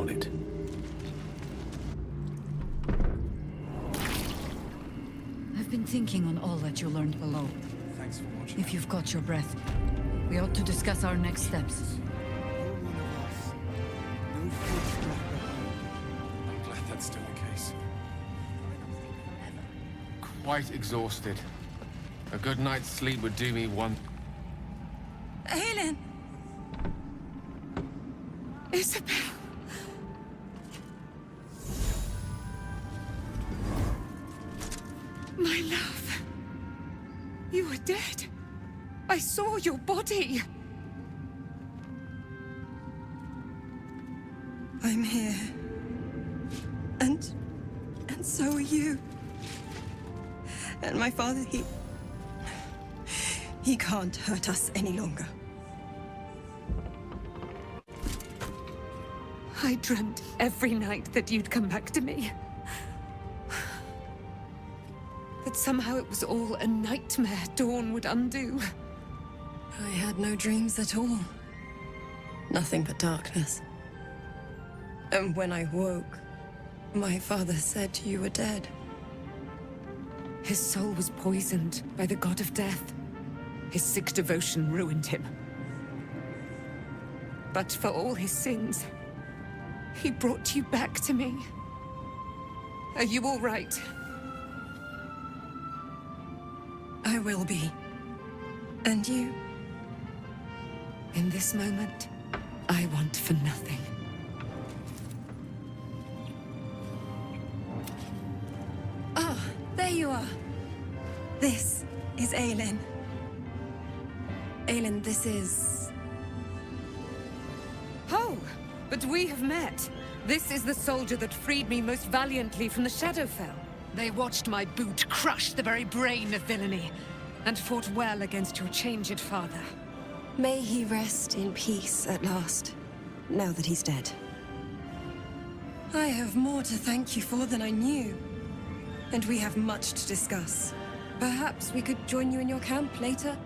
on it. I've been thinking on all that you learned below. Thanks for watching. If you've got your breath, we ought to discuss our next steps. No one of us. No foot left behind. I'm glad that's still the case. Quite exhausted. A good night's sleep would do me one. Helen! Isabel! My love. You were dead. I saw your body. I'm here. And so are you. And my father, he can't hurt us any longer. I dreamt every night that you'd come back to me. That somehow it was all a nightmare Dawn would undo. I had no dreams at all. Nothing but darkness. And when I woke, my father said you were dead. His soul was poisoned by the god of death. His sick devotion ruined him. But for all his sins, he brought you back to me. Are you all right? I will be. And you? In this moment, I want for nothing. Ah, there you are. This is Aelin. Aelin, this is... Oh, but we have met. This is the soldier that freed me most valiantly from the Shadowfell. They watched my boot crush the very brain of villainy, and fought well against your changed father. May he rest in peace at last, now that he's dead. I have more to thank you for than I knew. And we have much to discuss. Perhaps we could join you in your camp later?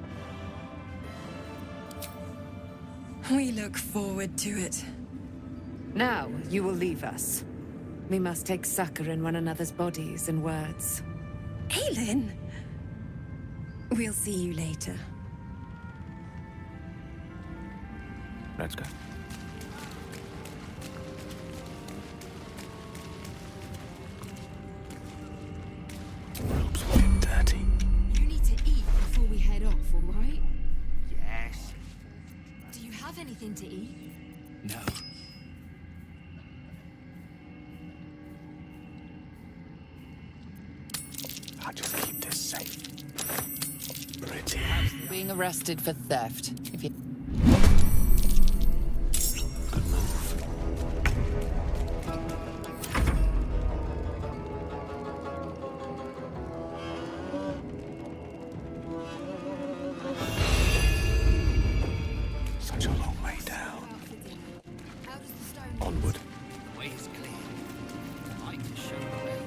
We look forward to it. Now you will leave us. We must take succor in one another's bodies and words. Aelin! We'll see you later. Let's go. Rob's a bit dirty. You need to eat before we head off, all right? Yes. Do you have anything to eat? No. I'll just keep this safe. Pretty. Being arrested for theft. If you... Good move. Such a long way down. How does the stone... Onward. The way is clear. I can show the way.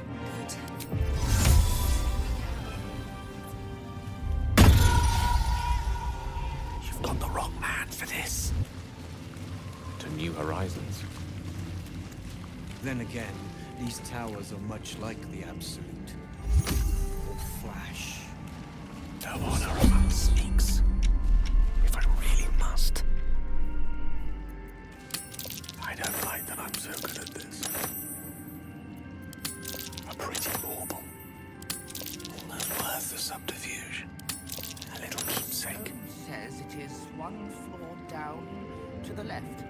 You've got the wrong man for this. To new horizons. Then again, these towers are much like the Absolute. All flash. Don't honor among sneaks. If I really must. I don't like that I'm so good at this. A pretty bauble. Almost worth the subterfuge. A little keepsake. Says it is one floor down to the left.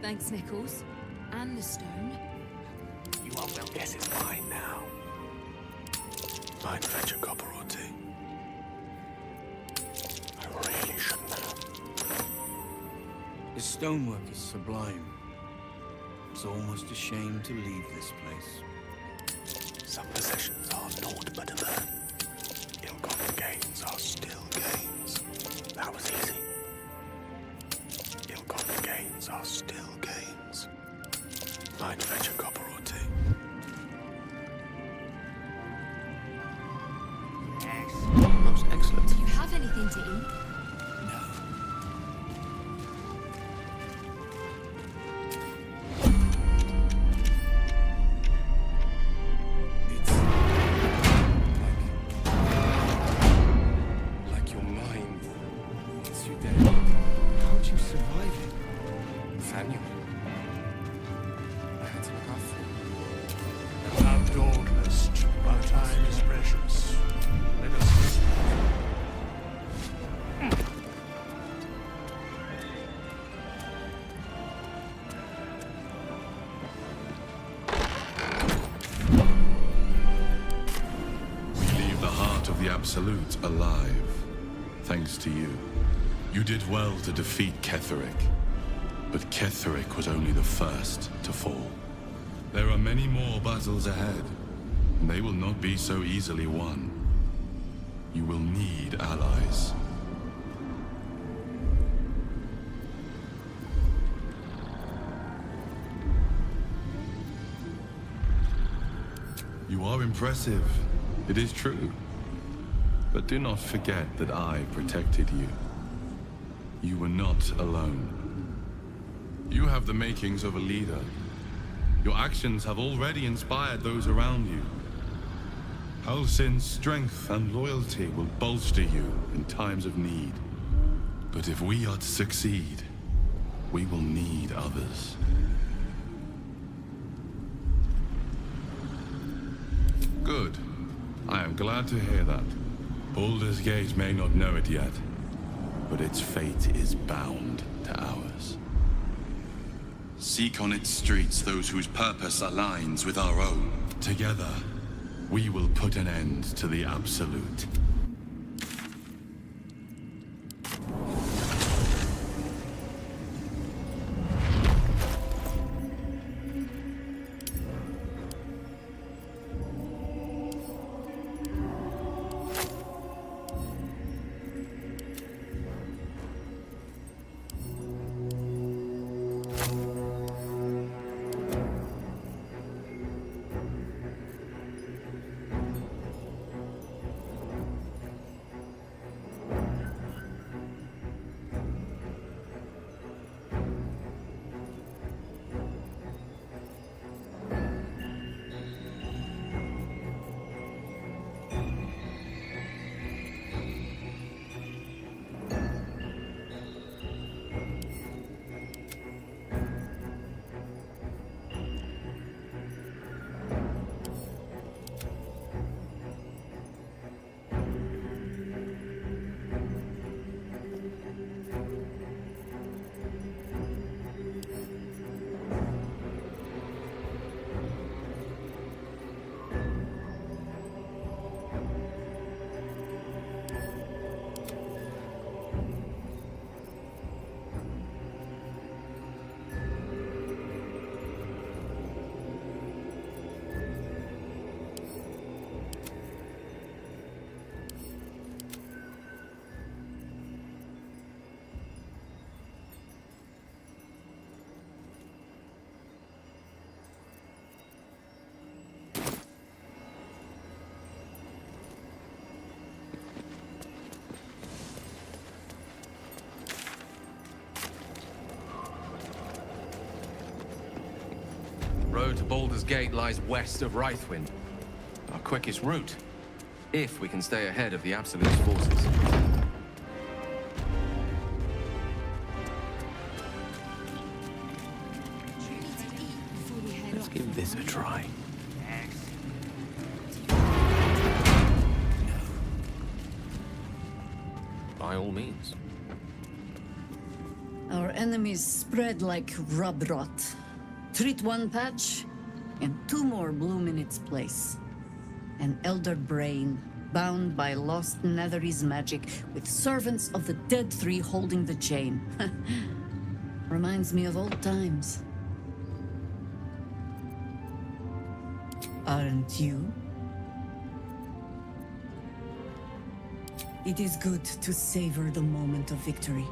Thanks, Nichols. And the stone. You are well. Yes, it's mine now. Might fetch a copper or two. I really shouldn't have. The stonework is sublime. It's almost a shame to leave this place. Some possessions are naught but a burn. Ill-gotten gains are still gains. That was easy. Ill-gotten gains are still gains. Might fetch a copper or two. Yes. Most excellent. Do you have anything to eat? No. Can you? That's enough. Thou dauntless, our time is precious. Let us the Absolute alive, thanks to you. You did well to defeat Ketheric, but Ketheric was only the first to fall. There are many more battles ahead, and they will not be so easily won. You will need allies. You are impressive, it is true. But do not forget that I protected you. You were not alone. You have the makings of a leader. Your actions have already inspired those around you. Halsin's strength and loyalty will bolster you in times of need. But if we are to succeed, we will need others. Good. I am glad to hear that. Baldur's Gate may not know it yet, but its fate is bound to ours. Seek on its streets those whose purpose aligns with our own. Together, we will put an end to the Absolute. Road to Baldur's Gate lies west of Wraithwind. Our quickest route, if we can stay ahead of the Absolute's forces. Let's give this a try. By all means. Our enemies spread like rub rot. Treat one patch, and two more bloom in its place. An elder brain, bound by lost Netherese magic, with servants of the dead three holding the chain. Reminds me of old times. Aren't you? It is good to savor the moment of victory.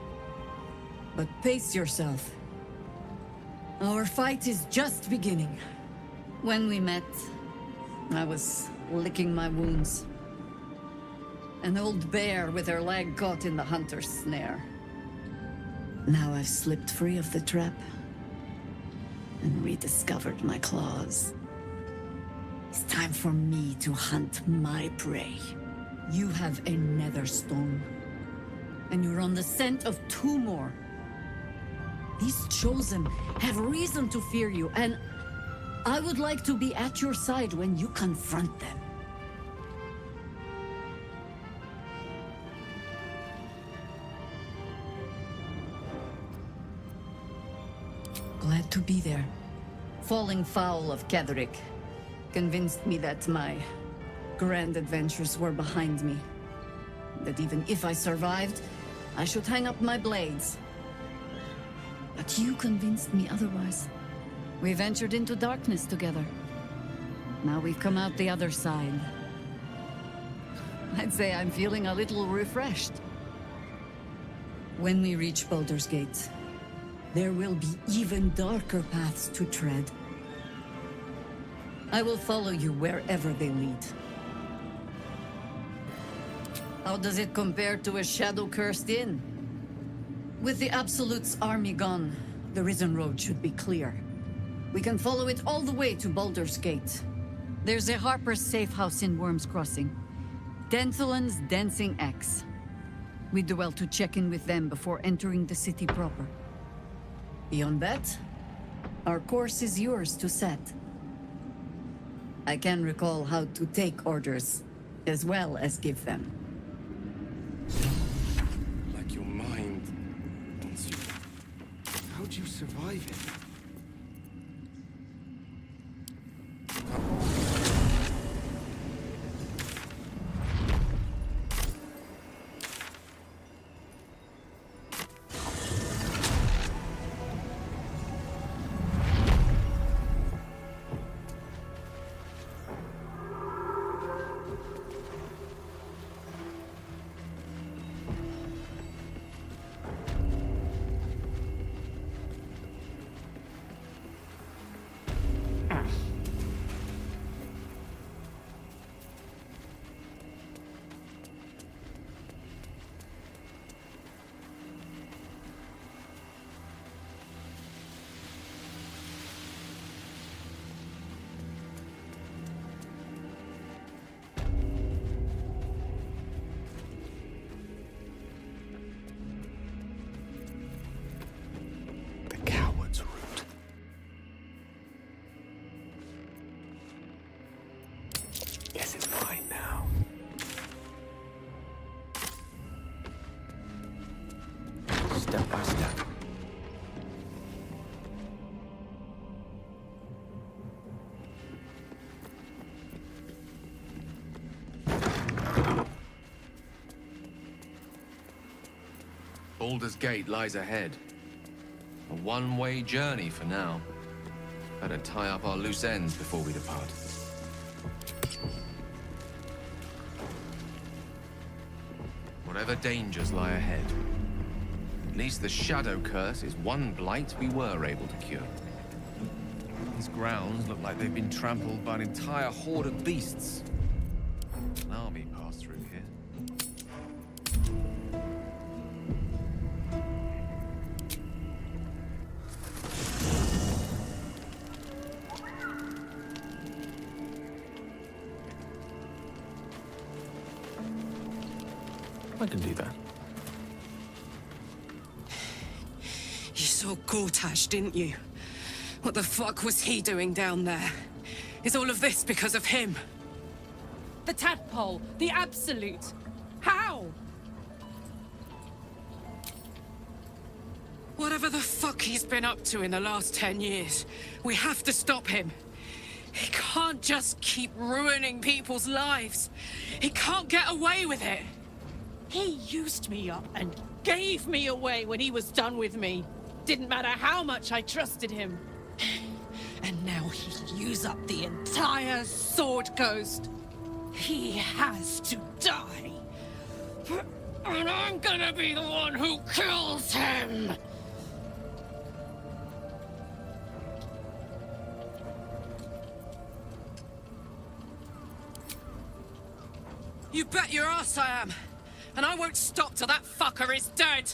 But pace yourself. Our fight is just beginning. When we met, I was licking my wounds. An old bear with her leg caught in the hunter's snare. Now I've slipped free of the trap and rediscovered my claws. It's time for me to hunt my prey. You have a nether stone, and you're on the scent of two more. These Chosen have reason to fear you, and I would like to be at your side when you confront them. Glad to be there. Falling foul of Ketheric convinced me that my grand adventures were behind me. That even if I survived, I should hang up my blades. But you convinced me otherwise. We ventured into darkness together. Now we've come out the other side. I'd say I'm feeling a little refreshed. When we reach Baldur's Gate, there will be even darker paths to tread. I will follow you wherever they lead. How does it compare to a shadow-cursed inn? With the Absolute's army gone, the Risen Road should be clear. We can follow it all the way to Baldur's Gate. There's a Harper's safe house in Worm's Crossing. Denthalen's Dancing Axe. We do well to check in with them before entering the city proper. Beyond that, our course is yours to set. I can recall how to take orders, as well as give them. Like your mind wants you. How'd you survive it? The coward's root. Guess it's mine now. Step by step. Baldur's Gate lies ahead. A one-way journey for now. Better tie up our loose ends before we depart. Whatever dangers lie ahead, at least the Shadow Curse is one blight we were able to cure. These grounds look like they've been trampled by an entire horde of beasts. An army passed through here. I can do that. You saw Gortash, didn't you? What the fuck was he doing down there? Is all of this because of him? The tadpole, the Absolute. How? Whatever the fuck he's been up to in the last 10 years, we have to stop him. He can't just keep ruining people's lives. He can't get away with it. He used me up and gave me away when he was done with me. Didn't matter how much I trusted him. And now he'll use up the entire Sword Coast. He has to die. And I'm gonna be the one who kills him! You bet your ass I am. And I won't stop till that fucker is dead.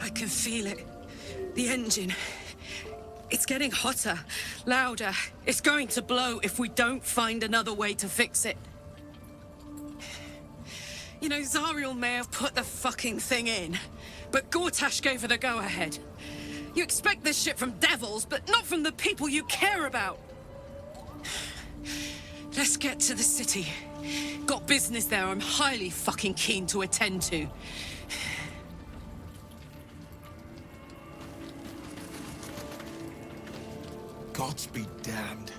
I can feel it. The engine. It's getting hotter, louder. It's going to blow if we don't find another way to fix it. You know, Zariel may have put the fucking thing in, but Gortash gave her the go-ahead. You expect this shit from devils, but not from the people you care about. Let's get to the city. Got business there I'm highly fucking keen to attend to. Gods be damned.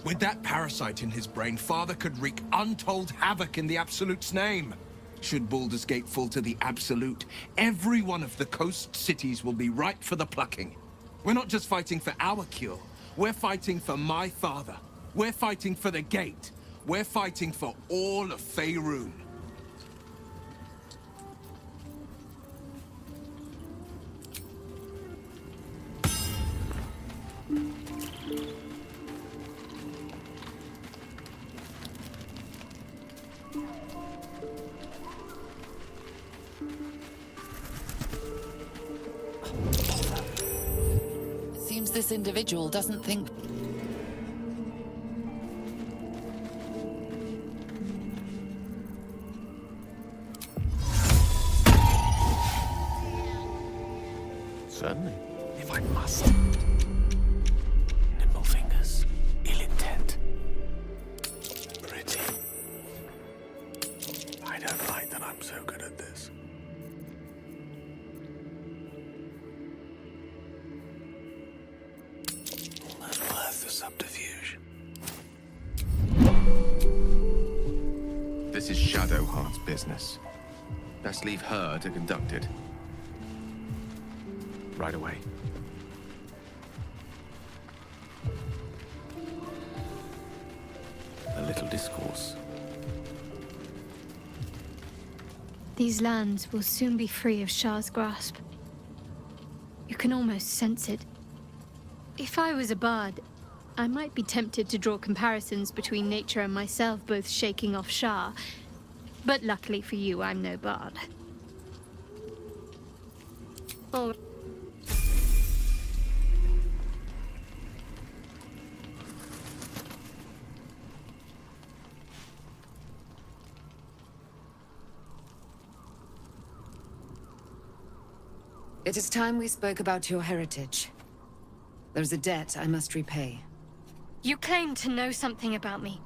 With that parasite in his brain, Father could wreak untold havoc in the Absolute's name. Should Baldur's Gate fall to the Absolute, every one of the coast cities will be ripe for the plucking. We're not just fighting for our cure. We're fighting for my father. We're fighting for the Gate. We're fighting for all of Faerun. Seems this individual doesn't think... Certainly, if I must. Nimble fingers, ill intent. Pretty. I don't like that I'm so good at this. Almost worth the subterfuge. This is Shadowheart's business. Let's leave her to conduct it. Right away. A little discourse. These lands will soon be free of Shah's grasp. You can almost sense it. If I was a bard, I might be tempted to draw comparisons between nature and myself, both shaking off Shah. But luckily for you, I'm no bard. Oh. It is time we spoke about your heritage. There's a debt I must repay. You claim to know something about me.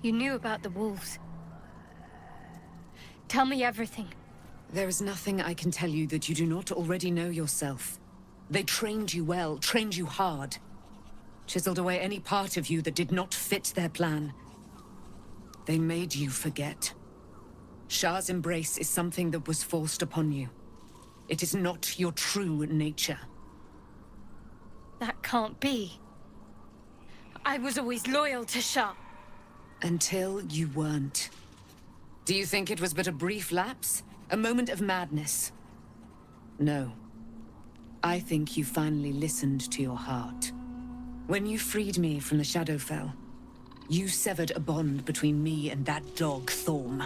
You knew about the wolves. Tell me everything. There is nothing I can tell you that you do not already know yourself. They trained you well, trained you hard. Chiseled away any part of you that did not fit their plan. They made you forget. Shah's embrace is something that was forced upon you. It is not your true nature. That can't be. I was always loyal to Shah. Until you weren't. Do you think it was but a brief lapse? A moment of madness? No. I think you finally listened to your heart. When you freed me from the Shadowfell, you severed a bond between me and that dog, Thorm.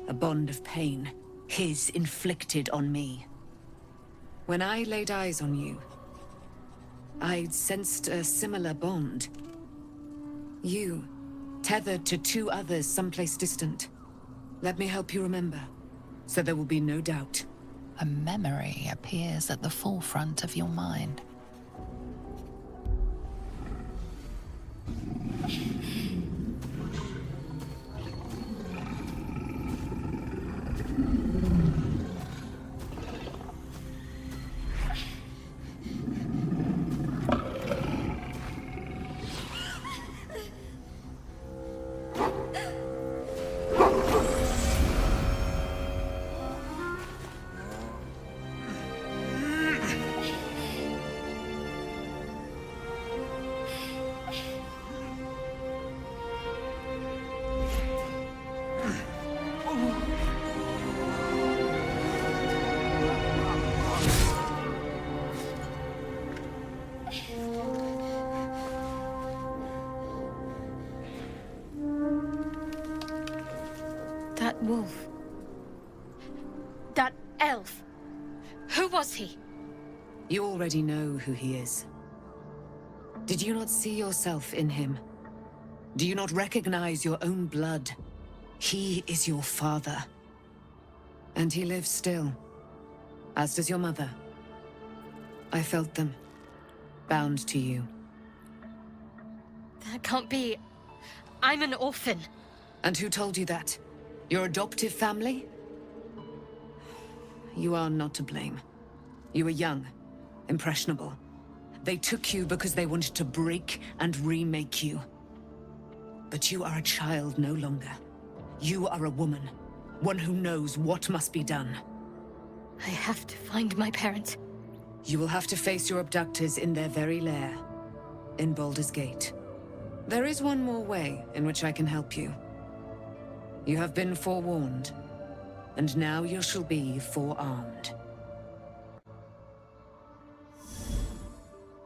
A bond of pain, his inflicted on me. When I laid eyes on you, I sensed a similar bond. You, tethered to two others someplace distant. Let me help you remember, so there will be no doubt. A memory appears at the forefront of your mind. That wolf. That elf. Who was he? You already know who he is. Did you not see yourself in him? Do you not recognize your own blood? He is your father. And he lives still. As does your mother. I felt them. Bound to you. That can't be. I'm an orphan. And who told you that? Your adoptive family? You are not to blame. You were young, impressionable. They took you because they wanted to break and remake you. But you are a child no longer. You are a woman. One who knows what must be done. I have to find my parents. You will have to face your abductors in their very lair. In Baldur's Gate. There is one more way in which I can help you. You have been forewarned. And now you shall be forearmed.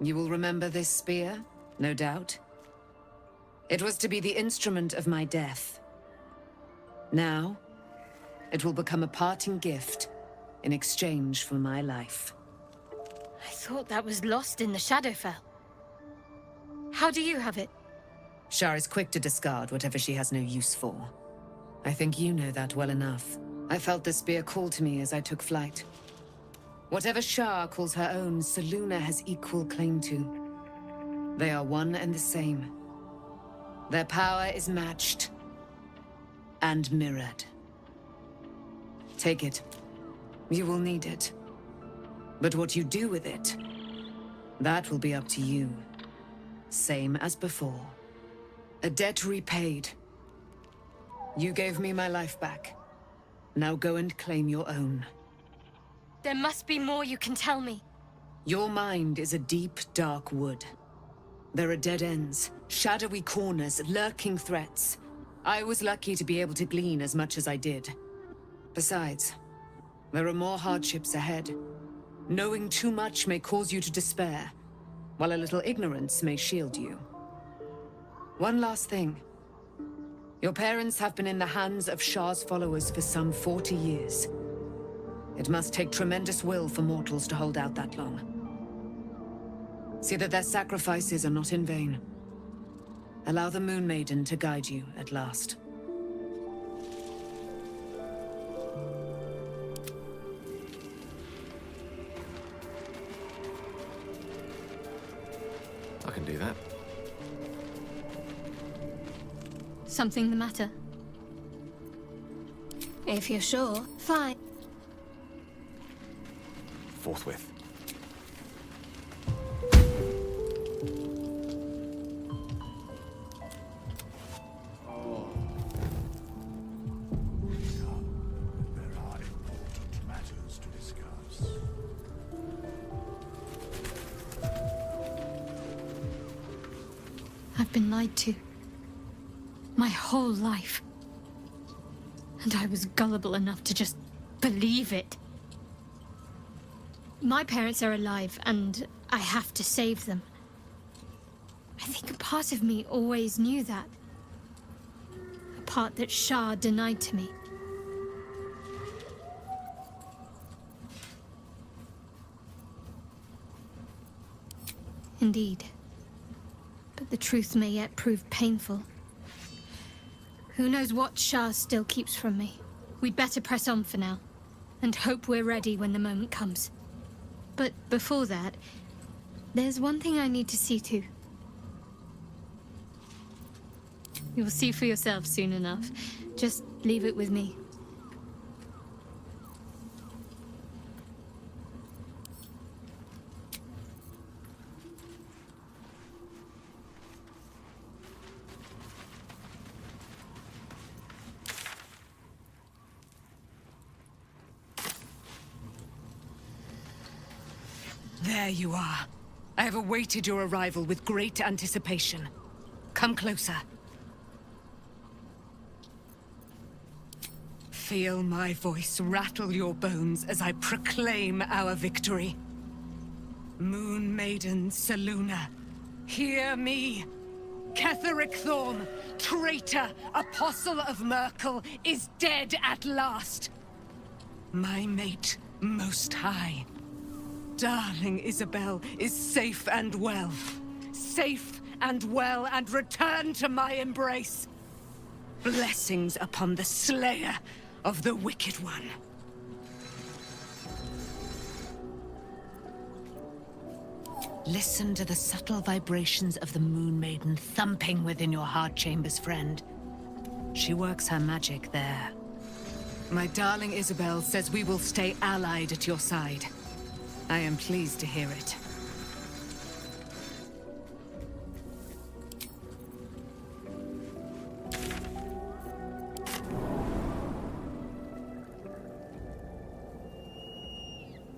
You will remember this spear, no doubt. It was to be the instrument of my death. Now, it will become a parting gift in exchange for my life. I thought that was lost in the Shadowfell. How do you have it? Shar is quick to discard whatever she has no use for. I think you know that well enough. I felt the spear call to me as I took flight. Whatever Shar calls her own, Selûne has equal claim to. They are one and the same. Their power is matched and mirrored. Take it. You will need it. But what you do with it, that will be up to you. Same as before. A debt repaid. You gave me my life back. Now go and claim your own. There must be more you can tell me. Your mind is a deep, dark wood. There are dead ends, shadowy corners, lurking threats. I was lucky to be able to glean as much as I did. Besides, there are more hardships ahead. Knowing too much may cause you to despair, while a little ignorance may shield you. One last thing. Your parents have been in the hands of Shar's followers for some 40 years. It must take tremendous will for mortals to hold out that long. See that their sacrifices are not in vain. Allow the Moon Maiden to guide you at last. I can do that. Something the matter? If you're sure, fine. Forthwith. There are important matters to discuss. I've been lied to. My whole life. And I was gullible enough to just believe it. My parents are alive, and I have to save them. I think a part of me always knew that. A part that Shar denied to me. Indeed. But the truth may yet prove painful. Who knows what Shar still keeps from me? We'd better press on for now, and hope we're ready when the moment comes. But before that, there's one thing I need to see to. You'll see for yourself soon enough. Just leave it with me. There you are. I have awaited your arrival with great anticipation. Come closer. Feel my voice rattle your bones as I proclaim our victory. Moon Maiden Selûne, hear me. Ketheric Thorm, traitor, apostle of Myrkul, is dead at last. My mate, Most High. Darling Isabel is safe and well. Safe and well, and returned to my embrace. blessings upon the slayer of the Wicked One. Listen to the subtle vibrations of the Moon Maiden thumping within your heart chambers, friend. She works her magic there. My darling Isabel says we will stay allied at your side. I am pleased to hear it.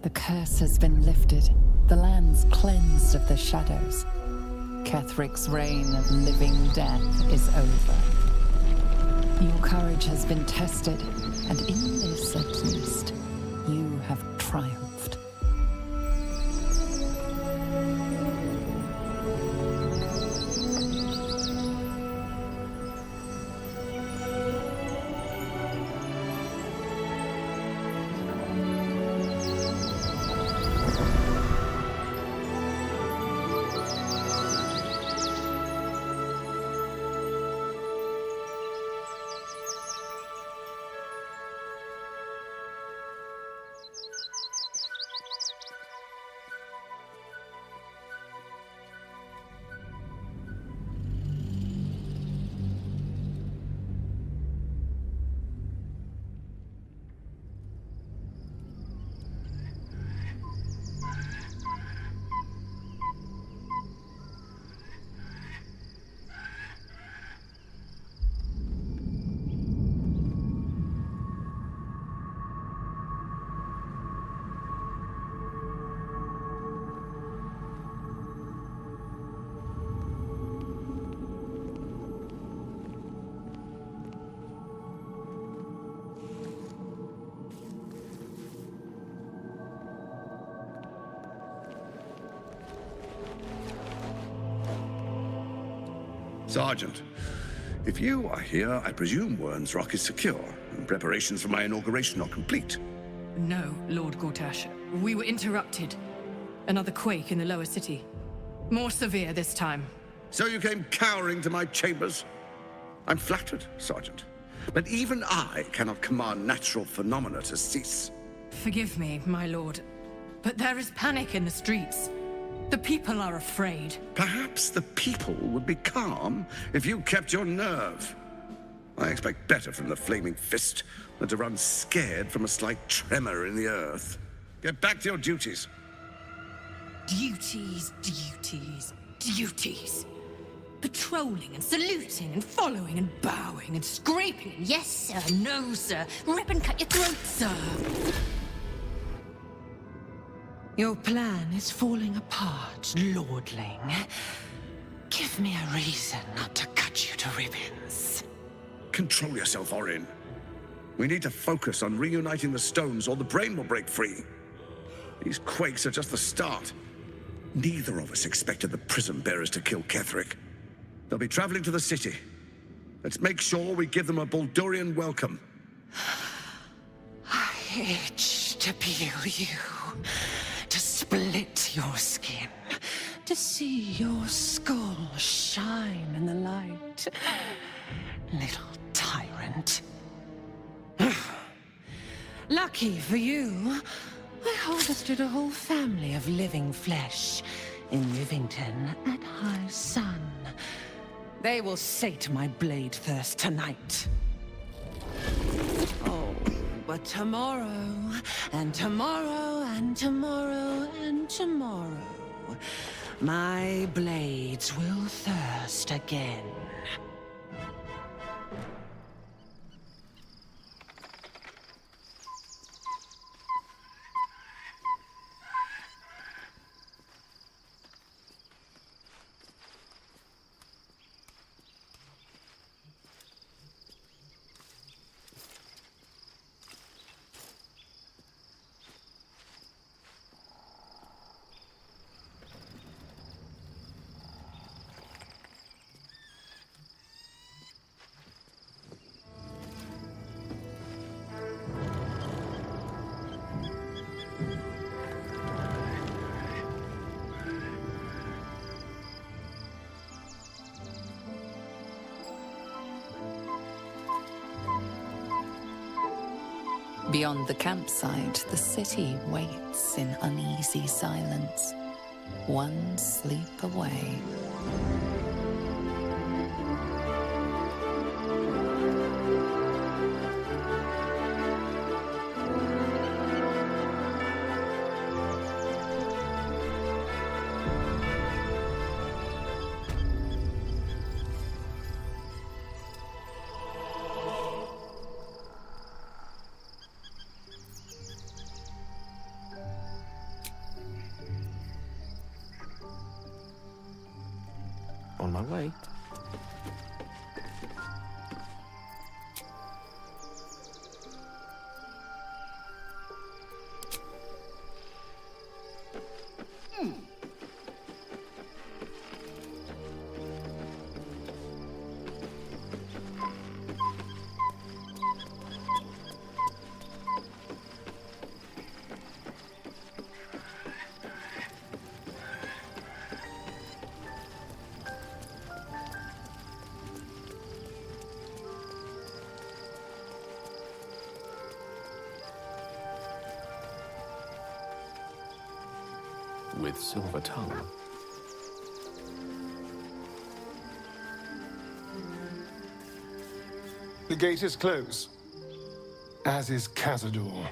The curse has been lifted. The land's cleansed of the shadows. Kethric's reign of living death is over. Your courage has been tested, and in this at least, you have triumphed. Sergeant, if you are here, I presume Wern's Rock is secure, and preparations for my inauguration are complete. No, Lord Gortash. We were interrupted. Another quake in the lower city. More severe this time. So you came cowering to my chambers? I'm flattered, Sergeant. But even I cannot command natural phenomena to cease. Forgive me, my lord, but there is panic in the streets. The people are afraid. Perhaps the people would be calm if you kept your nerve. I expect better from the Flaming Fist than to run scared from a slight tremor in the earth. Get back to your duties. Duties, duties, duties. Patrolling and saluting and following and bowing and scraping and yes sir, no sir, rip and cut your throat, sir. Your plan is falling apart, lordling. Give me a reason not to cut you to ribbons. Control yourself, Orin. We need to focus on reuniting the stones or the brain will break free. These quakes are just the start. Neither of us expected the Prism Bearers to kill Ketheric. They'll be traveling to the city. Let's make sure we give them a Baldurian welcome. I itch to peel you, to split your skin, to see your skull shine in the light. Little tyrant. Lucky for you, I harvested a whole family of living flesh in Rivington at high sun. They will sate my blade thirst tonight. Oh, but tomorrow, and tomorrow, and tomorrow, and tomorrow, my blades will thirst again. Beyond the campsite, the city waits in uneasy silence, one sleep away. On my way. With silver tongue. The gate is closed, as is Cazador.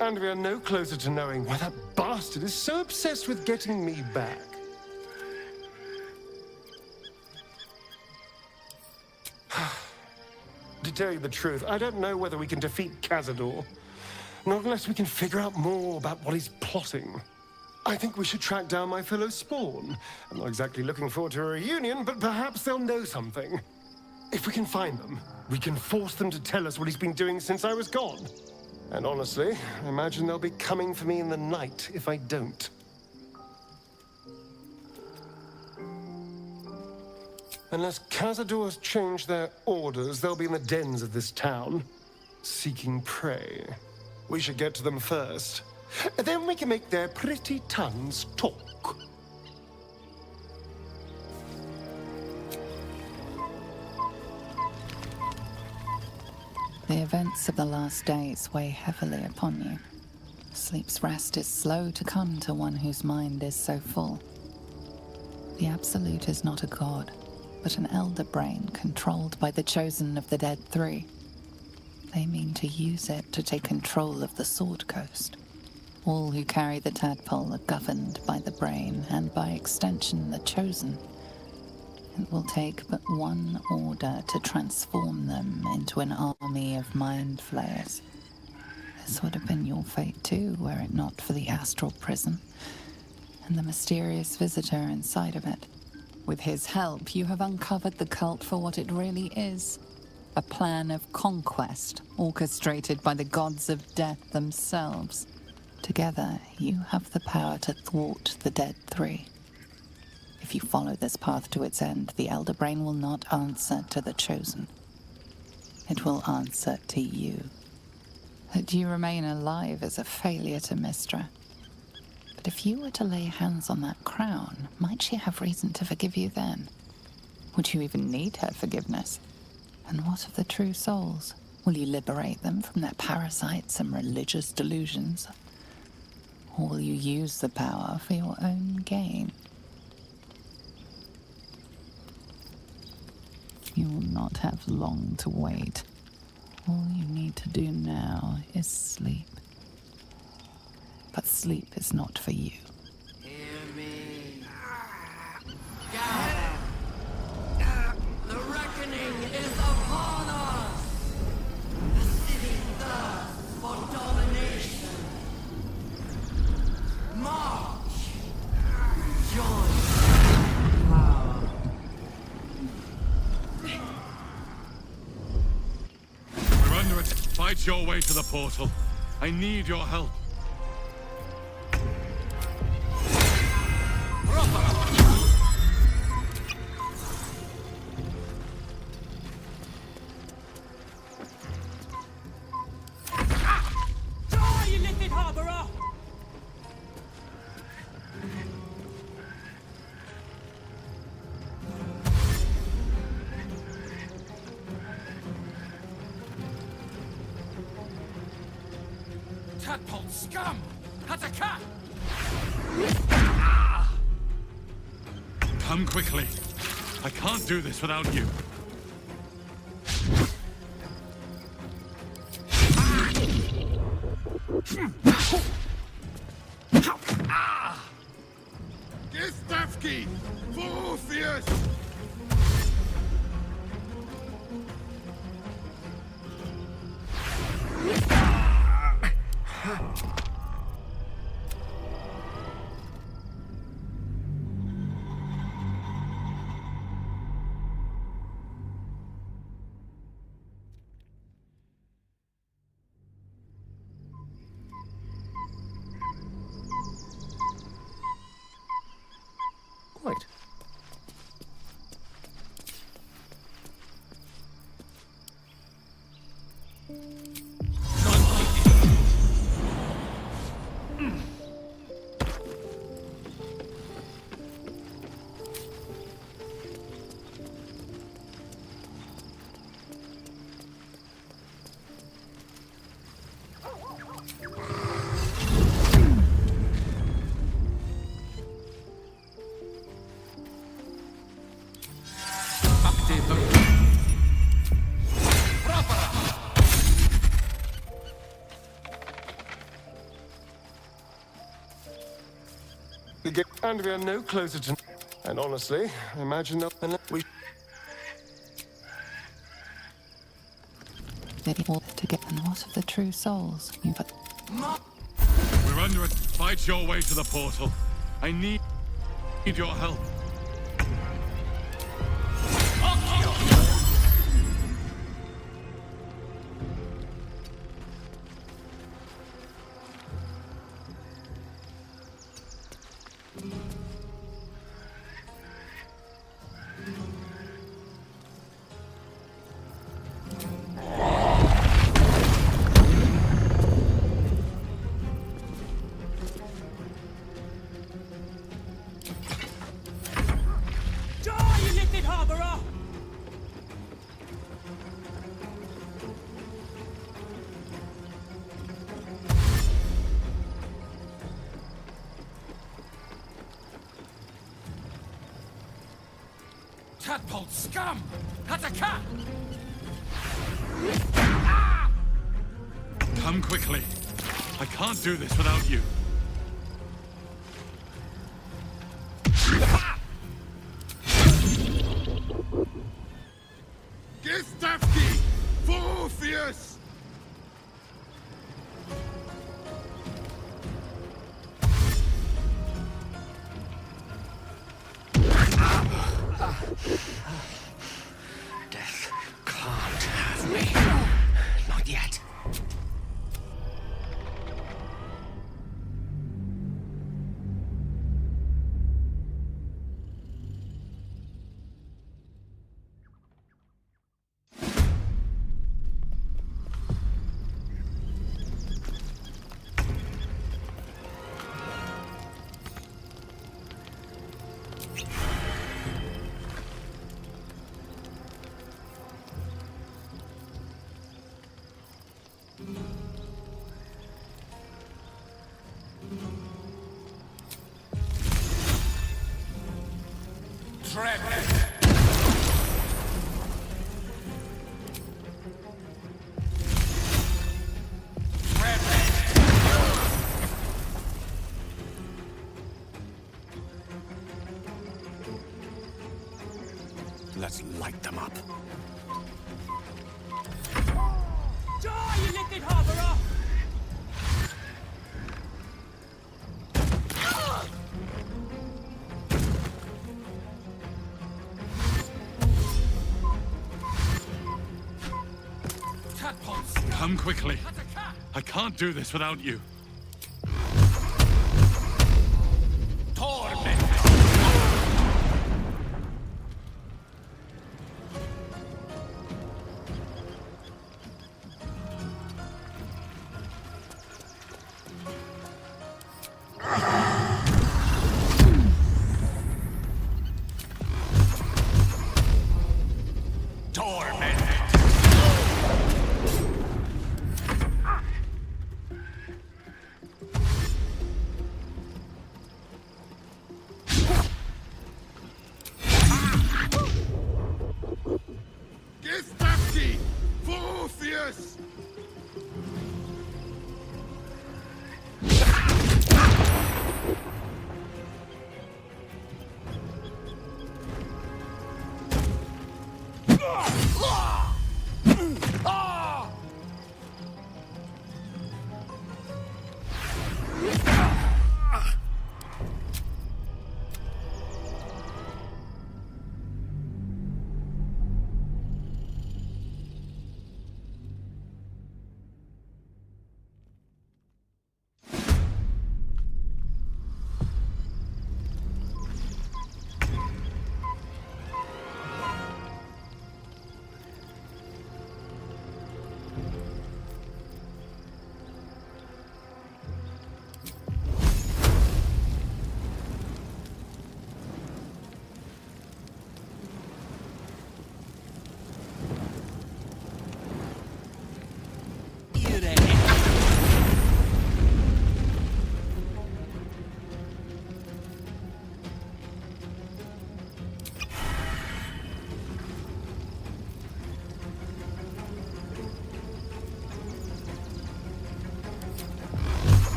And we are no closer to knowing why that bastard is so obsessed with getting me back. To tell you the truth, I don't know whether we can defeat Cazador. Not unless we can figure out more about what he's plotting. I think we should track down my fellow Spawn. I'm not exactly looking forward to a reunion, but perhaps they'll know something. If we can find them, we can force them to tell us what he's been doing since I was gone. And honestly, I imagine they'll be coming for me in the night if I don't. Unless Cazador's changed their orders, they'll be in the dens of this town, seeking prey. We should get to them first. Then we can make their pretty tongues talk. The events of the last days weigh heavily upon you. Sleep's rest is slow to come to one whose mind is so full. The Absolute is not a god, but an elder brain controlled by the chosen of the Dead Three. They mean to use it to take control of the Sword Coast. All who carry the tadpole are governed by the brain, and by extension the chosen. It will take but one order to transform them into an army of mind flayers. This would have been your fate too, were it not for the astral prison, and the mysterious visitor inside of it. With his help, you have uncovered the cult for what it really is. A plan of conquest, orchestrated by the gods of death themselves. Together, you have the power to thwart the Dead Three. If you follow this path to its end, the Elder Brain will not answer to the Chosen. It will answer to you. That you remain alive is a failure to Mystra. But if you were to lay hands on that crown, might she have reason to forgive you then? Would you even need her forgiveness? And what of the true souls? Will you liberate them from their parasites and religious delusions? Or will you use the power for your own gain? You will not have long to wait. All you need to do now is sleep. But sleep is not for you. Hear me. Gale! The reckoning is upon us! The city thirsts for domination. March! Join power. We're under it. Fight your way to the portal. I need your help. Die, Illithid Harborer! Tadpole scum! Hataka! Come quickly. I can't do this without you. Gistavki! Vorfius! Quite. And we are no closer to... And honestly, I imagine that we... Did it all to get the north of the true souls? But We're under it. Fight your way to the portal. I need your help. Tadpole scum! Hataka! Come quickly. I can't do this without you. Gistavki! Vorfius! Death can't have me. Not yet. Let's light them up. Die, you Illithid harborer! Come quickly. I can't do this without you.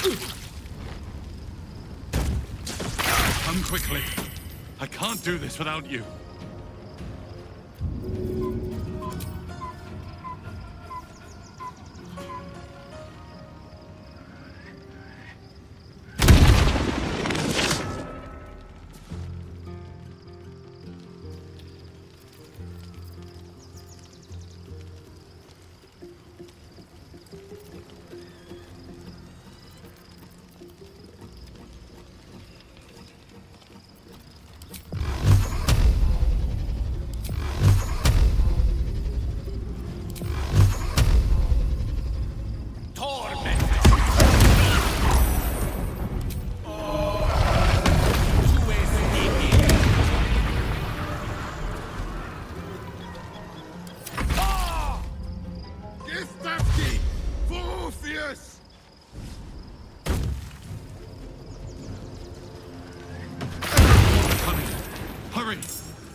Come quickly. I can't do this without you.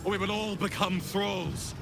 Or we will all become thralls.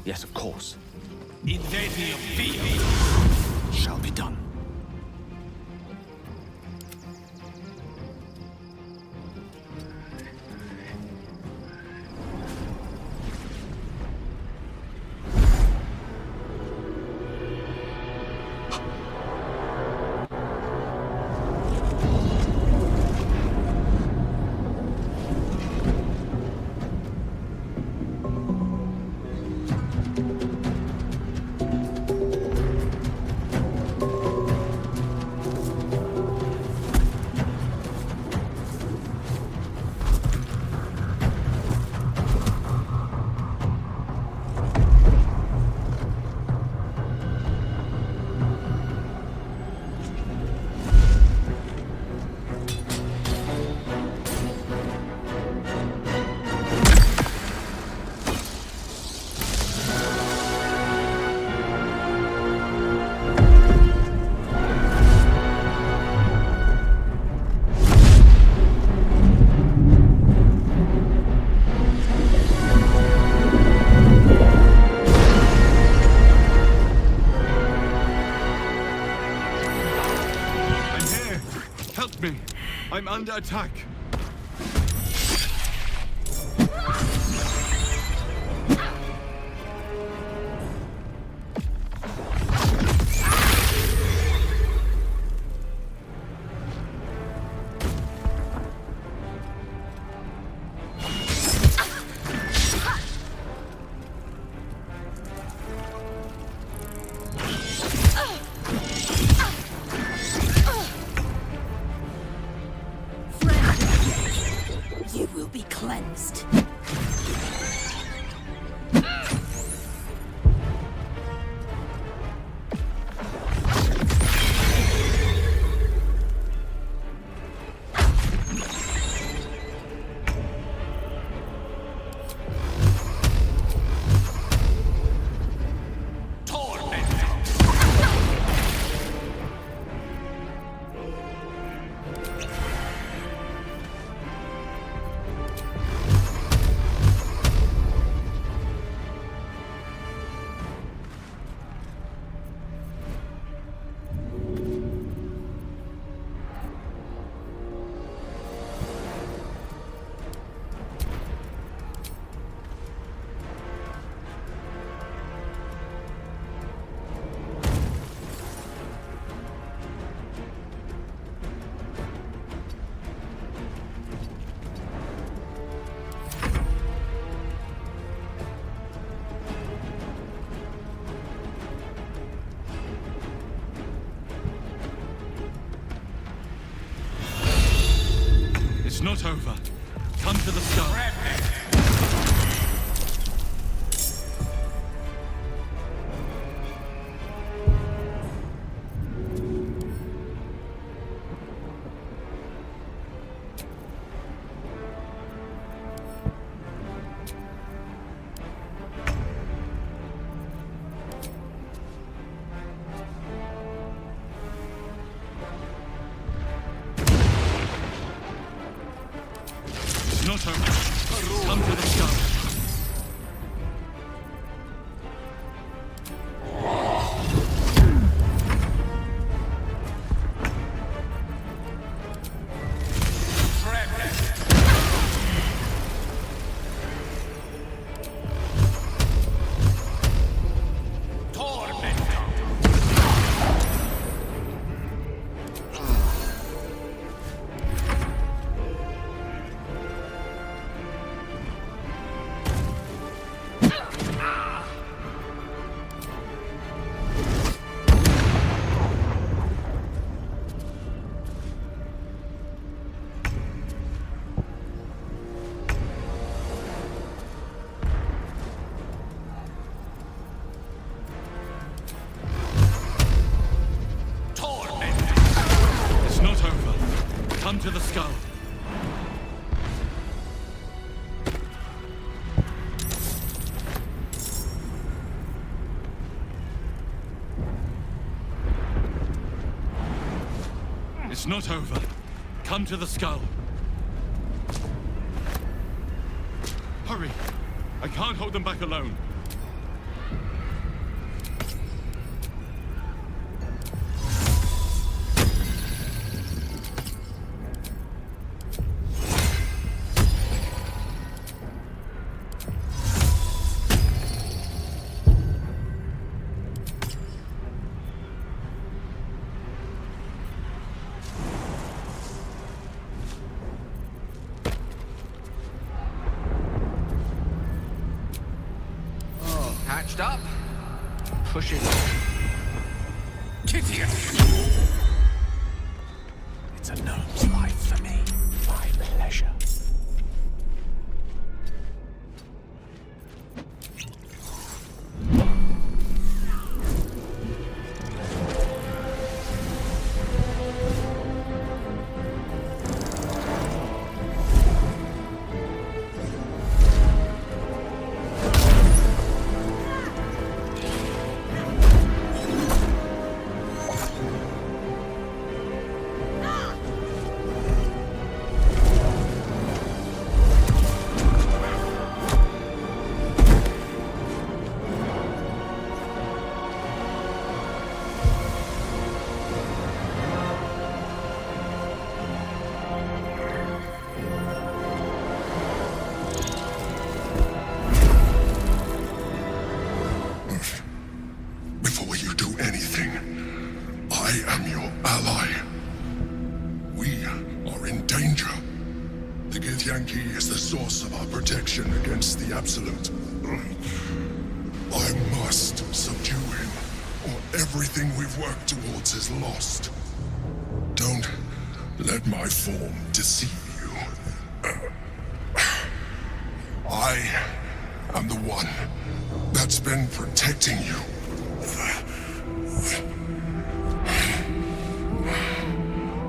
Yes, of course. Invading of field Shall be done. I'm under attack. Friend, not over. Come to the skull. Not over. Come to the skull. Come to the skull. It's not over. Come to the skull. Hurry! I can't hold them back alone. Patched up. Push it. Idiot! It's a gnome's life for me. My pleasure. Against the Absolute. I must subdue him, or everything we've worked towards is lost. Don't let my form deceive you. I am the one that's been protecting you.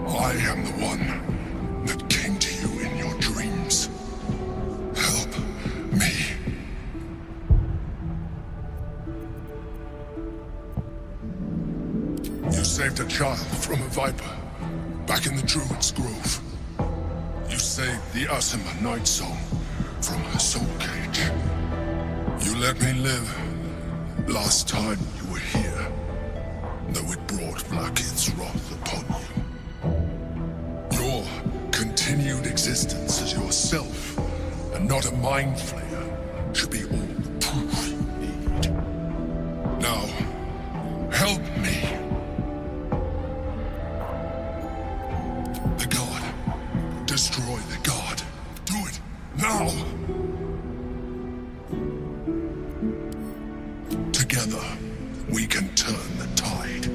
I am the one that came to you in your dreams. You saved a child from a viper, back in the Druid's Grove. You saved the Asima Night Song from her soul cage. You let me live last time you were here, though it brought Blackhead's wrath upon you. Your continued existence as yourself, and not a mind flayer, should be all the proof you need. Now, help me. The god. Destroy the god. Do it now. Together, we can turn the tide.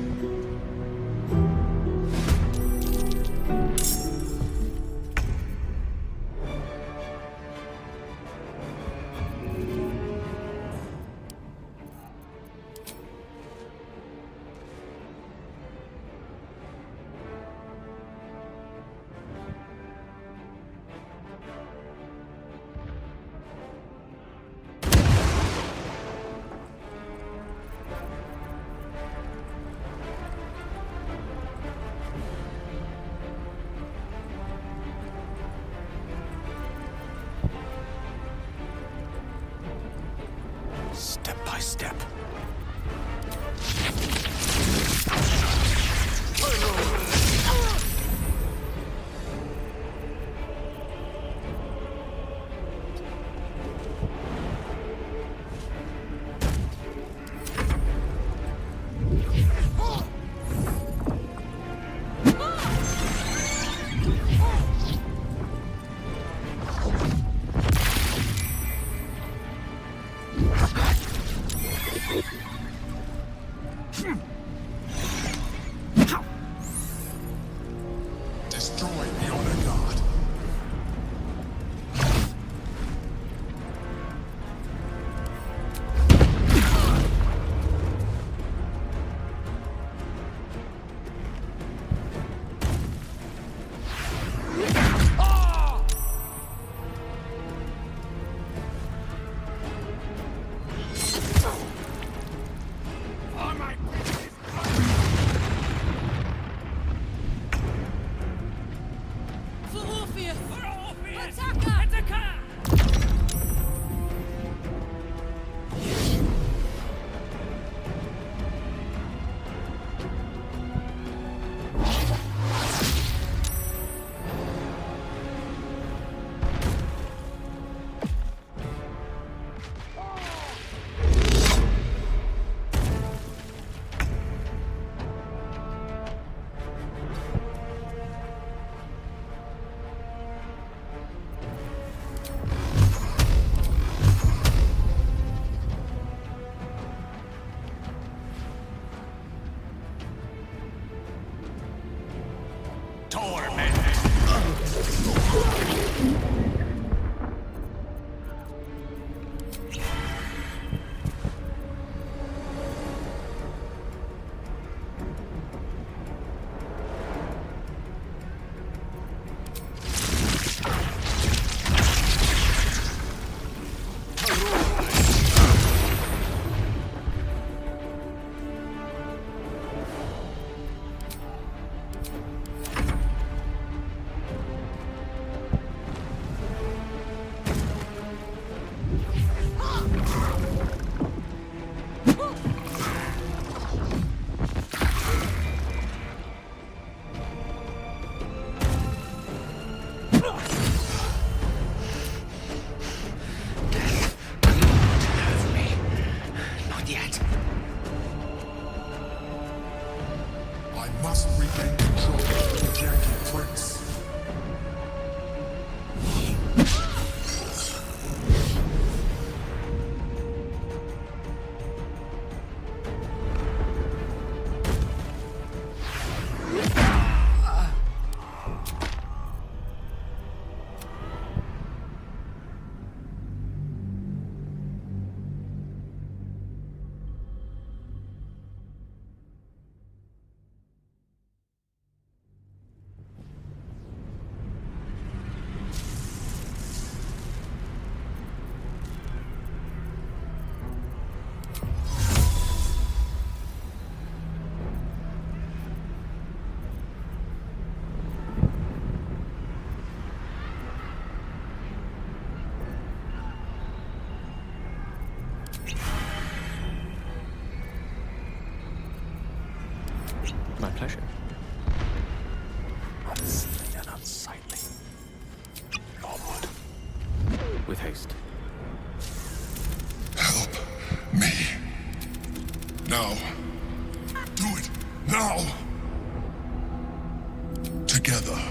Destroy the Honor Guard. My pleasure. Unseen and unsightly. Onward. With haste. Help me. Now. Do it. Now. Together.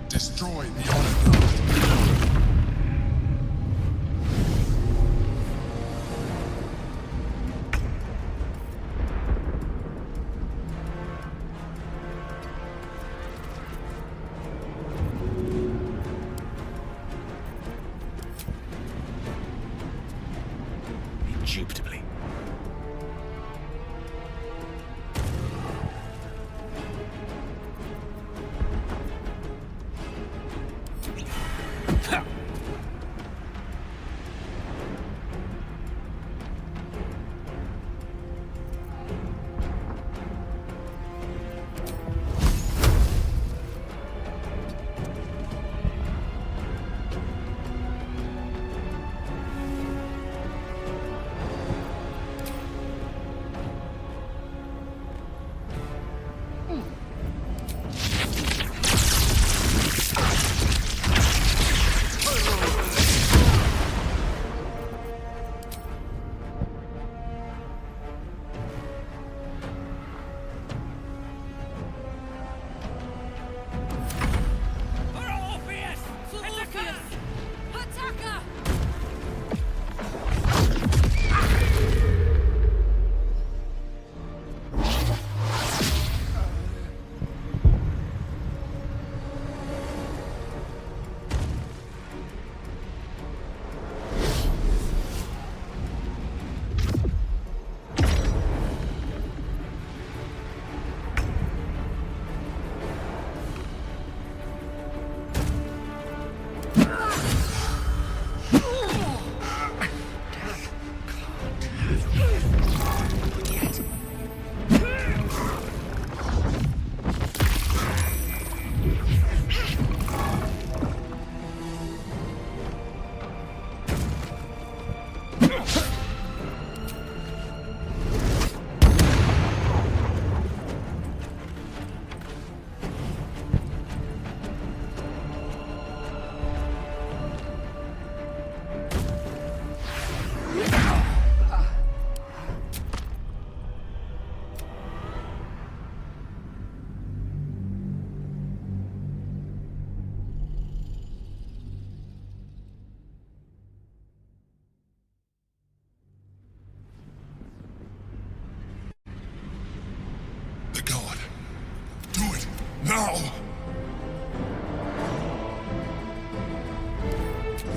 Destroy the Honor Guard.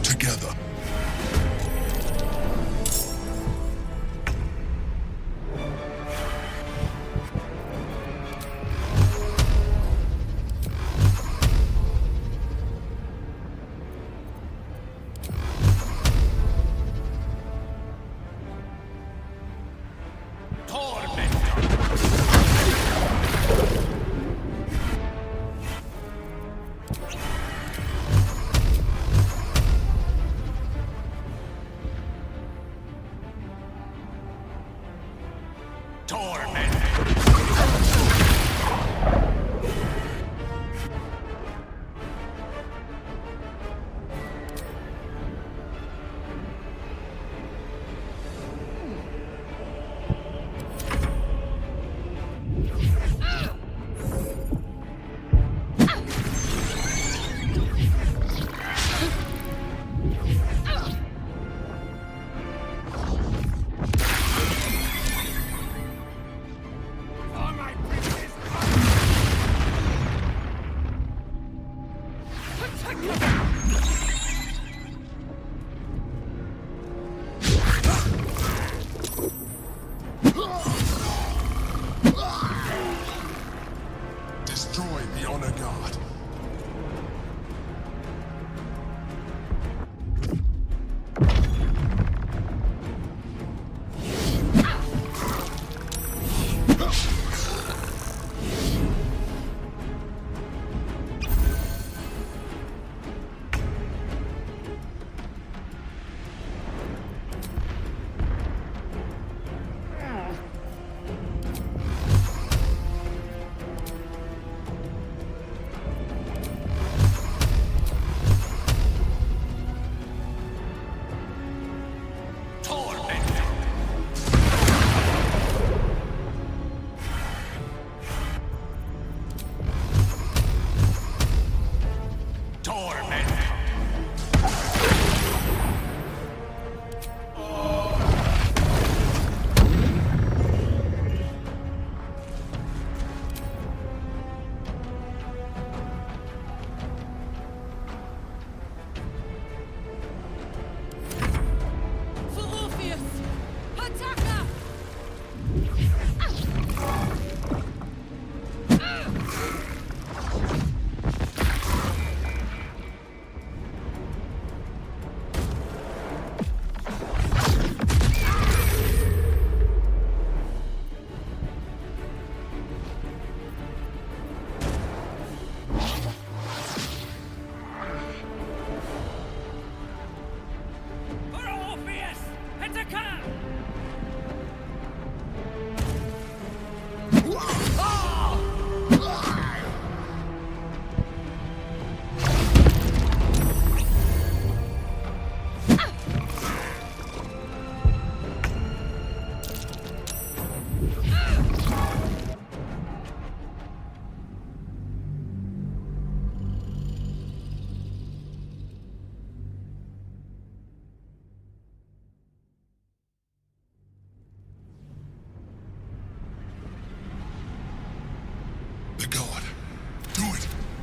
together.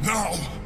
Now!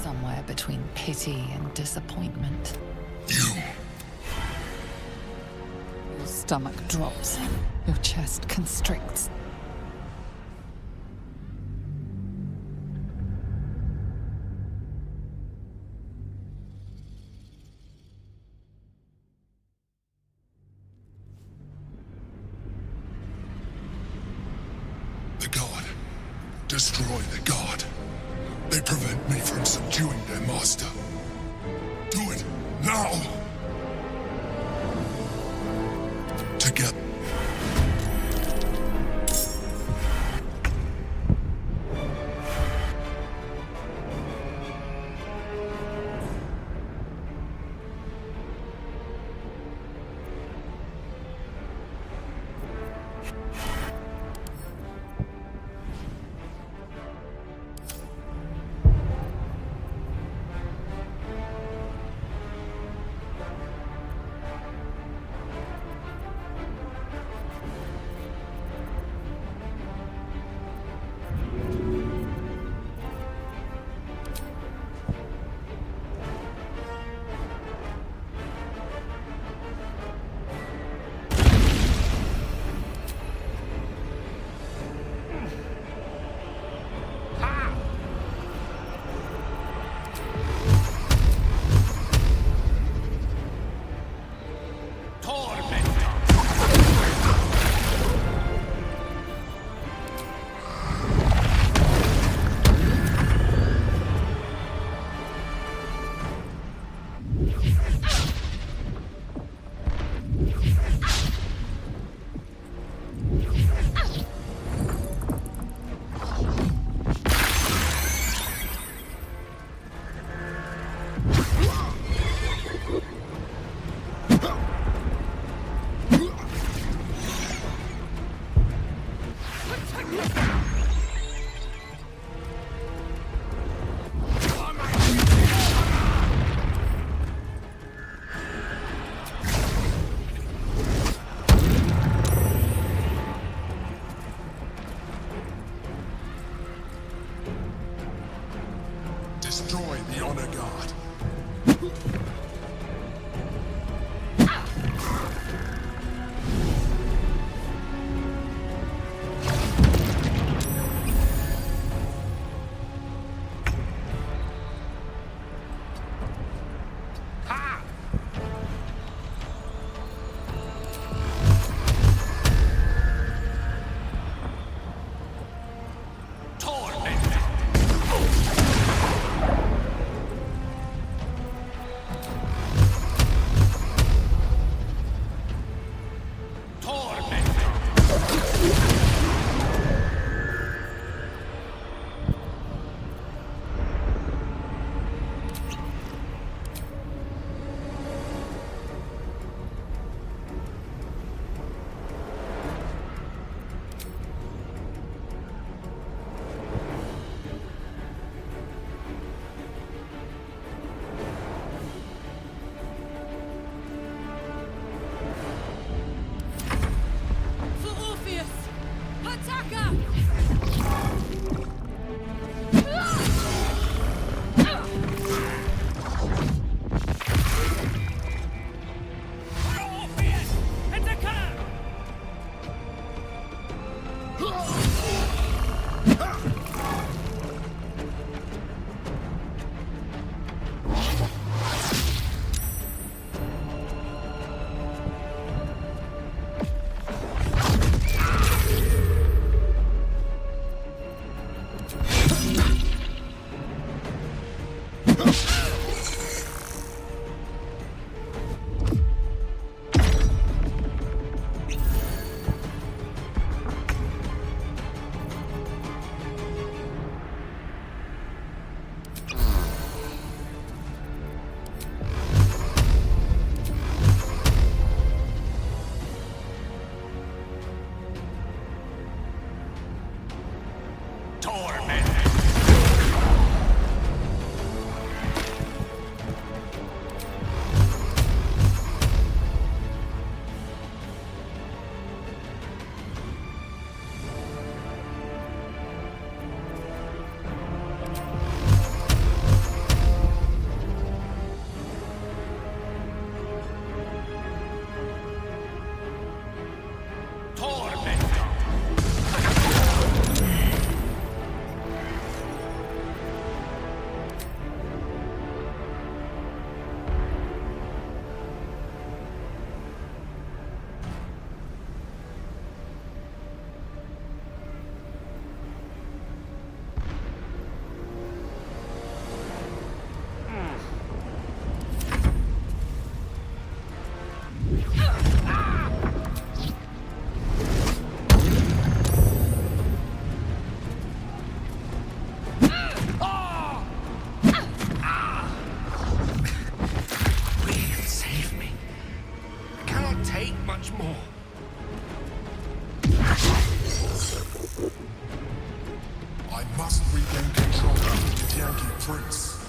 Somewhere between pity and disappointment. Your stomach drops. Your chest constricts. The god. Destroy the god. They prevent me from subduing their master. Do it now! Together. can't take much more. I must regain control of the Yankee Prince.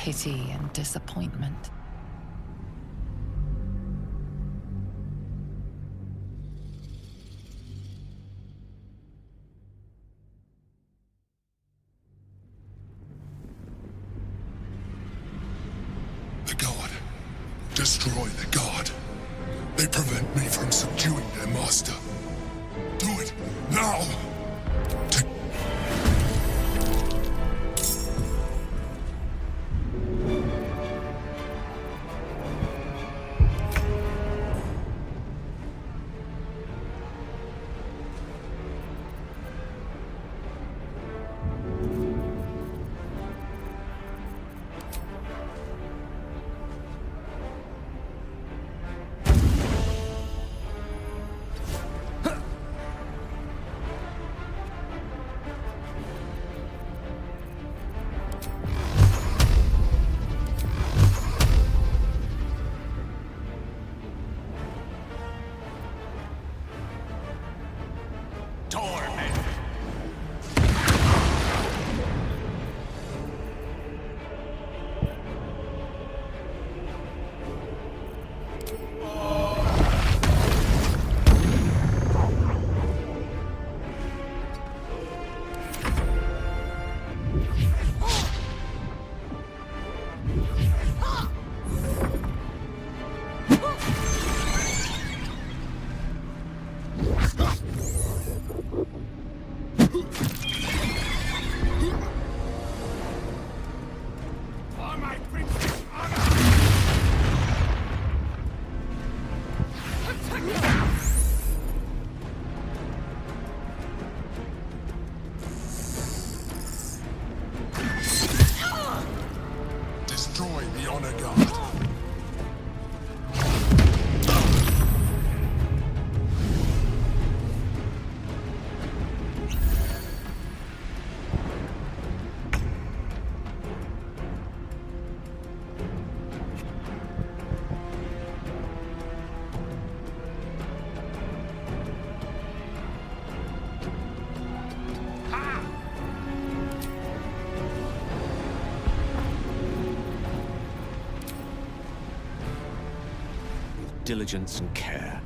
pity and disappointment. The God. Destroy the God. They prevent me from subduing their master. diligence and care.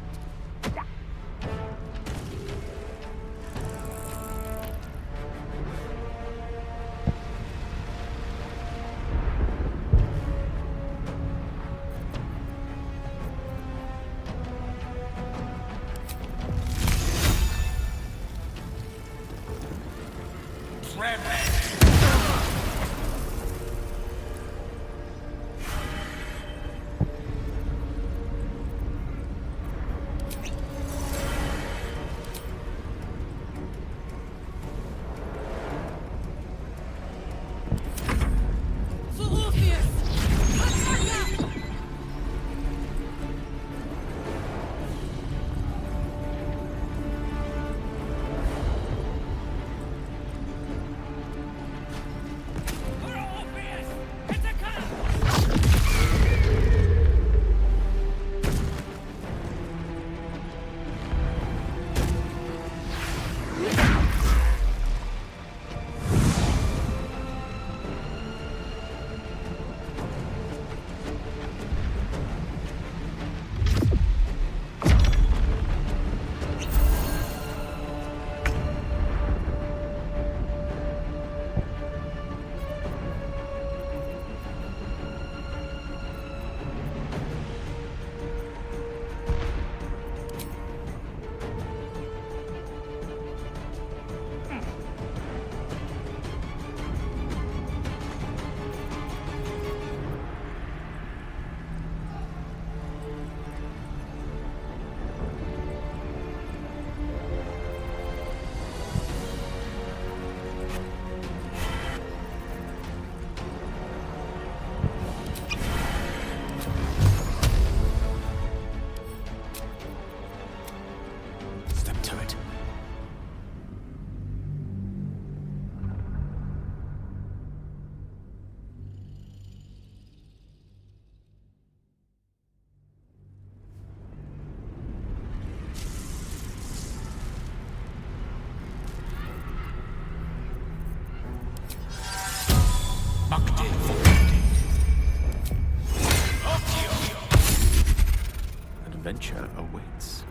Adventure awaits.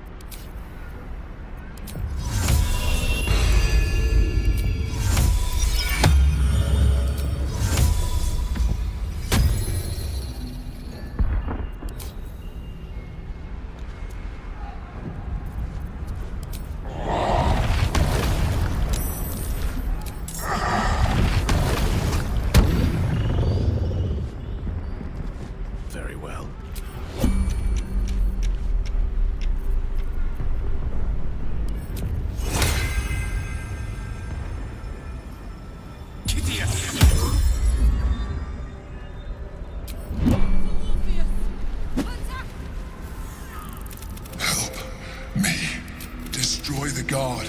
Very well. Destroy the guard.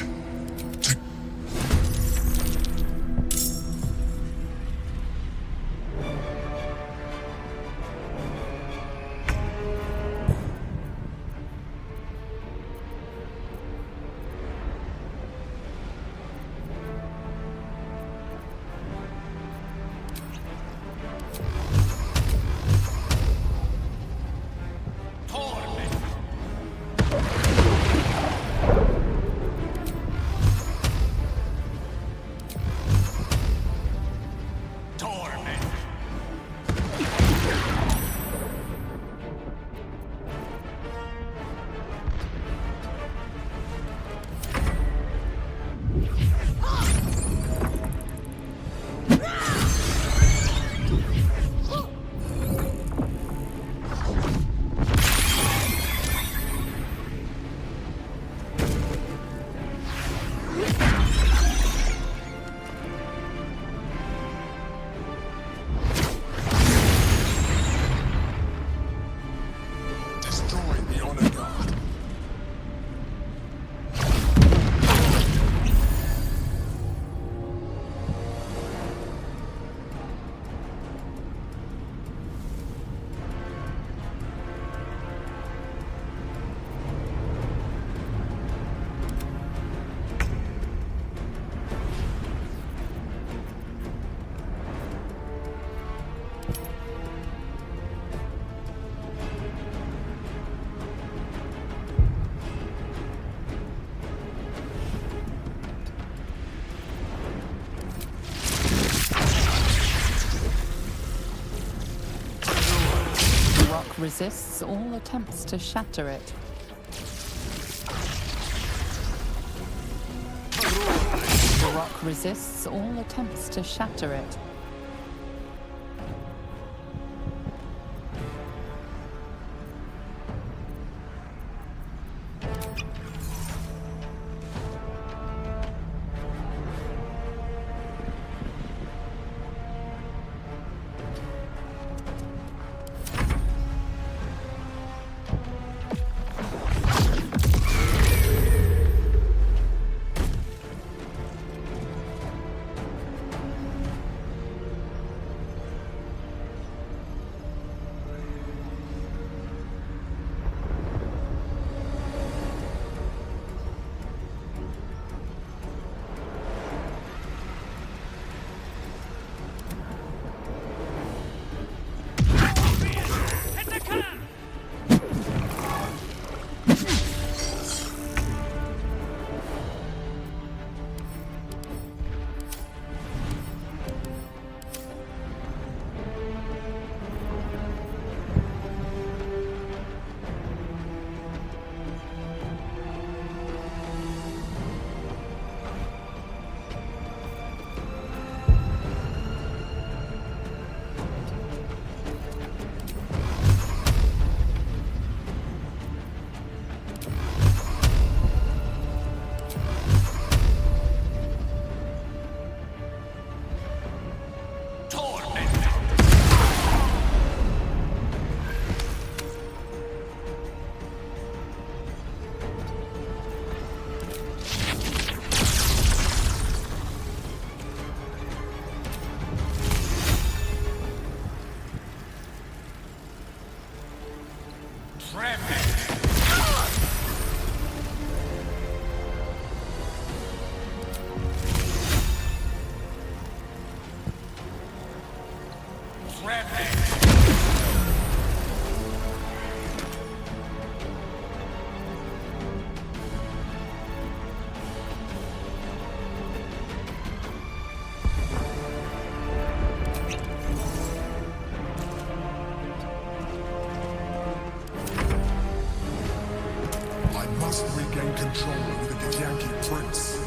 resists all attempts to shatter it. The rock resists all attempts to shatter it. Regain control over the Githyanki prince.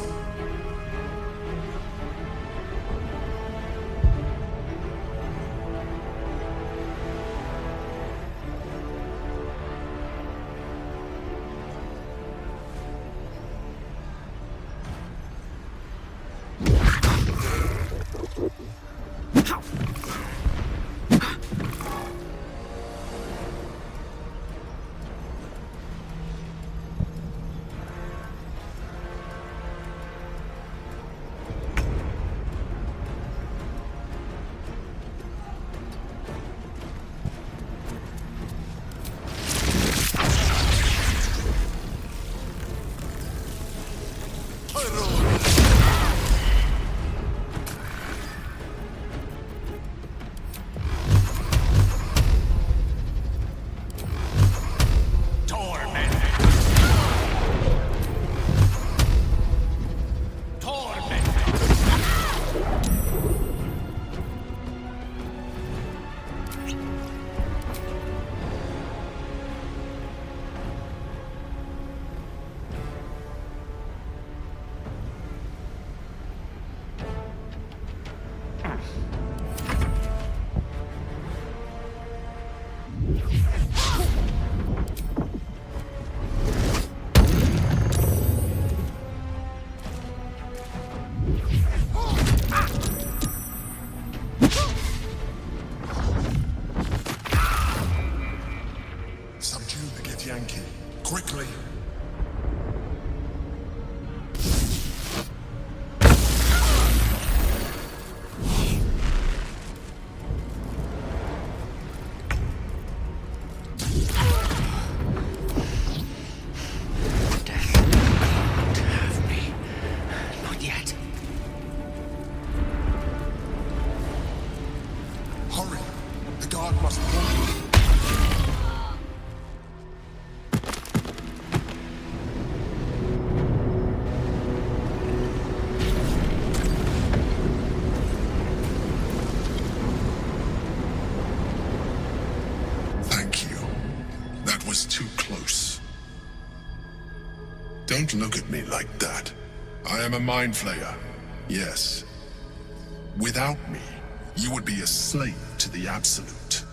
Don't look at me like that. I am a mind flayer, yes. Without me, you would be a slave to the Absolute.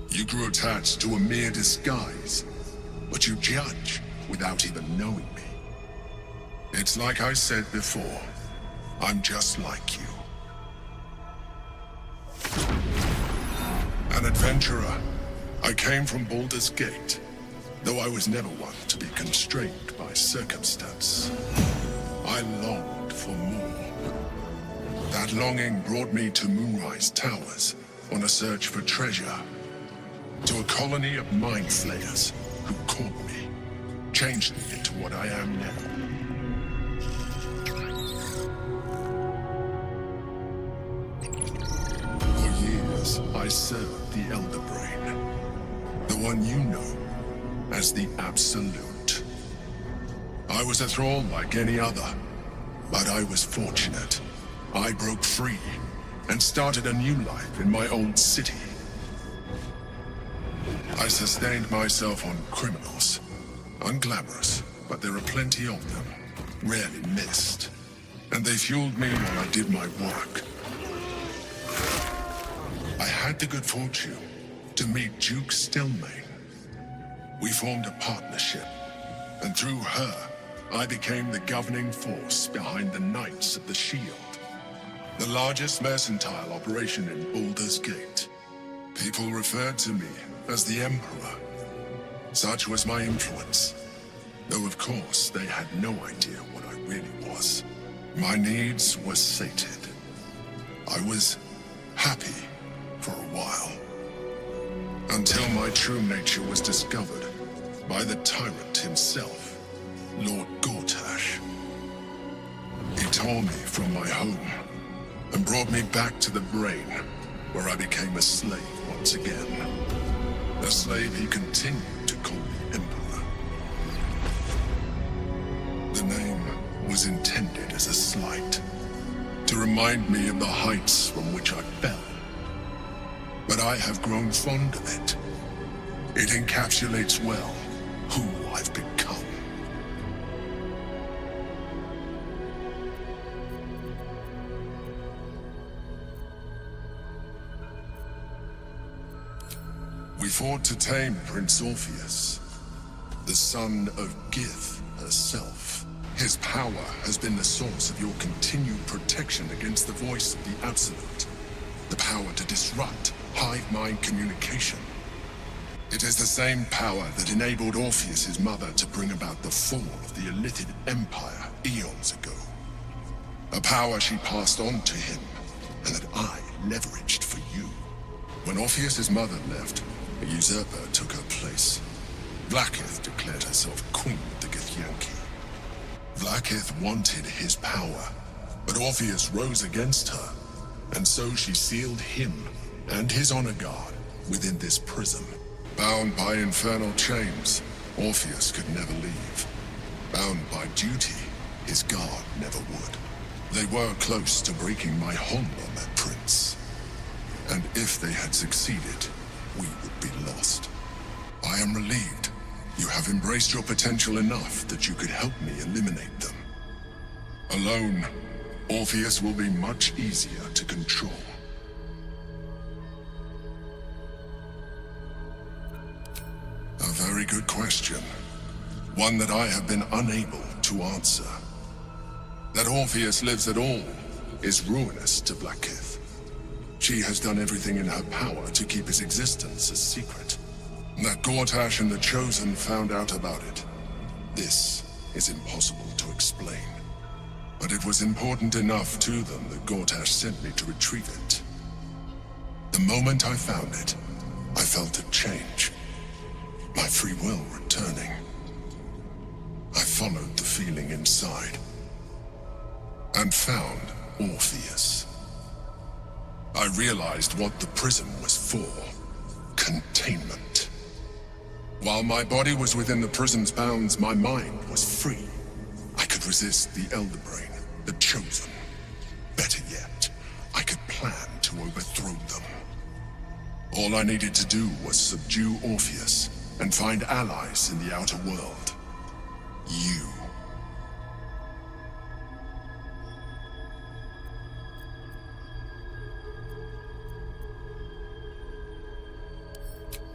You grew attached to a mere disguise, but you judge without even knowing me. It's like I said before, I'm just like you. An adventurer, I came from Baldur's Gate, though I was never one to be constrained by circumstance. I longed for more. That longing brought me to Moonrise Towers on a search for treasure, to a colony of mind flayers who caught me, changed me into what I am now. For years, I served the Elder Brain, the one you know as the Absolute. I was a thrall like any other, but I was fortunate. I broke free and started a new life in my old city. I sustained myself on criminals. Unglamorous, but there are plenty of them, rarely missed. And they fueled me while I did my work. I had the good fortune to meet Duke Stelmane. We formed a partnership, and through her, I became the governing force behind the Knights of the Shield, the largest mercantile operation in Baldur's Gate. People referred to me as the Emperor. Such was my influence, though of course they had no idea what I really was. My needs were sated. I was happy for a while, until my true nature was discovered by the tyrant himself, Lord Gortash. He tore me from my home and brought me back to the Brain, where I became a slave once again. A slave he continued to call the Emperor. The name was intended as a slight, to remind me of the heights from which I fell. But I have grown fond of it. It encapsulates well who I've become. We fought to tame Prince Orpheus, the son of Gith herself. His power has been the source of your continued protection against the voice of the Absolute. The power to disrupt hive mind communication. It is the same power that enabled Orpheus's mother to bring about the fall of the Illithid Empire eons ago. A power she passed on to him, and that I leveraged for you. When Orpheus's mother left, a usurper took her place. Vlaakith declared herself queen of the Githyanki. Vlaakith wanted his power, but Orpheus rose against her, and so she sealed him and his honor guard within this prison. Bound by infernal chains, Orpheus could never leave. Bound by duty, his guard never would. They were close to breaking my hold on that prince. And if they had succeeded, we would be lost. I am relieved. You have embraced your potential enough that you could help me eliminate them. Alone, Orpheus will be much easier to control. A very good question. One that I have been unable to answer. That Orpheus lives at all is ruinous to Vlaakith. She has done everything in her power to keep his existence a secret. That Gortash and the Chosen found out about it. This is impossible to explain. But it was important enough to them that Gortash sent me to retrieve it. The moment I found it, I felt a change. My free will returning. I followed the feeling inside and found Orpheus. I realized what the prison was for. Containment. While my body was within the prison's bounds, my mind was free. I could resist the Elder Brain, the Chosen. Better yet, I could plan to overthrew them. All I needed to do was subdue Orpheus and find allies in the outer world. You.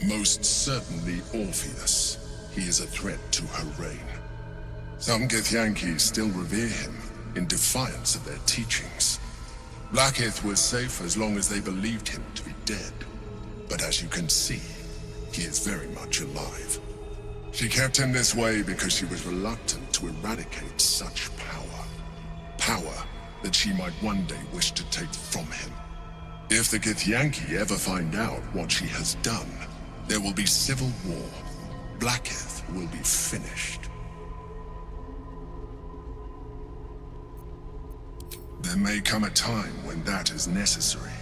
Most certainly Orpheus. He is a threat to her reign. Some Githyanki still revere him in defiance of their teachings. Blackith was safe as long as they believed him to be dead. But as you can see, he is very much alive. She kept him this way because she was reluctant to eradicate such power. Power that she might one day wish to take from him. If the Githyanki ever find out what she has done, there will be civil war. Blackith will be finished. There may come a time when that is necessary,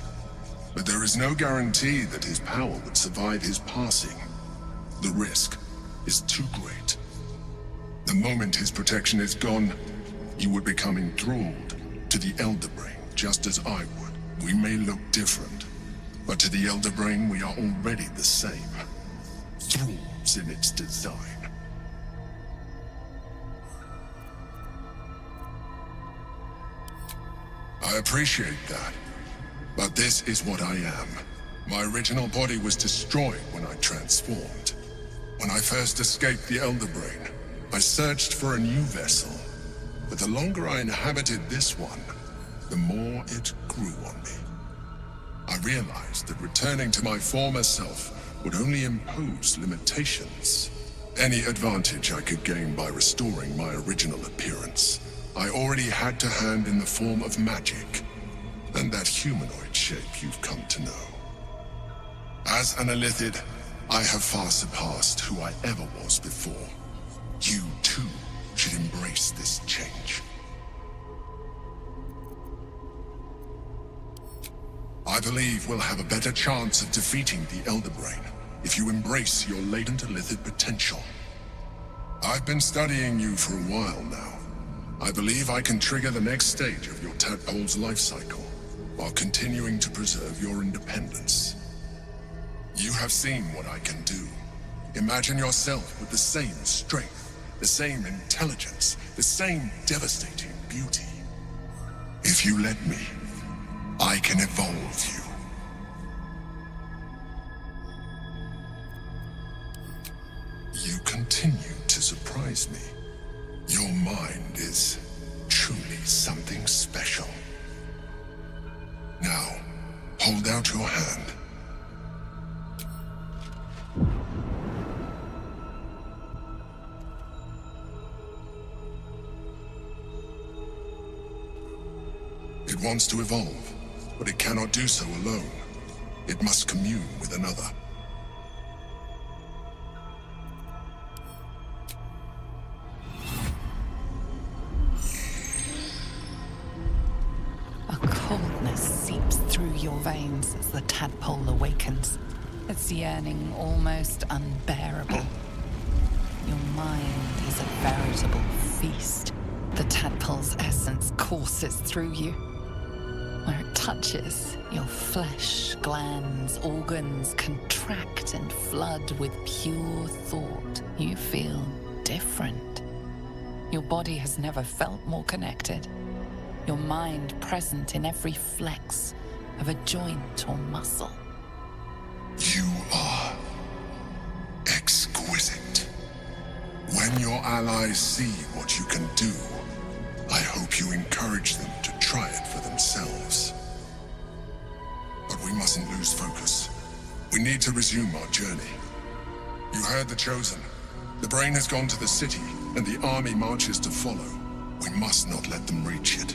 but there is no guarantee that his power would survive his passing. The risk is too great. The moment his protection is gone, you would become enthralled to the Elder Brain, just as I would. We may look different, but to the Elder Brain we are already the same. Thralls in its design. I appreciate that, but this is what I am. My original body was destroyed when I transformed. When I first escaped the Elder Brain, I searched for a new vessel, but the longer I inhabited this one, the more it grew on me. I realized that returning to my former self would only impose limitations. Any advantage I could gain by restoring my original appearance, I already had to hand in the form of magic, and that humanoid shape you've come to know. As an Illithid, I have far surpassed who I ever was before. You, too, should embrace this change. I believe we'll have a better chance of defeating the Elder Brain if you embrace your latent Illithid potential. I've been studying you for a while now. I believe I can trigger the next stage of your tadpole's life cycle, while continuing to preserve your independence. You have seen what I can do. Imagine yourself with the same strength, the same intelligence, the same devastating beauty. If you let me, I can evolve you. You continue to surprise me. Your mind is truly something special. Now, hold out your hand. It wants to evolve, but it cannot do so alone. It must commune with another. Through your veins as the tadpole awakens, its yearning almost unbearable. Your mind is a veritable feast. The tadpole's essence courses through you. Where it touches, your flesh, glands, organs contract and flood with pure thought. You feel different. Your body has never felt more connected. Your mind present in every flex of a joint or muscle. You are exquisite. When your allies see what you can do, I hope you encourage them to try it for themselves. But we mustn't lose focus. We need to resume our journey. You heard the Chosen. The Brain has gone to the city, and the army marches to follow. We must not let them reach it.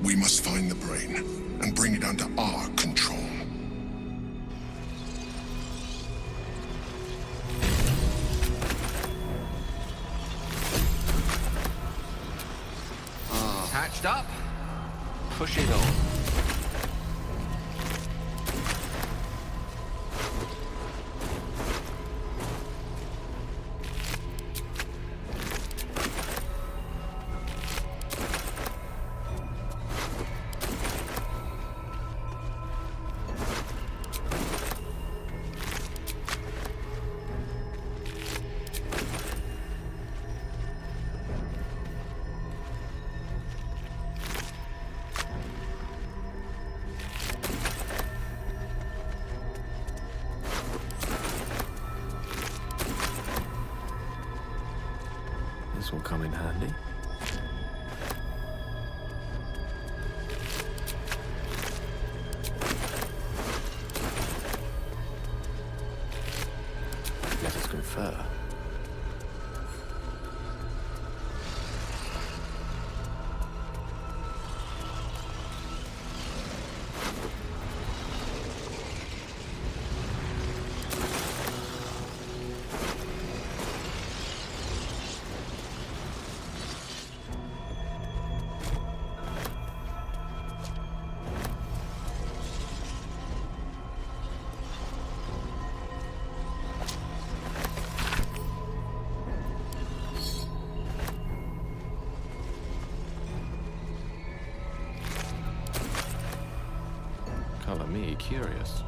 We must find the Brain and bring it under our control. Hatched up? Push it on. This will come in handy. Let us confer. Color me curious.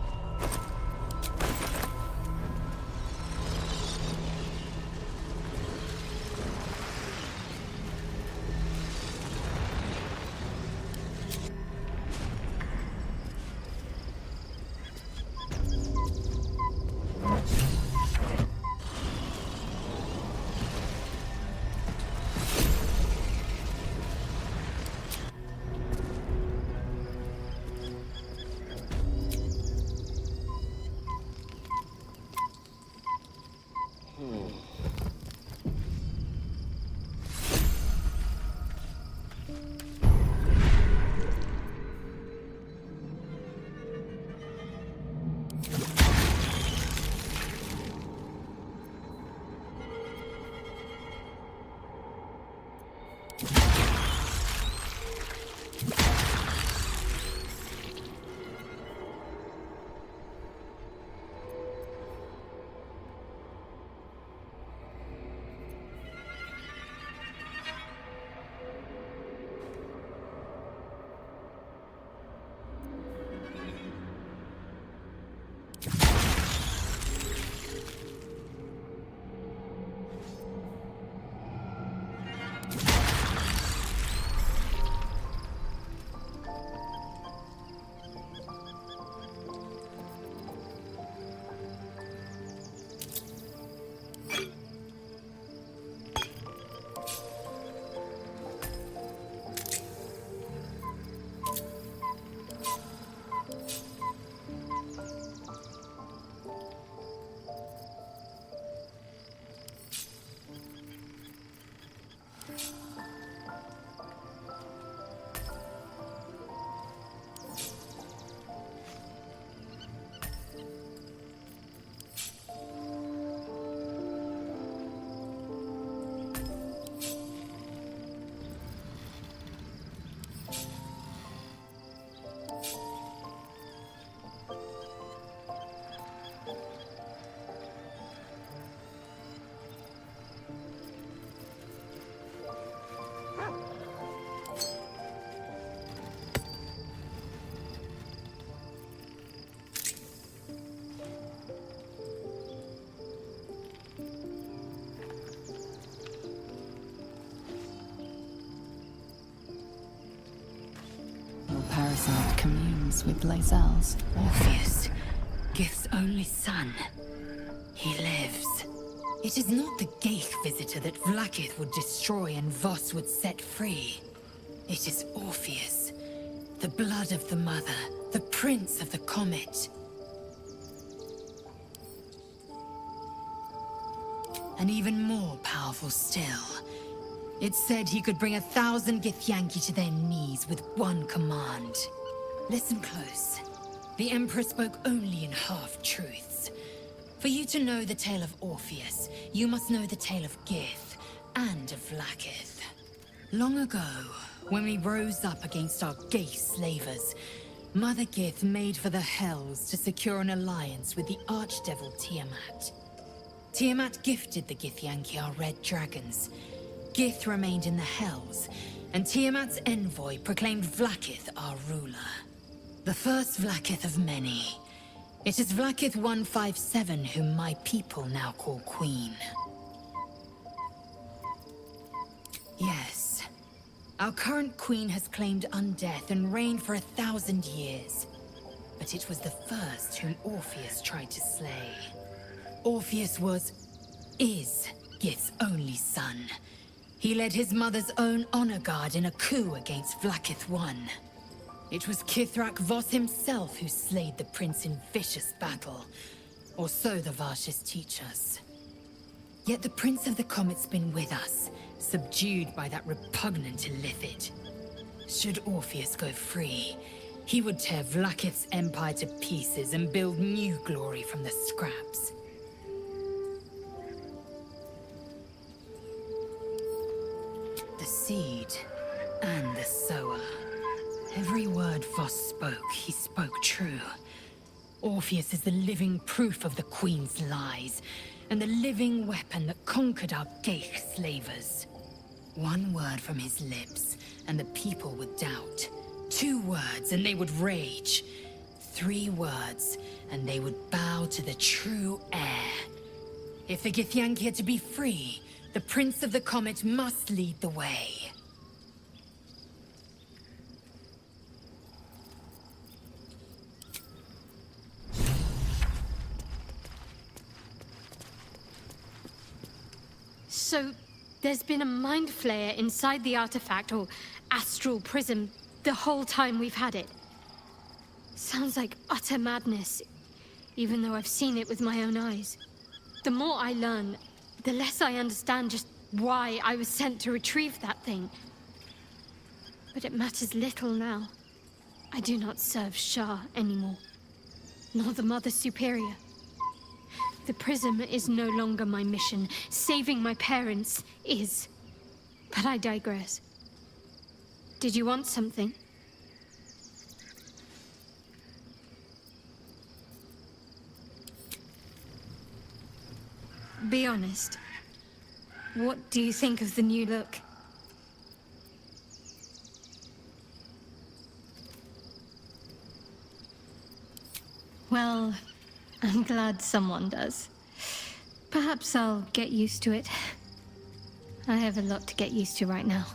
Parasite communes with Lae'zel's. Orpheus, Gith's only son. He lives. It is not the Gale visitor that Vlaakith would destroy and Voss would set free. It is Orpheus, the blood of the mother, the prince of the comet. And even more powerful still. It said he could bring 1,000 Githyanki to their knees with one command. Listen close. The Emperor spoke only in half-truths. For you to know the tale of Orpheus, you must know the tale of Gith and of Vlaakith. Long ago, when we rose up against our gay slavers, Mother Gith made for the Hells to secure an alliance with the Archdevil Tiamat. Tiamat gifted the Githyanki our red dragons. Gith remained in the Hells, and Tiamat's envoy proclaimed Vlaakith our ruler. The first Vlaakith of many. It is Vlaakith 157 whom my people now call Queen. Yes. Our current queen has claimed undeath and reigned for 1,000 years. But it was the first whom Orpheus tried to slay. Orpheus is Gith's only son. He led his mother's own honor guard in a coup against Vlaakith I. It was Kithrak Voss himself who slayed the prince in vicious battle, or so the Varshes teach us. Yet the Prince of the Comet's been with us, subdued by that repugnant Illithid. Should Orpheus go free, he would tear Vlaakith's empire to pieces and build new glory from the scraps. The seed and the sower. Every word Voss spoke, he spoke true. Orpheus is the living proof of the Queen's lies, and the living weapon that conquered our Gale slavers. One word from his lips, and the people would doubt. 2 words, and they would rage. 3 words, and they would bow to the true heir. If the Githyanki are to be free, the Prince of the Comet must lead the way. So, there's been a mind flayer inside the artifact, or astral prism, the whole time we've had it. Sounds like utter madness, even though I've seen it with my own eyes. The more I learn, the less I understand just why I was sent to retrieve that thing. But it matters little now. I do not serve Shah anymore, nor the Mother Superior. The prism is no longer my mission. Saving my parents is. But I digress. Did you want something? Be honest. What do you think of the new look? Well, I'm glad someone does. Perhaps I'll get used to it. I have a lot to get used to right now.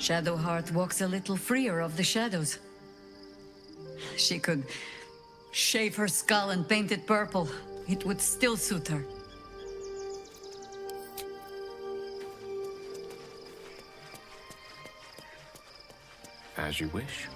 Shadowheart walks a little freer of the shadows. She could shave her skull and paint it purple. It would still suit her. As you wish.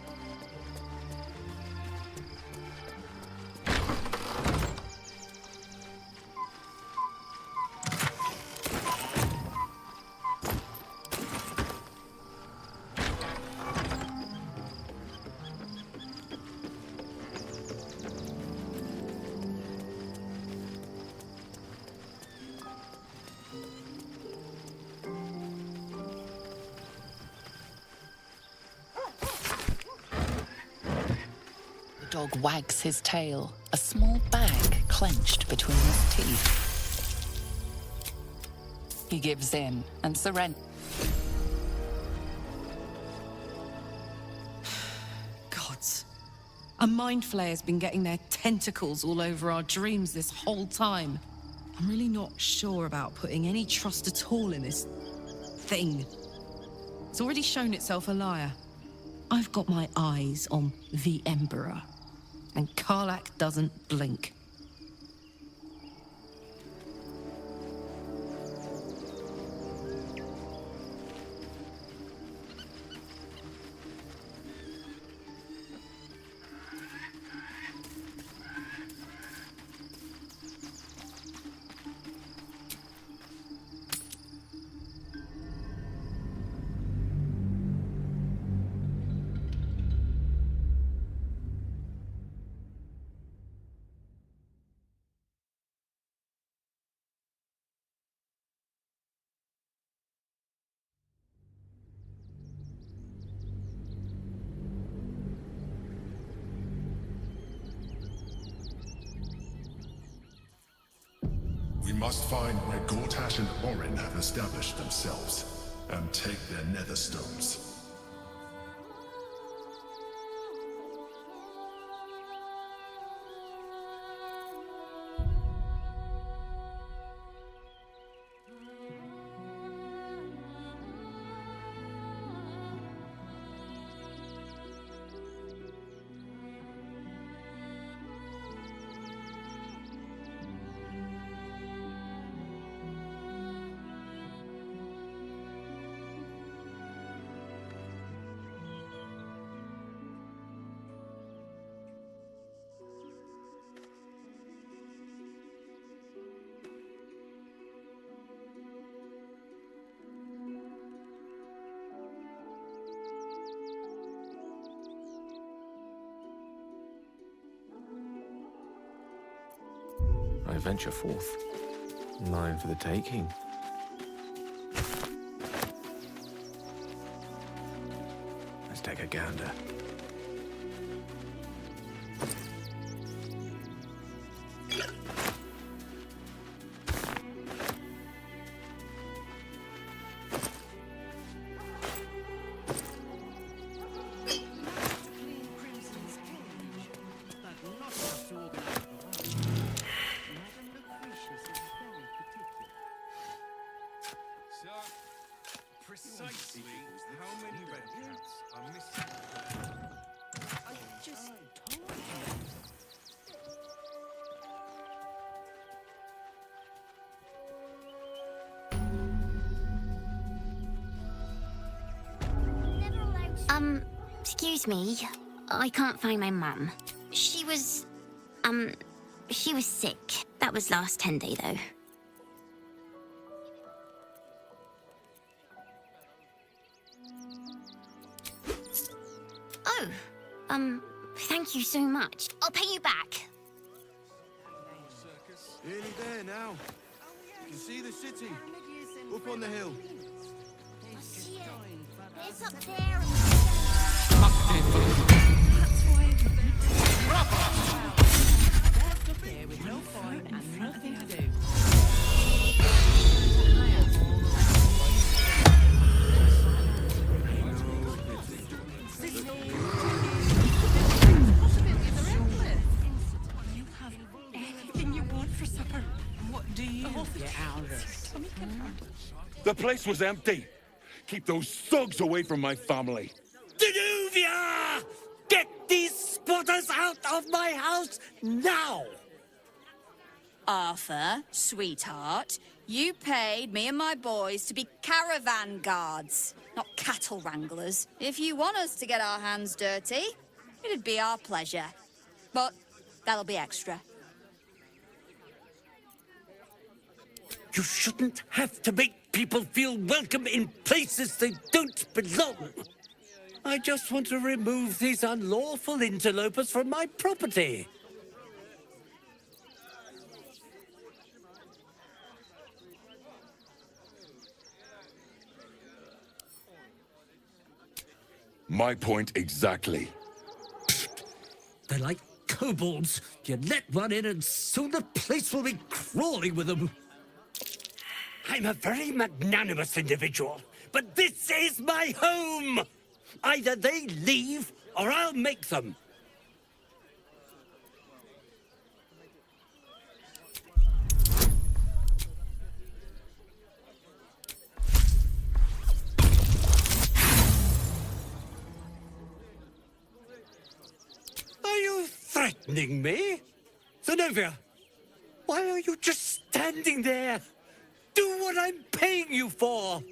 The dog wags his tail, a small bag clenched between his teeth. He gives in and surrenders. Gods. A mind flayer's been getting their tentacles all over our dreams this whole time. I'm really not sure about putting any trust at all in this thing. It's already shown itself a liar. I've got my eyes on the Emperor, and Karlach doesn't blink. must find where Gortash and Orin have established themselves, and take their nether stones. I venture forth. Mine for the taking. Let's take a gander. Precisely how many red caps are missing? I just told you. Excuse me. I can't find my mum. She was sick. That was last 10 day though. Oh, thank you so much. I'll pay you back. Nearly there now. You can see the city. Up on the hill. I see it. It's up there. There with no point and nothing to do. You have anything you want for supper. What do you get out of this? The place was empty. Keep those thugs away from my family. Danuvia! Get these spotters out of my house now! Arthur, sweetheart, you paid me and my boys to be caravan guards, not cattle wranglers. If you want us to get our hands dirty, it'd be our pleasure. But that'll be extra. You shouldn't have to make people feel welcome in places they don't belong. I just want to remove these unlawful interlopers from my property. My point exactly. They're like kobolds. You let one in and soon the place will be crawling with them. I'm a very magnanimous individual, but this is my home! Either they leave, or I'll make them. Are you threatening me? Zenobia, why are you just standing there? Do what I'm paying you for!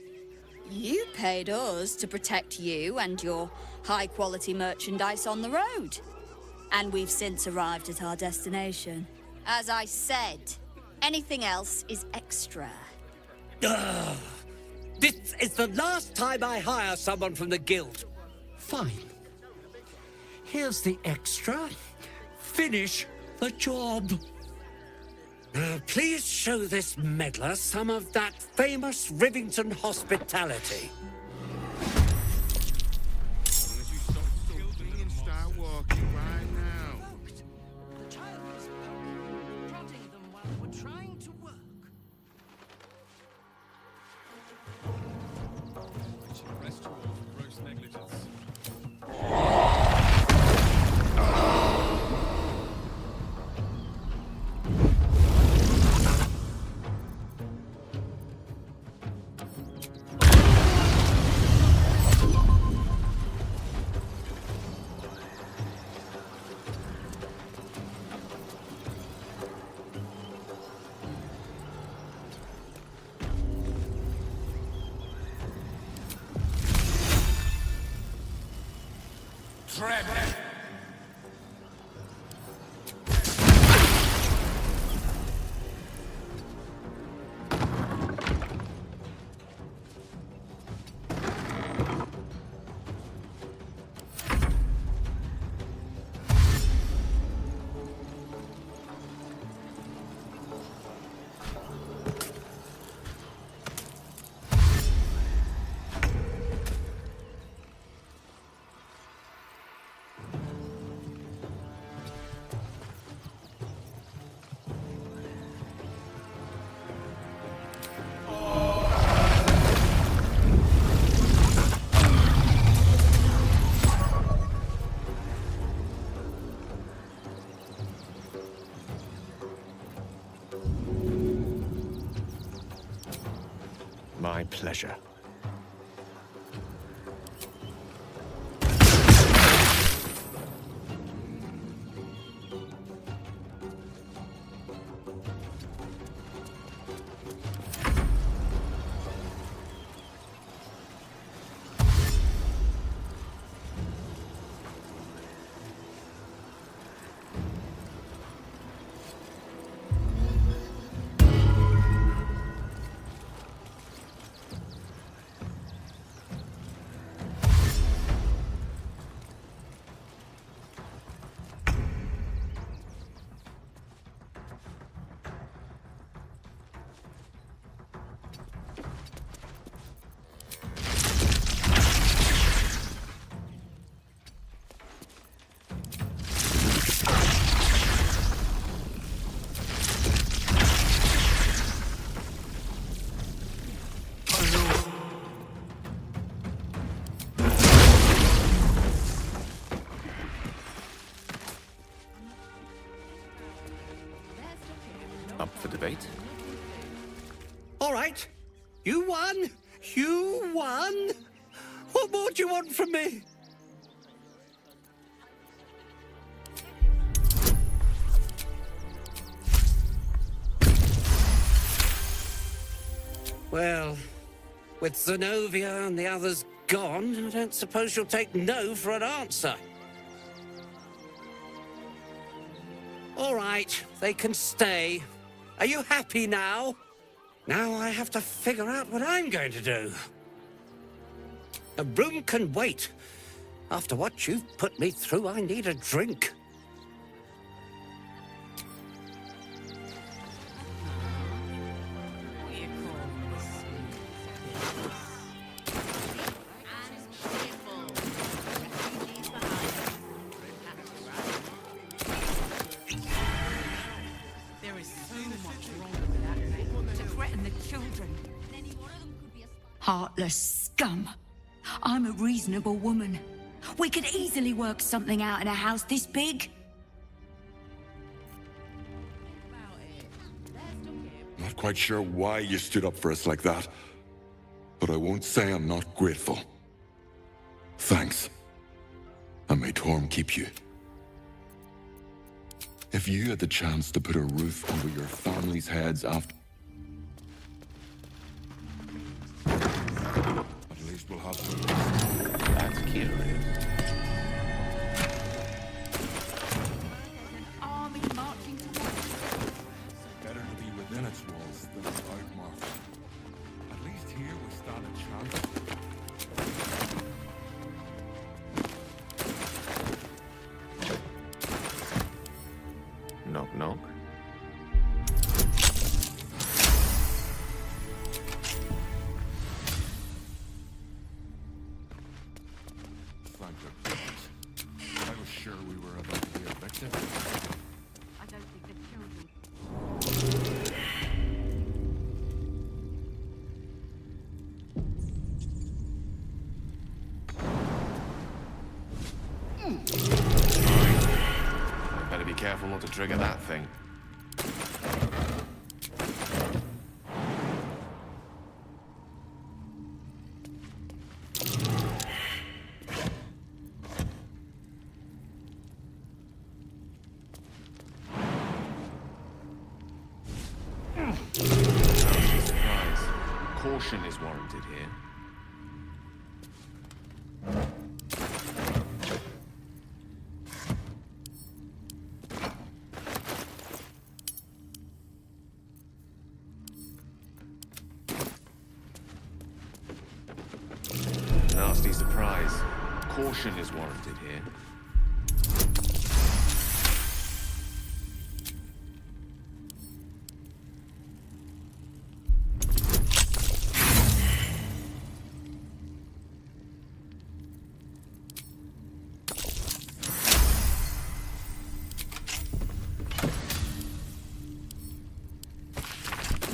You paid us to protect you and your high-quality merchandise on the road. And we've since arrived at our destination. As I said, anything else is extra. Ugh. This is the last time I hire someone from the guild. Fine. Here's the extra. Finish the job. Please show this meddler some of that famous Rivington hospitality. Unless you stop talking and start walking right now. The child was prodding them while they were trying to work. Tread! My pleasure. Up for debate? All right. You won. You won. What more do you want from me? Well, with Zenobia and the others gone, I don't suppose you'll take no for an answer. All right, they can stay. Are you happy now? Now I have to figure out what I'm going to do. The room can wait. After what you've put me through, I need a drink. Heartless scum. I'm a reasonable woman. We could easily work something out in a house this big. Not quite sure why you stood up for us like that, but I won't say I'm not grateful. Thanks. And may Torm keep you. If you had the chance to put a roof over your family's heads after... At least we'll have... That's curious. Army marching towards. Better to be within its walls than without, Martha. At least here we stand a chance. Knock, knock. Thank the gods. I was sure we were about to be evicted. I don't think the children. Better be careful not to trigger that thing. Surprise. Caution is warranted here. Caution is warranted here.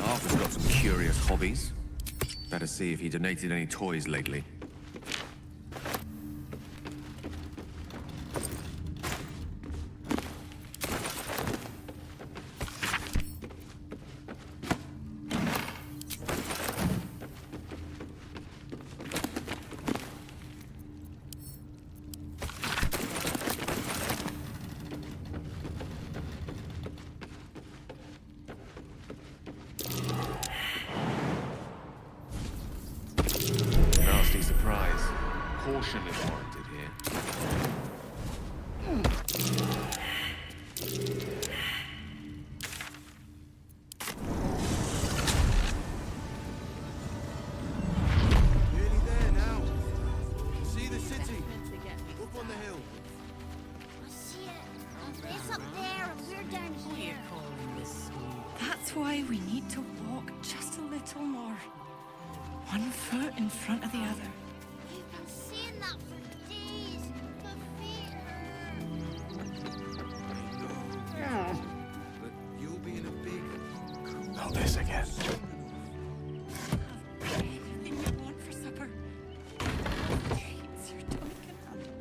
Arthur's got some curious hobbies. Better see if he donated any toys lately. Nasty surprise. Caution is warranted here. Nearly there now. See the city. Up on the hill. I see it. It's up there and we're down here. That's why we need to walk just a little more. One foot in front of the other. You've been saying that for days. My feet hurt. But you'll be in a big... Not this again. Anything you want for supper? It's your tummy can handle.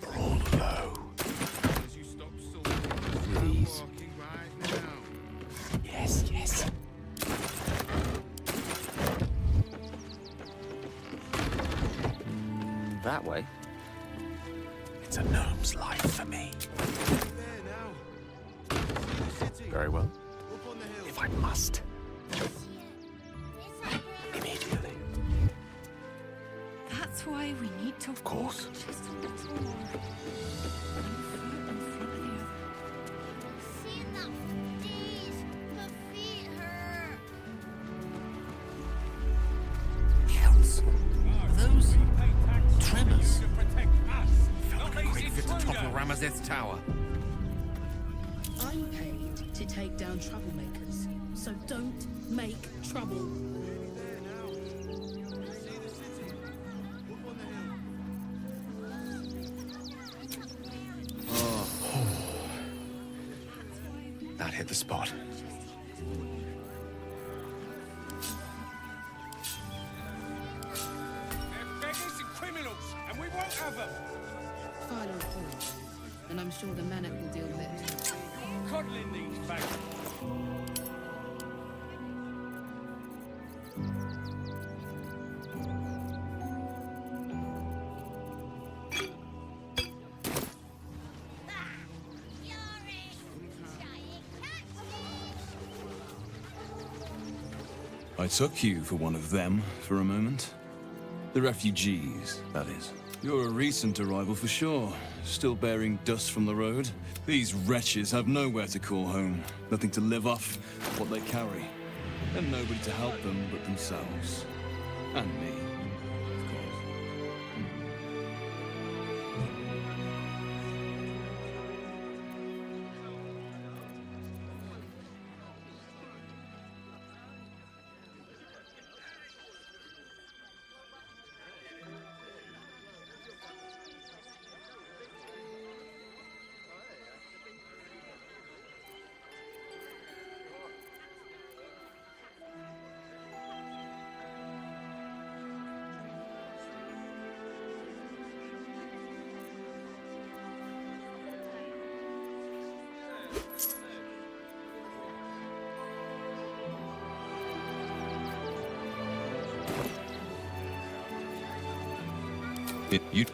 Crawl low. As you stop still. Please. Walking right now. Yes, yes. That way? It's a gnome's life for me. There now. See the city. Very well. Up on the hill. If I must. Immediately. That's why we need to Of course. walk just a little more. One foot in front of the other. Saying that for days. My feet hurt. Counts. Those tremors. Quick, get to top of Ramazeth's tower. I'm paid to take down troublemakers, so don't make trouble. There now. See the city. Up on the hill. That hit the spot. They're beggars and criminals, and we won't have them. Final call, and I'm sure the Manic will deal with it. Coddling these bags. I took you for one of them for a moment. The refugees, that is. You're a recent arrival for sure, still bearing dust from the road. These wretches have nowhere to call home, nothing to live off what they carry, and nobody to help them but themselves. And me, of course.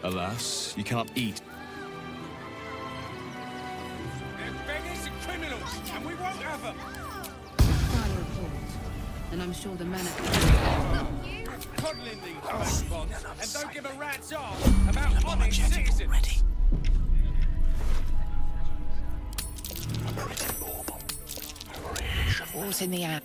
Alas, you cannot eat. They're beggars and criminals, and we won't have them. Final report, and I'm sure the Manic will Coddling these vagabonds, and don't give a rat's arse about honest citizens. Ready. Wars in the app.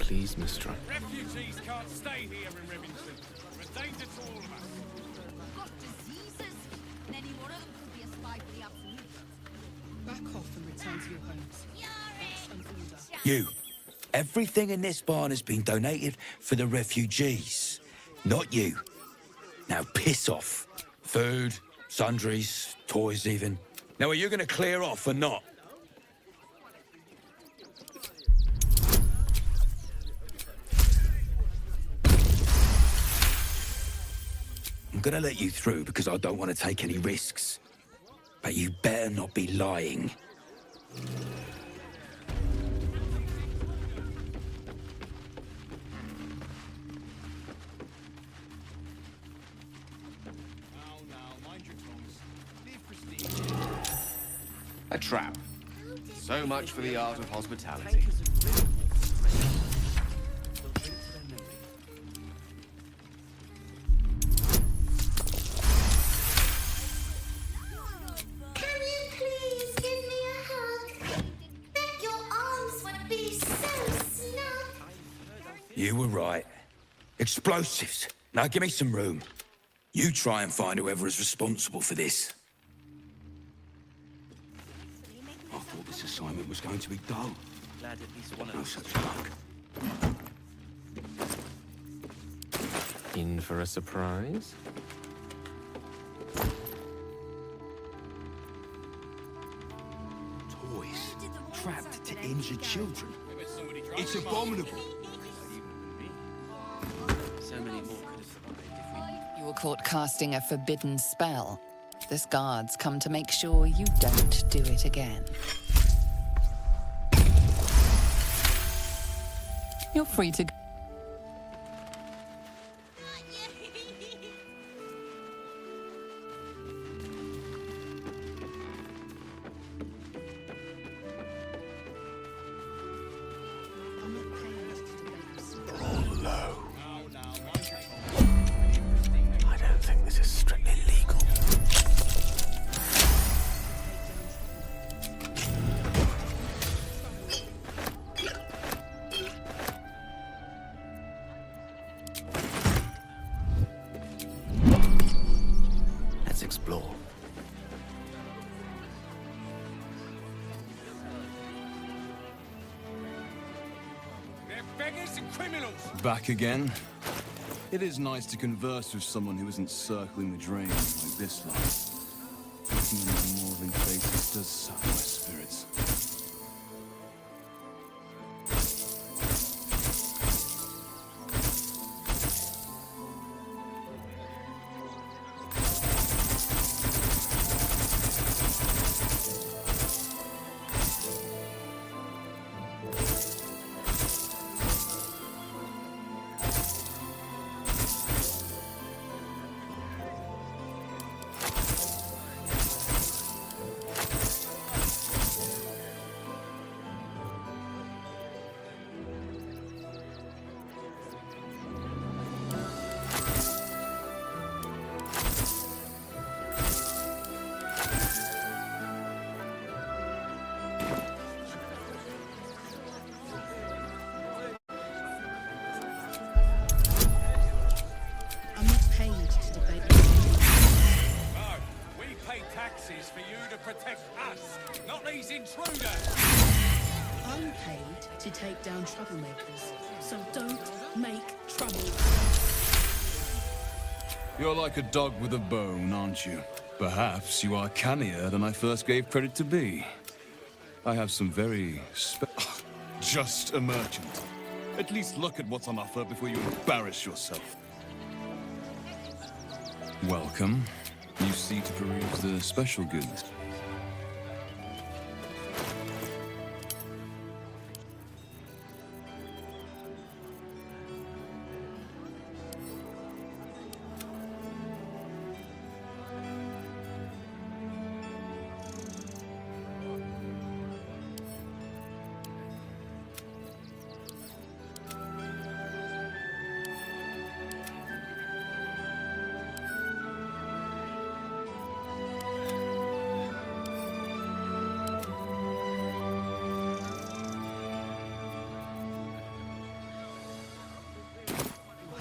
Please, Mistra. Refugees can't stay here in Remington. They're a danger to all of us. Got diseases, and any one of them could be a spy for the Absolute. Back off and return to your homes. That's an order. You. Everything in this barn has been donated for the refugees. Not you. Now piss off. Food, sundries, toys even. Now are you going to clear off or not? I'm going to let you through because I don't want to take any risks. But you better not be lying. A trap. So much for the art of hospitality. Can you please give me a hug? Bet your arms would be so snug. You were right. Explosives. Now give me some room. You try and find whoever is responsible for this. I thought this assignment was going to be dull. Glad at least one No such luck. In for a surprise? Toys. Trapped to injured children. It's abominable. So many more could have survived if we... You were caught casting a forbidden spell. This guard's come to make sure you don't do it again. You're free to... I don't think this is strictly legal. Let's explore. They're beggars and criminals. Back again? It is nice to converse with someone who isn't circling the drain like this lot. Looking at their mourning faces does sap my spirits. I'm not paid to debate this. No, we pay taxes for you to protect us, not these intruders. I'm paid to take down troublemakers, so don't make trouble. You're like a dog with a bone, aren't you? Perhaps you are cannier than I first gave credit to be. I have some very just a merchant. At least look at what's on offer before you embarrass yourself. Welcome. You see to peruse the special goods.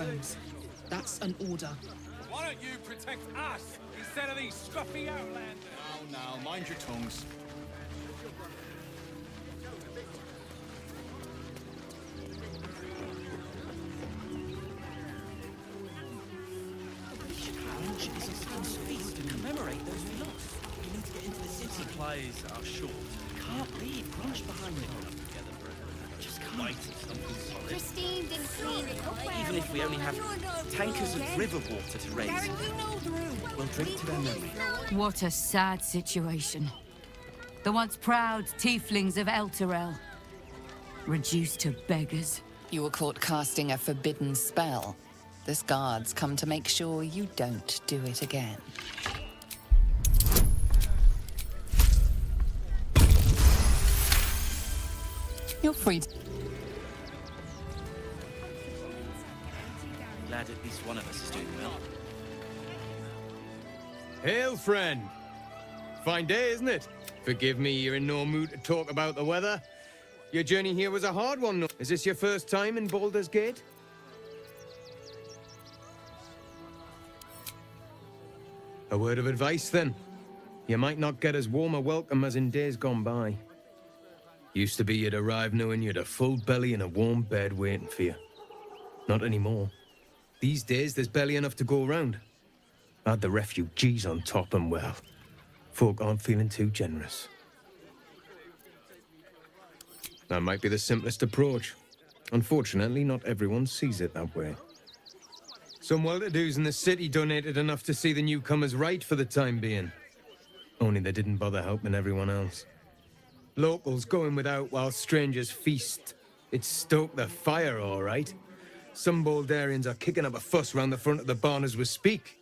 homes. That's an order. Why don't you protect us instead of these scruffy outlanders? Now, mind your tongues. To commemorate those we lost. We need to get into the city. Supplies are short. Can't leave. Crunch behind me. Just can't. Wait till something's solid. Christine didn't clean it up. Even if we only have tankers of river water to raise, we'll drink to their memory. What a sad situation. The once proud tieflings of Elturel, reduced to beggars. You were caught casting a forbidden spell. This guard's come to make sure you don't do it again. You're free to... Glad at least one of us is doing well. Hail, friend. Fine day, isn't it? Forgive me, you're in no mood to talk about the weather. Your journey here was a hard one. Is this your first time in Baldur's Gate? A word of advice, then. You might not get as warm a welcome as in days gone by. Used to be you'd arrive knowing you'd a full belly and a warm bed waiting for you. Not anymore. These days, there's barely enough to go around. Add the refugees on top and, well, folk aren't feeling too generous. That might be the simplest approach. Unfortunately, not everyone sees it that way. Some well-to-dos in the city donated enough to see the newcomers right for the time being. Only they didn't bother helping everyone else. Locals going without while strangers feast. It stoked the fire, all right. Some Baldurians are kicking up a fuss round the front of the barn as we speak.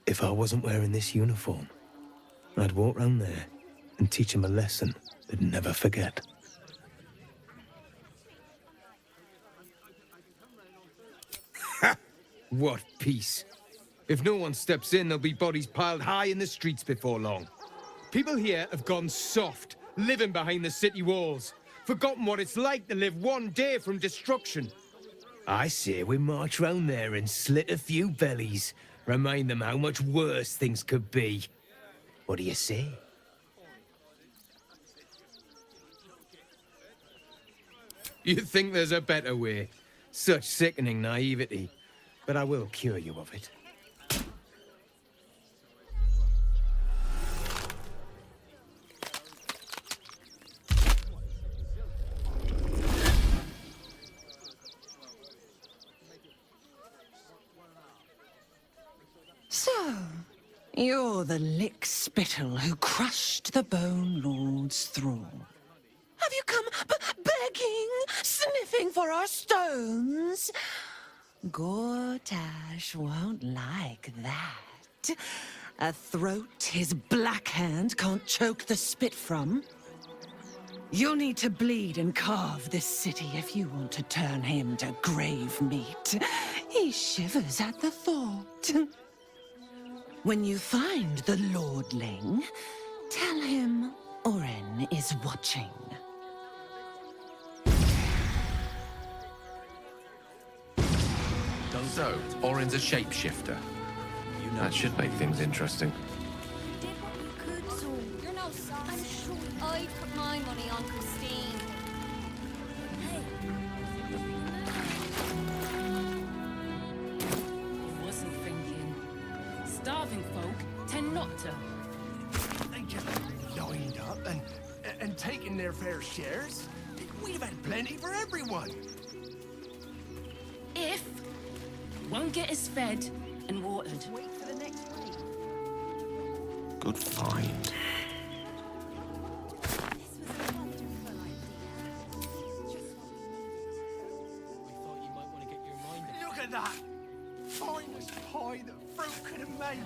If I wasn't wearing this uniform, I'd walk round there and teach them a lesson they'd never forget. Ha! What peace. If no one steps in, there'll be bodies piled high in the streets before long. People here have gone soft, living behind the city walls, forgotten what it's like to live one day from destruction. I say we march round there and slit a few bellies, remind them how much worse things could be. What do you say? You think there's a better way? Such sickening naivety. But I will cure you of it. So, you're the lick-spittle who crushed the Bone Lord's thrall. Have you come begging, sniffing for our stones? Gortash won't like that. A throat his black hand can't choke the spit from. You'll need to bleed and carve this city if you want to turn him to grave meat. He shivers at the thought. When you find the Lordling, tell him Oren is watching. So, Orin's a shapeshifter. That should make things interesting. You're no sass. I'd put my money on Christine. Wasn't thinking. Starving folk tend not to. They just lined up and taken their fair shares. We've had plenty for everyone. If won't get us fed and watered. Wait for the next week. Good find. Look at that! Finest pie that fruit could have made.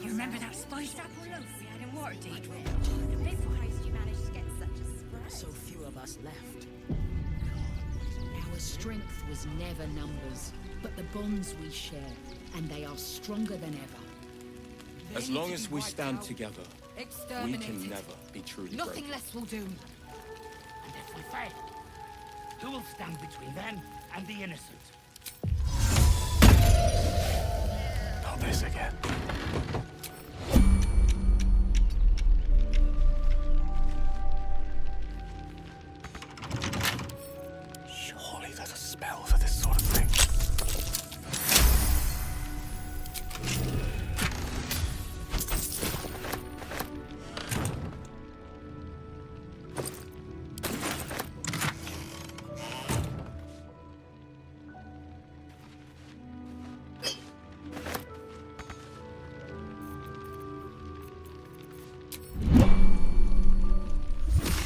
You remember that spiced apple loaf we had in Waterdeep? I'm surprised you managed to get such a spread. So few of us left. Our strength was never numbers, but the bonds we share, and they are stronger than ever. As long as we stand together, we can Exterminated. never be truly Nothing broken. less will do. And we fail, who will stand between them and the innocent? Not this again. Surely there's a spell for this sort of thing.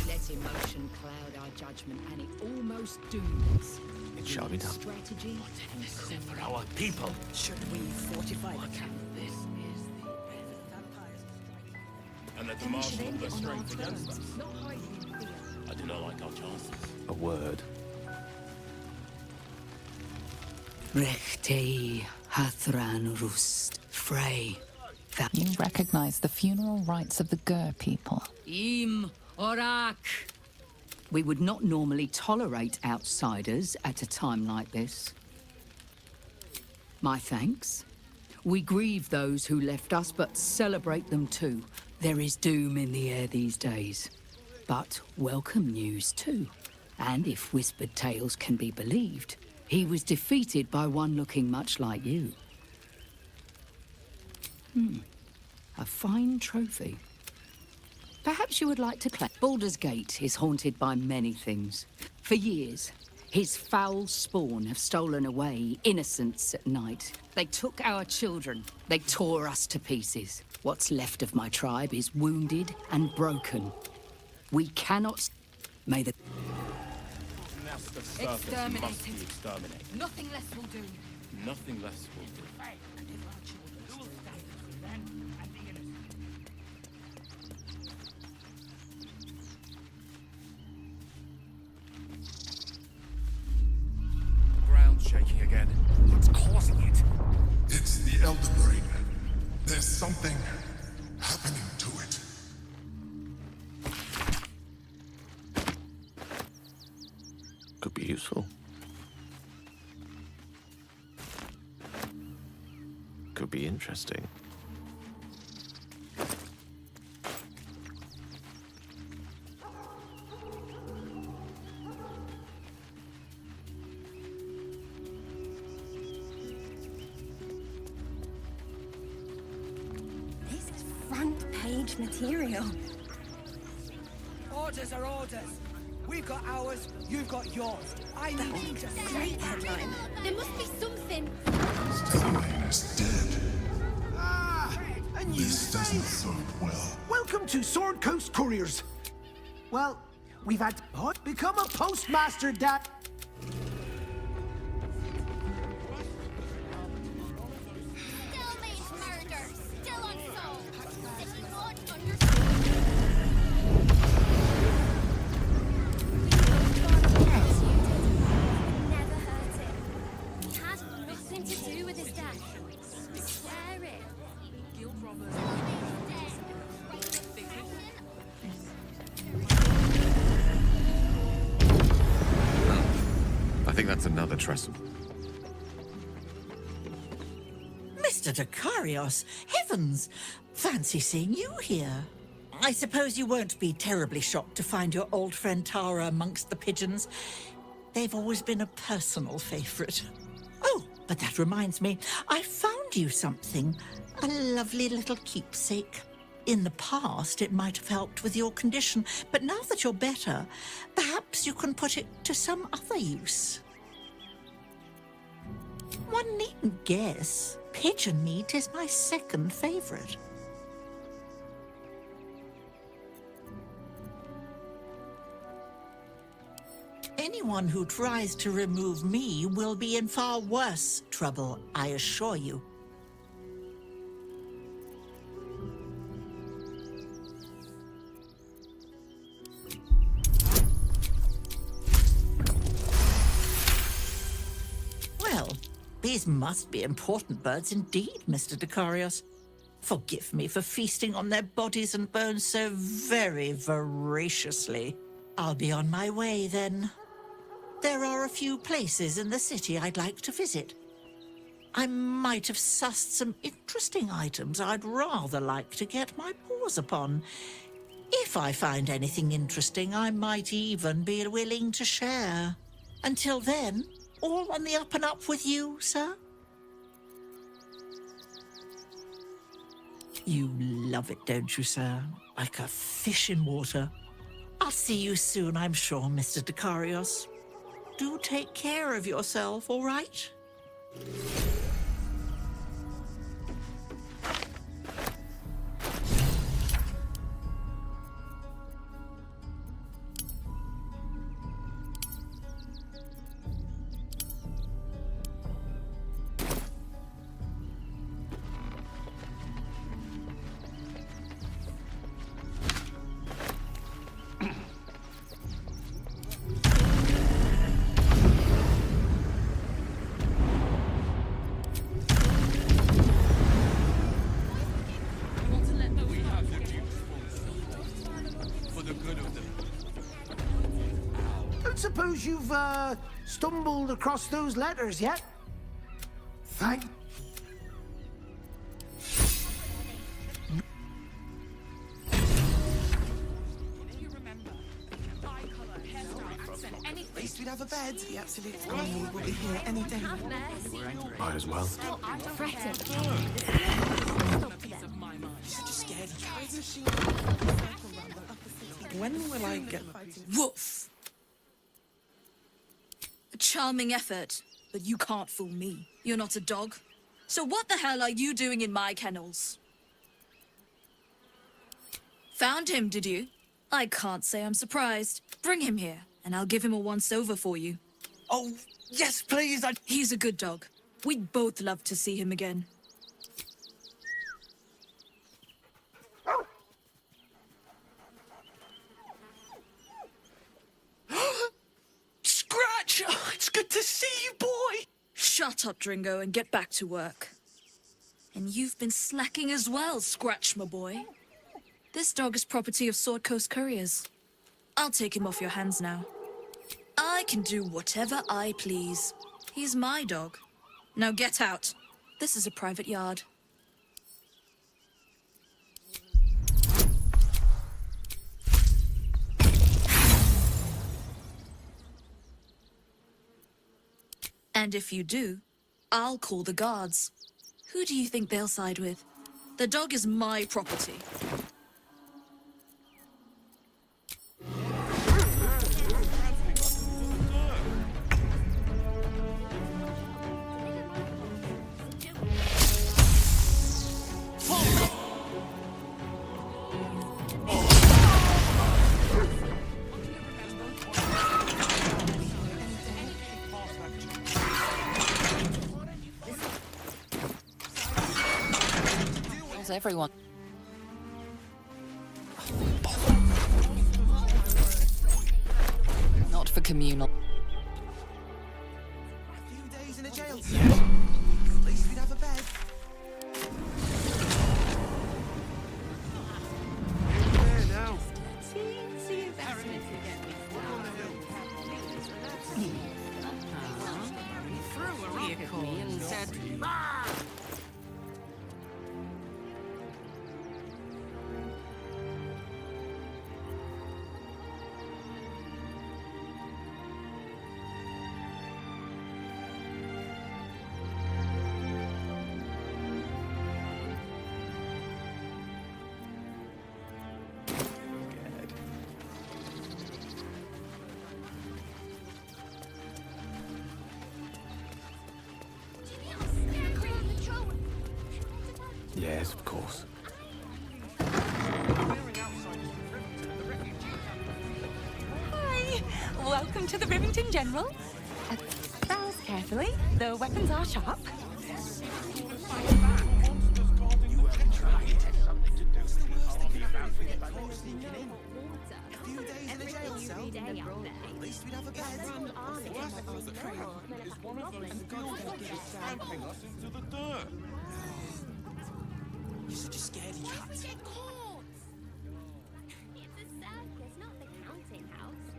Let emotion cloud our judgment, and it almost dooms. It shall be done. Strategy and This is for our people. Should we fortify the camp? This is the And that the marshal will their strength against us. Not hiding in fear. I do not like our chances. A word. Rechtei Hathran Rust Frey. You recognize the funeral rites of the Gur people. Im Orak. We would not normally tolerate outsiders at a time like this. My thanks. We grieve those who left us, but celebrate them too. There is doom in the air these days. But welcome news too. And if whispered tales can be believed, he was defeated by one looking much like you. A fine trophy. Perhaps you would like to claim. Baldur's Gate is haunted by many things. For years, his foul spawn have stolen away innocents at night. They took our children. They tore us to pieces. What's left of my tribe is wounded and broken. We cannot... May the... Nest of serpents must be exterminated. Nothing less will do. Nothing less will do. who will stand between them and the innocent? The ground's shaking again. What's causing it? It's the Elder Brain. There's something happening to it. Could be useful. Could be interesting. This is front page material. Orders are orders. We've got ours, you've got yours. I need you to Great headline. There must be something. Stellane is dead. a new This doesn't bode well. Welcome to Sword Coast Couriers. Well, we've had to become a postmaster, Dad. Still murder. Still unsolved. This is not Never hurt him. He had nothing to do with his death. I swear it. I think that's another trestle. Mr. Dakarios, heavens! Fancy seeing you here. I suppose you won't be terribly shocked to find your old friend Tara amongst the pigeons. They've always been a personal favorite. Oh, but that reminds me, I found you something. A lovely little keepsake. In the past, it might have helped with your condition, but now that you're better, perhaps you can put it to some other use. One needn't guess. Pigeon meat is my second favorite. Anyone who tries to remove me will be in far worse trouble, I assure you. Well, these must be important birds indeed, Mr. Dakarios. Forgive me for feasting on their bodies and bones so very voraciously. I'll be on my way then. There are a few places in the city I'd like to visit. I might have sussed some interesting items I'd rather like to get my paws upon. If I find anything interesting, I might even be willing to share. Until then, all on the up and up with you, sir? You love it, don't you, sir? Like a fish in water. I'll see you soon, I'm sure, Mr. Dekarios. Do take care of yourself, all right? Don't suppose you've, stumbled across those letters yet? Thank... At least we'd have a bed. The absolute scoundrel will be here any day. Might as well. When will I get... Woof! A charming effort, but you can't fool me. You're not a dog. So what the hell are you doing in my kennels? Found him, did you? I can't say I'm surprised. Bring him here, and I'll give him a once-over for you. Oh, yes, please, He's a good dog. We'd both love to see him again. Scratch! Oh, it's good to see you, boy! Shut up, Dringo, and get back to work. And you've been slacking as well, Scratch, my boy. This dog is property of Sword Coast Couriers. I'll take him off your hands now. I can do whatever I please. He's my dog. Now get out. This is a private yard. And if you do, I'll call the guards. Who do you think they'll side with? The dog is my property. Everyone. Not for communal. A few days in a jail cell. At least we'd have a bed. There now. He called me and said, Yes, of course. Hi! Welcome to the Rivington General. Browse carefully. The weapons are sharp. At least we'd have a bed. Is one of those skills stamping us into the dirt. You're such a scaredy cat. It's a circus, not the counting house.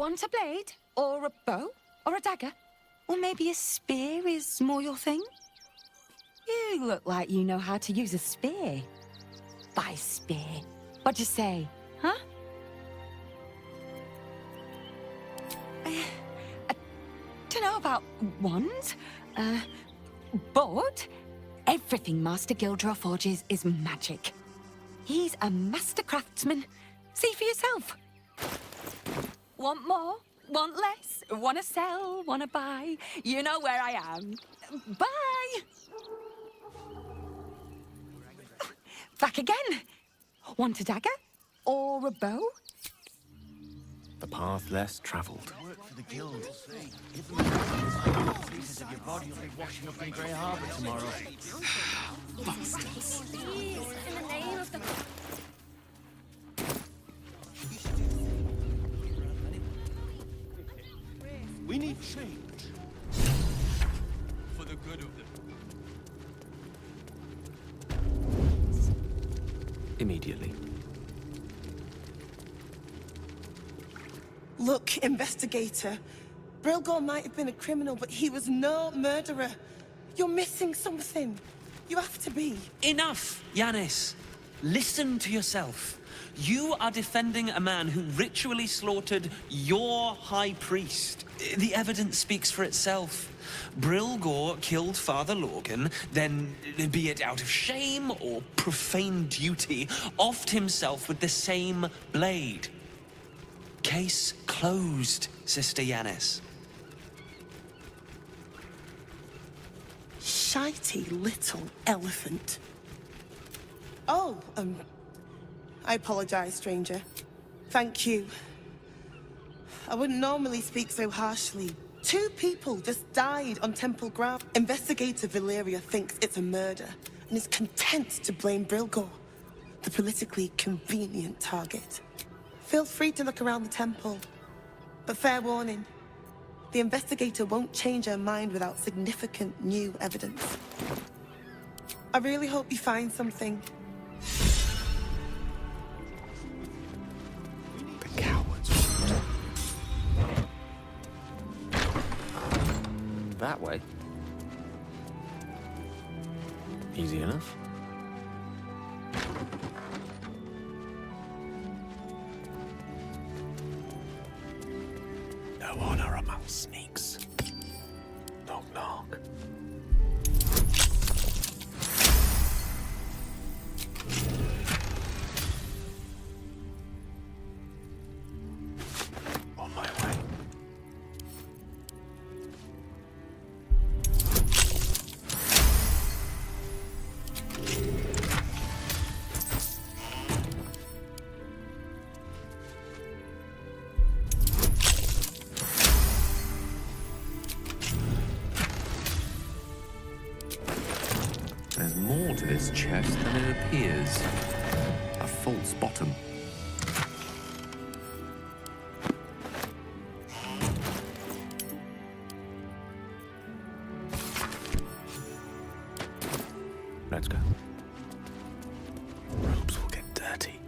Want a blade? Or a bow? Or a dagger? Or maybe a spear is more your thing? You look like you know how to use a spear. By spear. What'd you say, huh? I don't know about wands, but everything Master Gildra forges is magic. He's a master craftsman. See for yourself. Want more? Want less? Wanna sell? Wanna buy? You know where I am. Bye! Back again. Want a dagger? Or a bow? The path less traveled. Work for the guild. Give them a pieces of your body will be washing up in Grey Harbour tomorrow. Please, in the name of the... We need change. For the good of them. Immediately. Look, investigator. Brilgor might have been a criminal, but he was no murderer. You're missing something. You have to be. Enough, Yanis. Listen to yourself. You are defending a man who ritually slaughtered your high priest. The evidence speaks for itself. Brilgor killed Father Lorgan, then, be it out of shame or profane duty, offed himself with the same blade. Case closed, Sister Yanis. Shitey little elephant. Oh, I apologize, stranger. Thank you. I wouldn't normally speak so harshly. 2 people just died on temple ground. Investigator Valeria thinks it's a murder and is content to blame Brilgor, the politically convenient target. Feel free to look around the temple, but fair warning, the investigator won't change her mind without significant new evidence. I really hope you find something. The cowards. That way. Easy enough. No honor among sneaks. Knock, knock. On my way. There's more to this chest than it appears. A false bottom. Let's go. Robes will get dirty.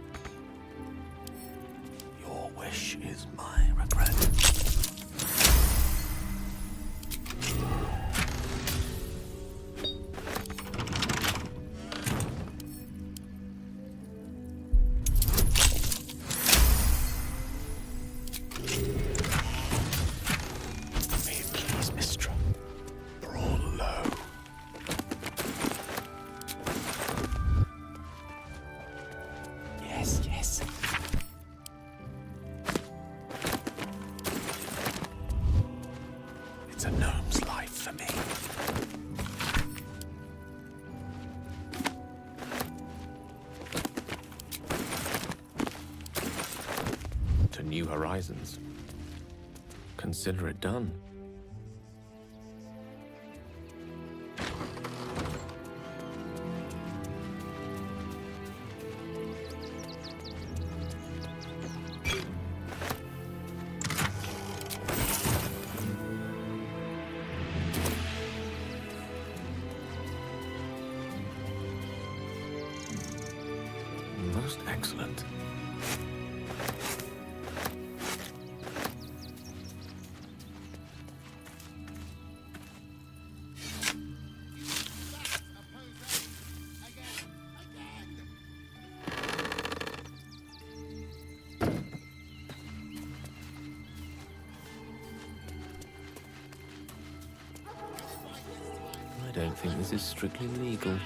Your wish is my regret. It's a gnome's life for me. To new horizons. Consider it done. Most excellent. don't think this is strictly legal.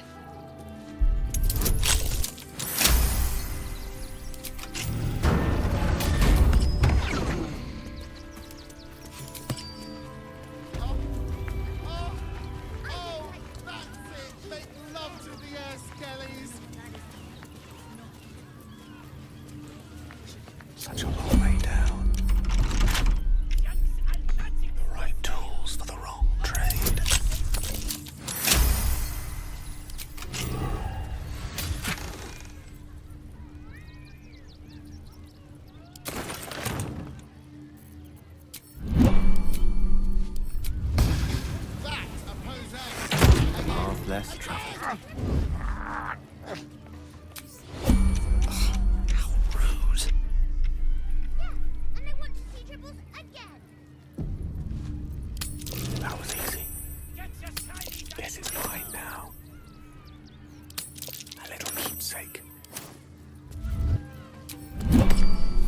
Such a long way down. The right tools for the wrong trade. Path less traveled. That was easy. This is mine now. A little keepsake.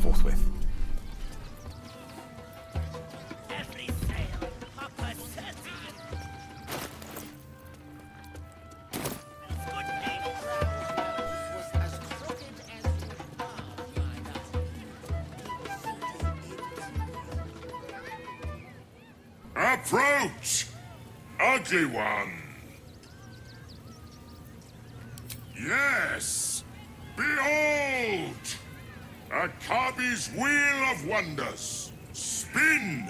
Forthwith. Every sail, Papa says Approach, ugly one. Yes, behold, Akabi's Wheel of Wonders. Spin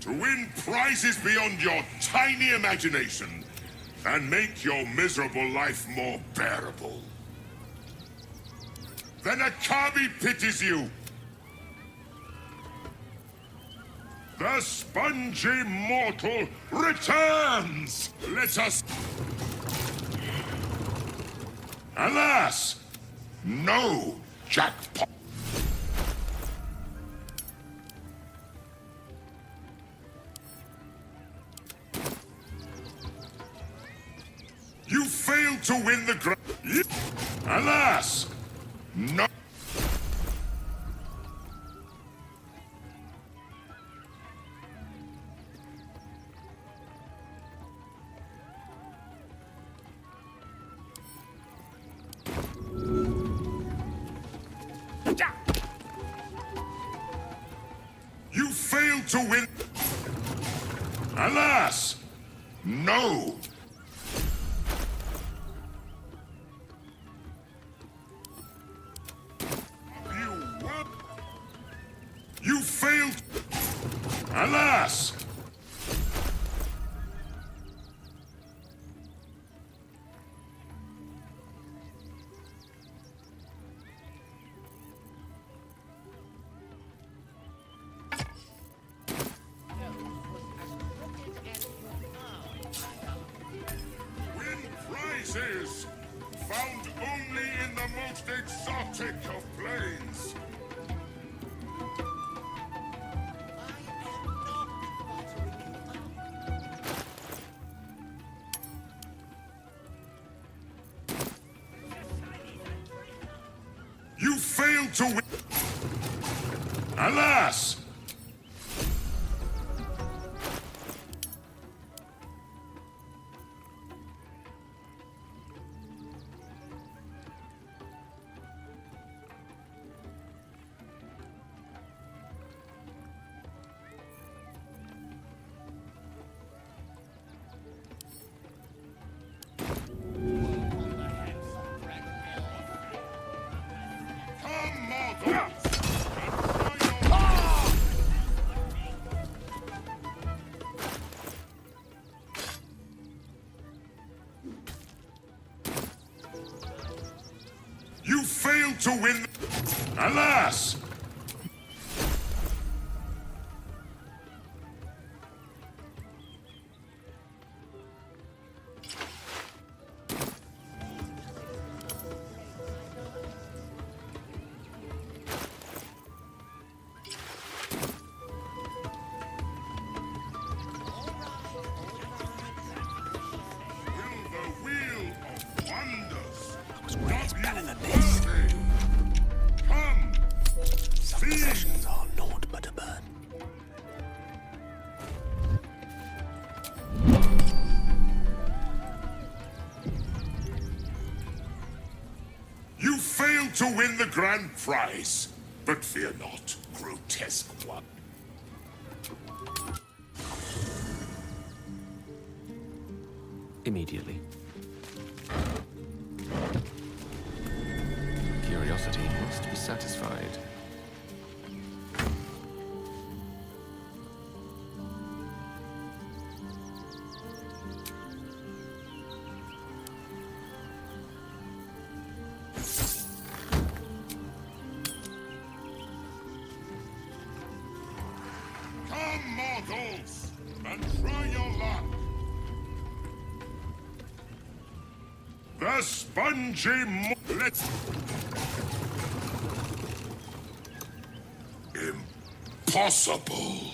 to win prizes beyond your tiny imagination and make your miserable life more bearable. Then Akabi pities you. The spongy mortal returns! Let us... Alas! No jackpot! You failed to win the Alas! No... You failed to win. Alas! No! You failed. Alas! Prizes found only in the most exotic of planes. You failed to win. Alas! You failed to win. Alas! Come! you to win the grand prize. But fear not, grotesque one. Immediately. Curiosity must be satisfied. Come, mortals, and try your luck. The spongy let's... Impossible.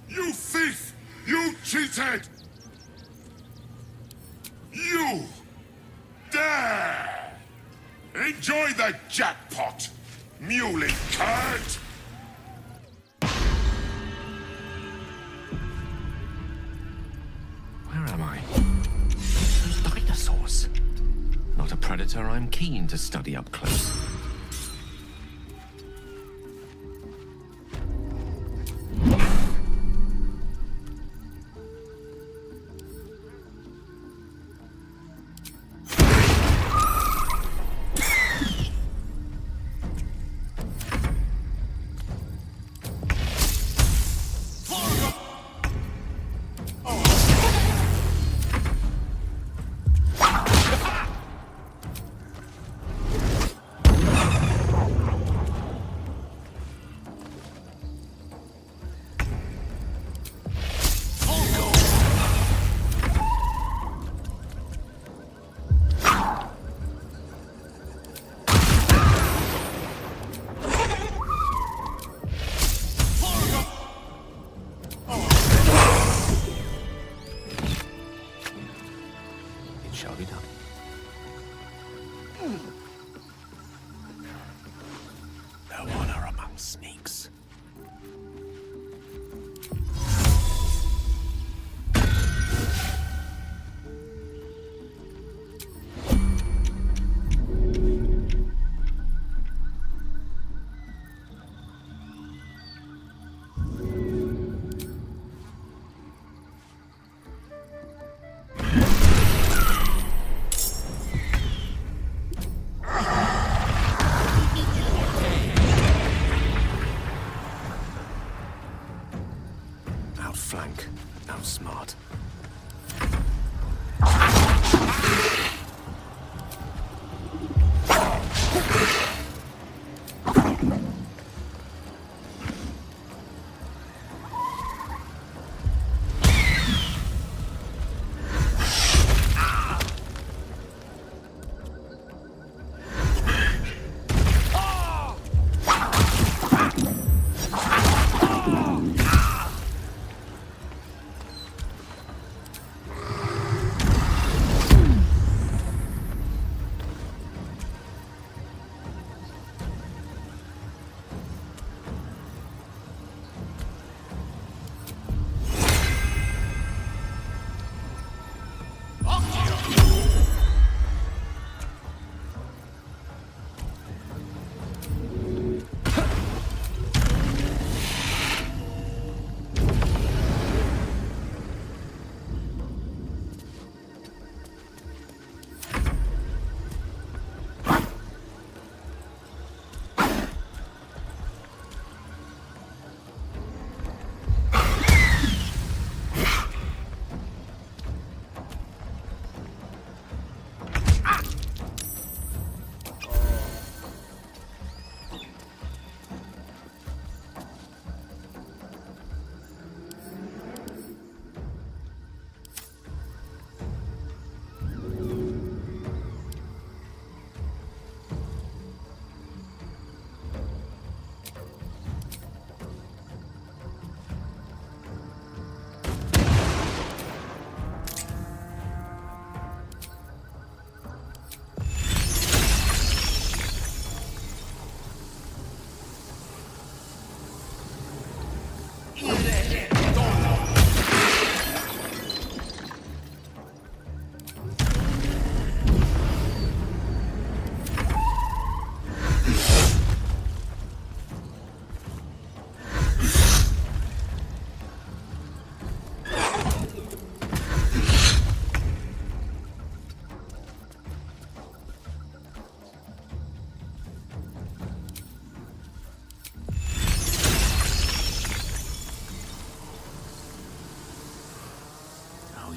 You thief! You cheated! You dare! Enjoy the jackpot, muley card! Where am I? Dinosaurs. Not a predator I'm keen to study up close. Shall be done. No honor among sneaks. Outflank, outsmart.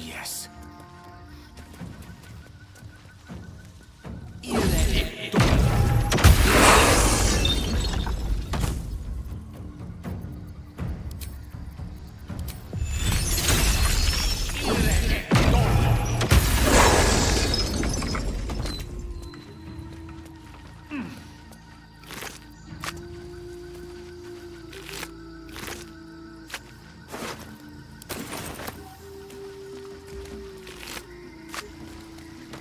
yes.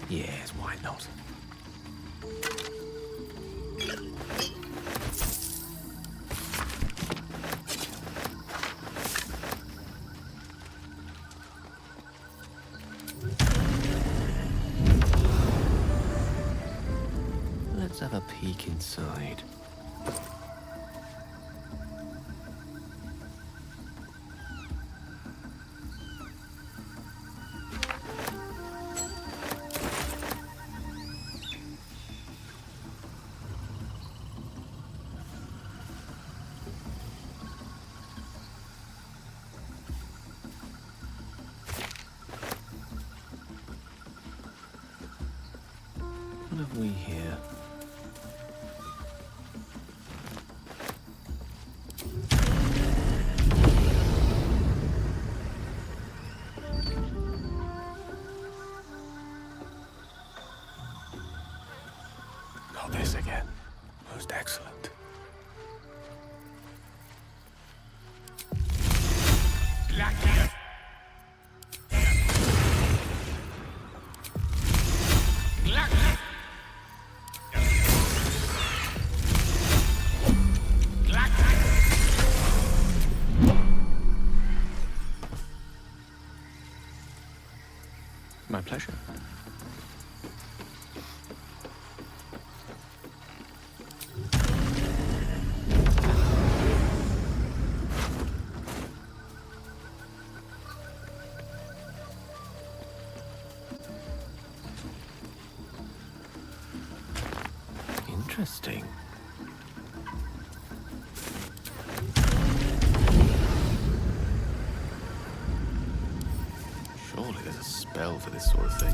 Yes, why not? Let's have a peek inside. What have we here? Not this again. Most excellent. My pleasure. Interesting. Surely there's a spell for this sort of thing.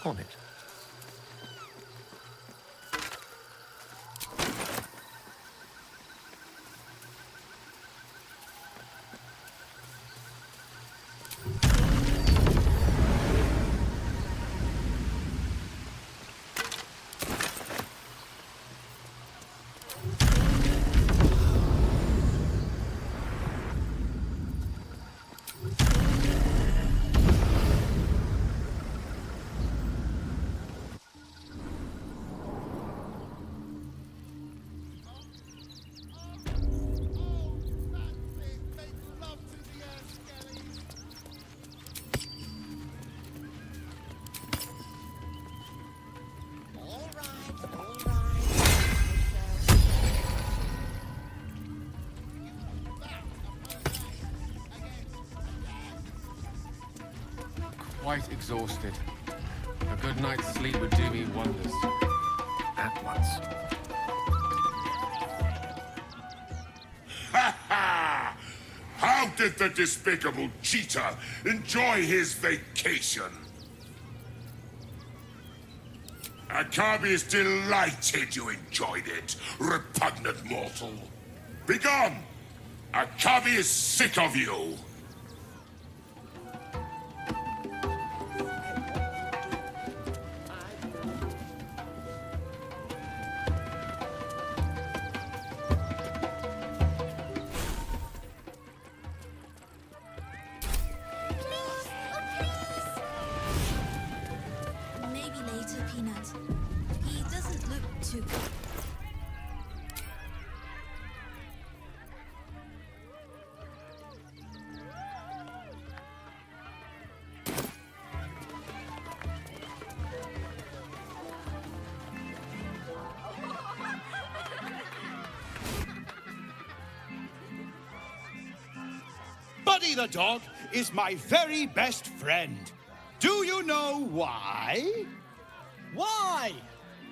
On it. Quite exhausted. A good night's sleep would do me wonders. At once. Ha ha! How did the despicable cheater enjoy his vacation? Akabi is delighted you enjoyed it, repugnant mortal. Begone! Akabi is sick of you! Maybe later, Peanut. He doesn't look too good. Buddy the dog is my very best friend. Do you know why? Why?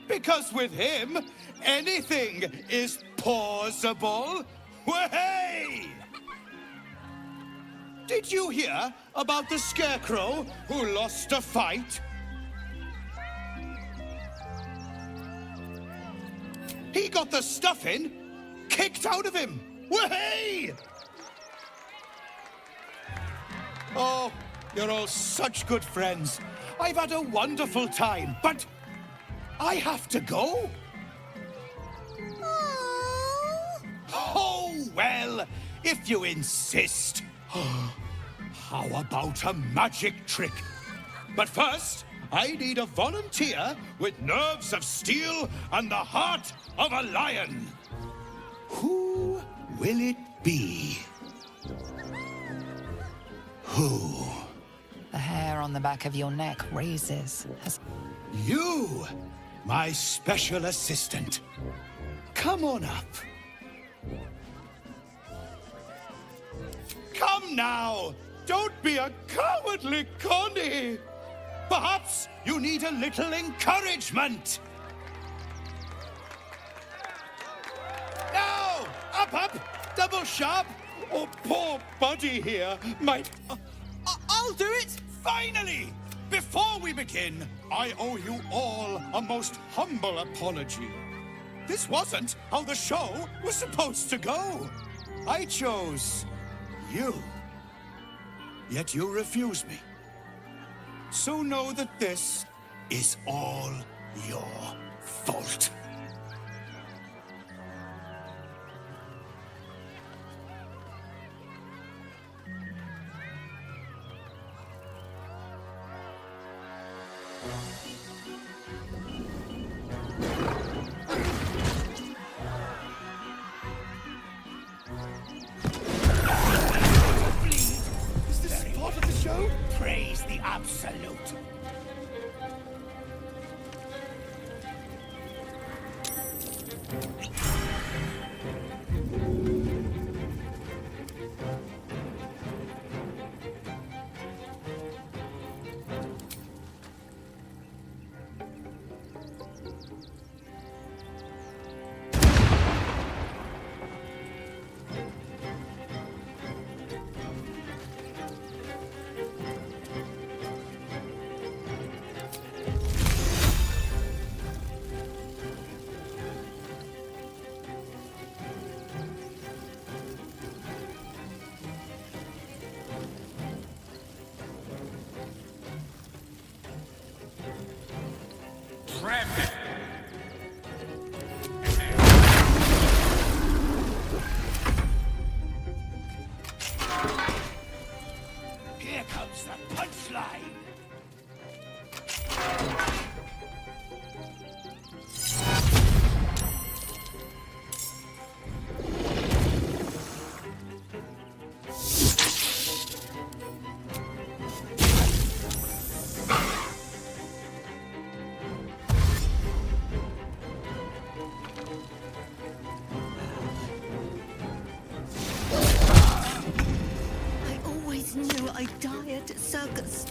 Because with him, anything is possible. Way! Did you hear about the scarecrow who lost a fight? He got the stuffing kicked out of him. Way! Oh, you're all such good friends. I've had a wonderful time, but I have to go. Oh, well, if you insist. How about a magic trick? But first, I need a volunteer with nerves of steel and the heart of a lion. Who will it be? Who? The hair on the back of your neck raises. You, my special assistant. Come on up. Come now! Don't be a cowardly Connie! Perhaps you need a little encouragement. Now! Up! Double sharp! Oh, poor Buddy here might... I'll do it! Finally! Before we begin, I owe you all a most humble apology. This wasn't how the show was supposed to go. I chose you. Yet you refuse me. So know that this is all your fault. Is this part of the show? Praise the absolute. Here comes the punchline. I always knew I'd die at a circus.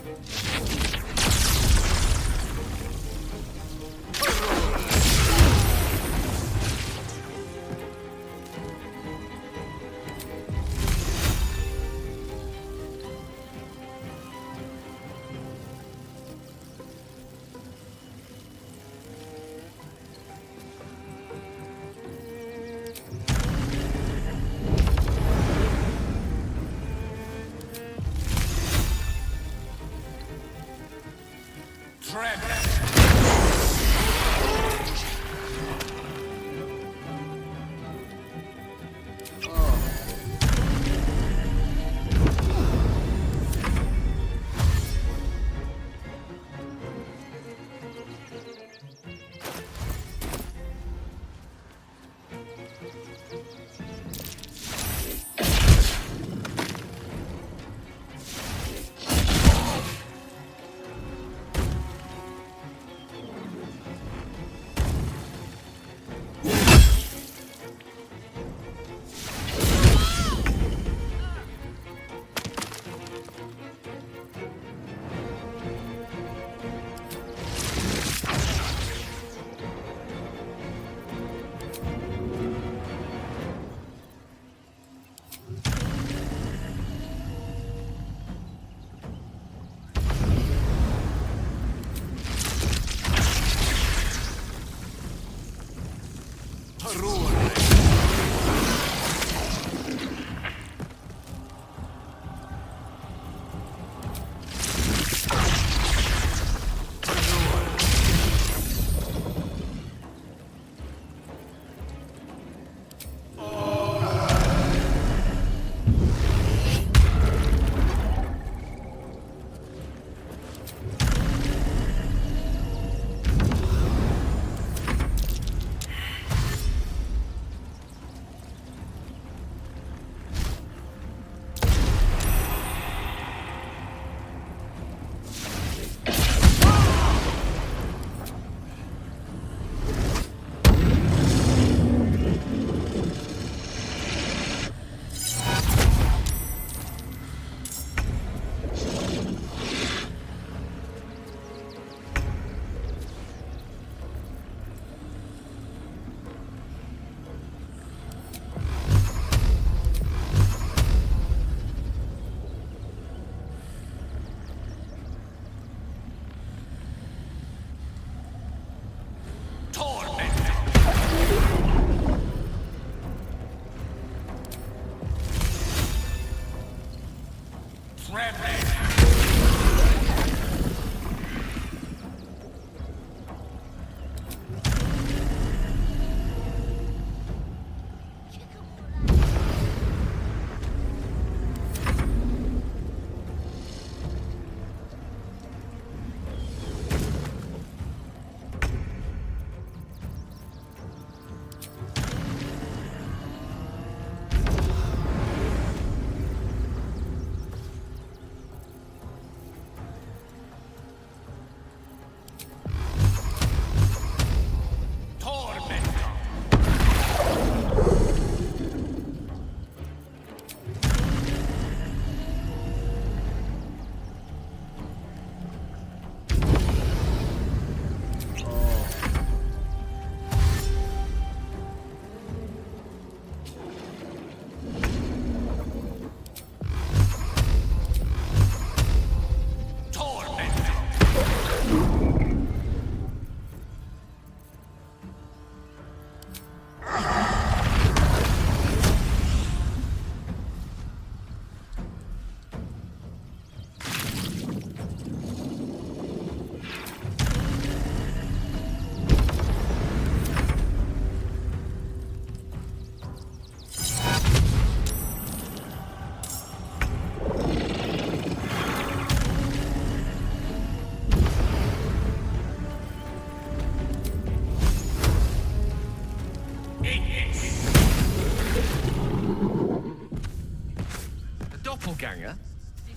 doppelganger?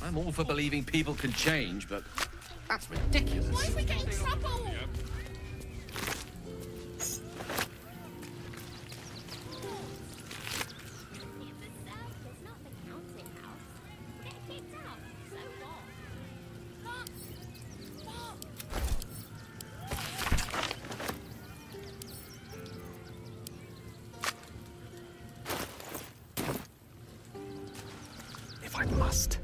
I'm all for believing people can change, but that's ridiculous. Why are we getting trouble? If I must.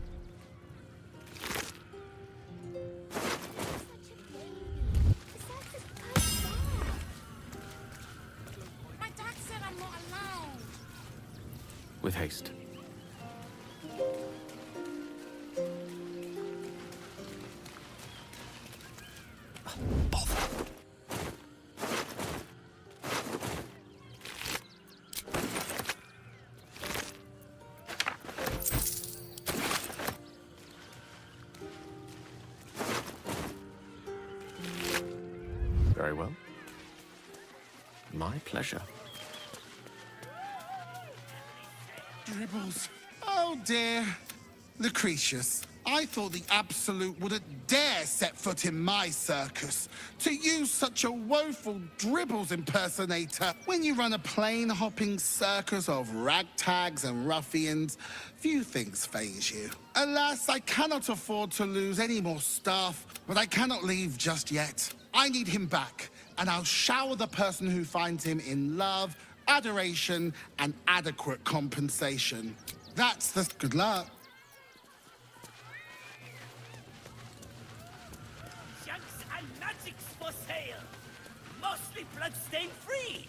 My dad said I'm not allowed. With haste. Very well. My pleasure. Dribbles. Oh dear. Lucretius, I thought the Absolute wouldn't dare set foot in my circus. To use such a woeful Dribbles impersonator when you run a plain-hopping circus of ragtags and ruffians, few things faze you. Alas, I cannot afford to lose any more staff, but I cannot leave just yet. I need him back, and I'll shower the person who finds him in love, adoration, and adequate compensation. That's the... Good luck. Junks and magics for sale. Mostly bloodstain free.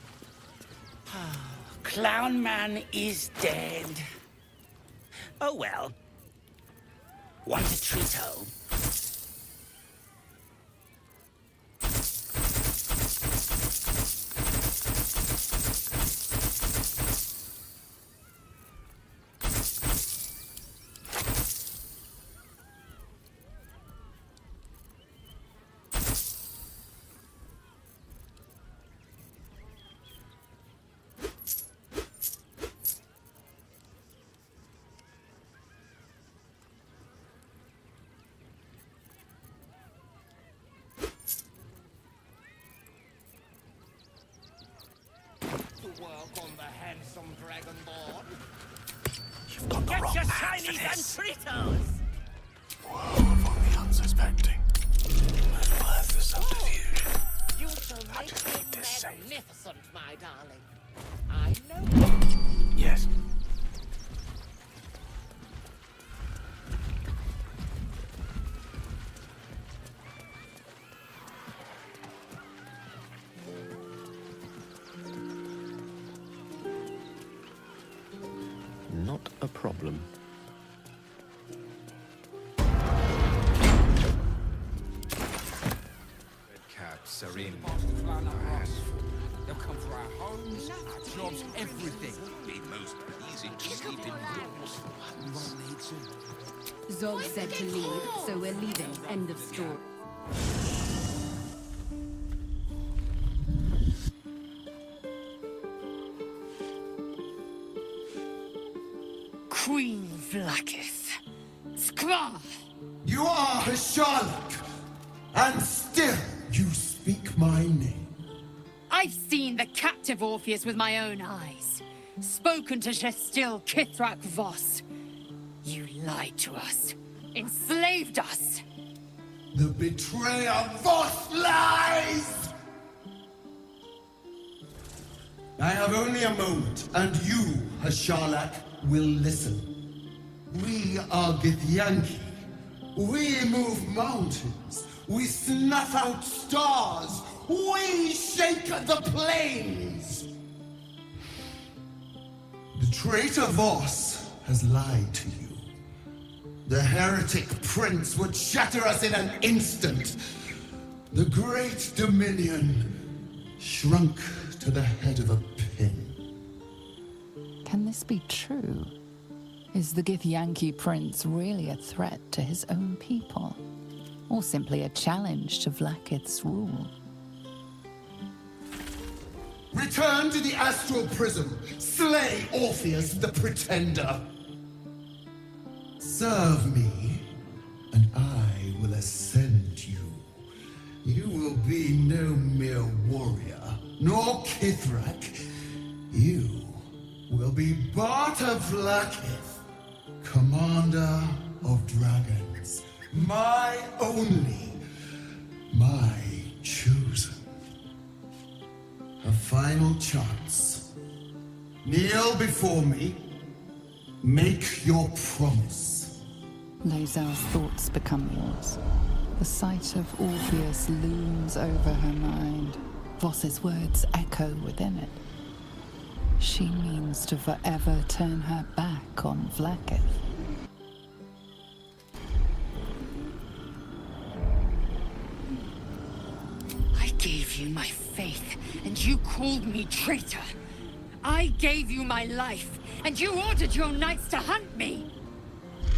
Clown Man is dead. Oh well. Want a treato? Work on the handsome dragonborn. You've got the Get wrong your man for shinies and this. Fritos! Whoa, upon the unsuspecting. But worth the subterfuge. You shall I make just it need this safe. magnificent, my darling. I know. Yes. Not a problem. Caps are in. They'll come for our homes, our jobs, everything. Be most easy to sleep indoors. We won't need to. Zog said to leave, so we're leaving. End of story. Queen Vlakith. Skra! You are Hasharlok, and still you speak my name. I've seen the captive Orpheus with my own eyes. Spoken to Gestil Kithrak Voss. You lied to us. Enslaved us. The betrayer Voss lies! I have only a moment, and you, Hasharlok, will listen. We are Githyanki. We move mountains. We snuff out stars. We shake the plains. The traitor Voss has lied to you. The heretic prince would shatter us in an instant. The great dominion shrunk to the head of a pin. Can this be true? Is the Githyanki prince really a threat to his own people? Or simply a challenge to Vlakith's rule? Return to the astral prism. Slay Orpheus the Pretender. Serve me, and I will ascend you. You will be no mere warrior, nor Kithrak. You will be Barta Vlakith, commander of dragons. My only, my chosen. A final chance. Kneel before me. Make your promise. Lazar's thoughts become yours. The sight of Orpheus looms over her mind. Voss's words echo within it. She means to forever turn her back on Vlakith. I gave you my faith, and you called me traitor. I gave you my life, and you ordered your knights to hunt me.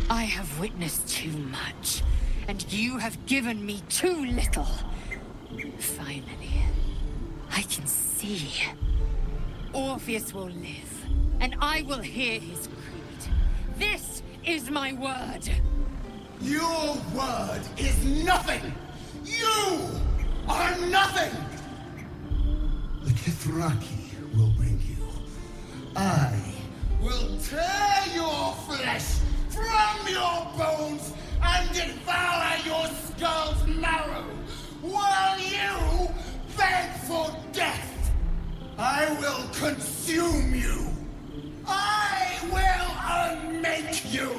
I have witnessed too much, and you have given me too little. Finally, I can see. Orpheus will live, and I will hear his creed. This is my word. Your word is nothing! You are nothing! The Kithraki will bring you. I will tear your flesh from your bones and devour your skull's marrow, while you beg for death. I will consume you. I will unmake you.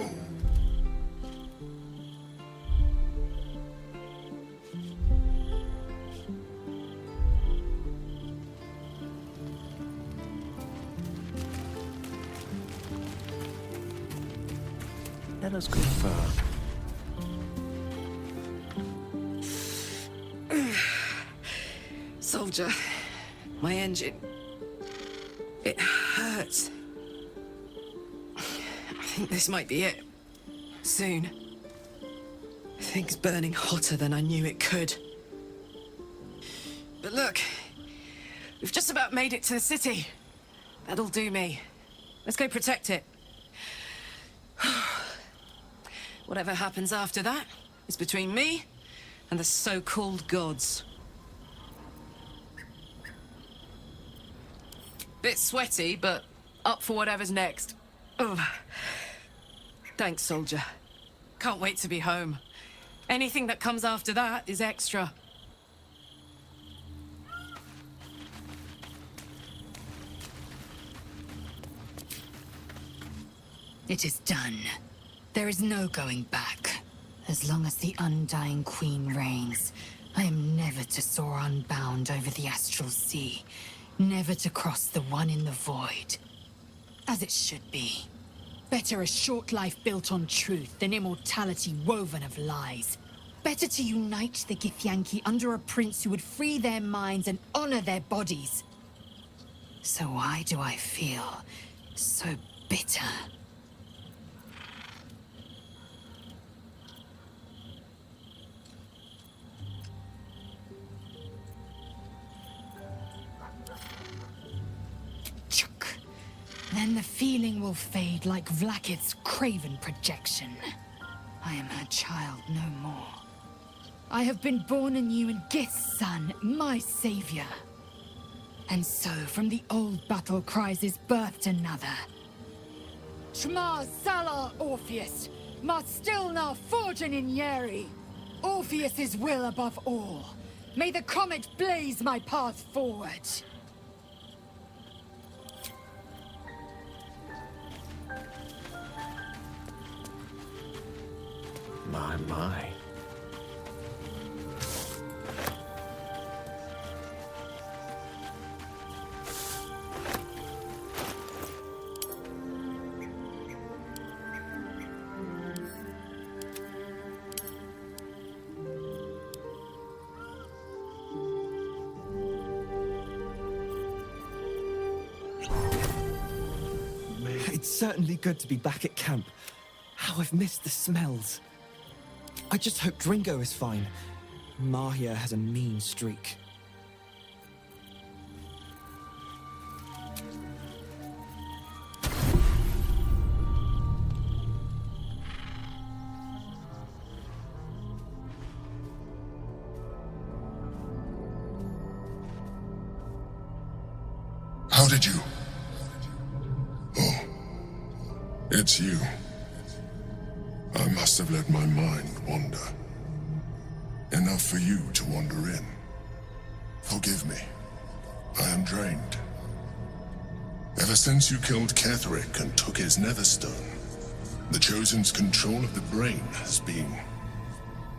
Let us confer. Soldier, my engine. It hurts. I think this might be it. Soon. Things burning hotter than I knew it could. But look, we've just about made it to the city. That'll do me. Let's go protect it. Whatever happens after that is between me and the so-called gods. Bit sweaty, but up for whatever's next. Ugh. Thanks, soldier. Can't wait to be home. Anything that comes after that is extra. It is done. There is no going back. As long as the Undying Queen reigns, I am never to soar unbound over the astral sea, never to cross the one in the void. As it should be. Better a short life built on truth than immortality woven of lies. Better to unite the Githyanki under a prince who would free their minds and honor their bodies. So why do I feel so bitter? Then the feeling will fade like Vlakith's craven projection. I am her child no more. I have been born anew in Gith's son, my savior. And so from the old battle cries is birthed another. Shma Salar Orpheus, Ma Stilnar Forgin in Yeri. Orpheus's will above all. May the comet blaze my path forward. My. It's certainly good to be back at camp. How I've missed the smells. I just hope Dringo is fine. Mahia has a mean streak. How did you? Oh, it's you. I must have let my mind wander. Enough for you to wander in. Forgive me. I am drained. Ever since you killed Ketheric and took his netherstone, the Chosen's control of the brain has been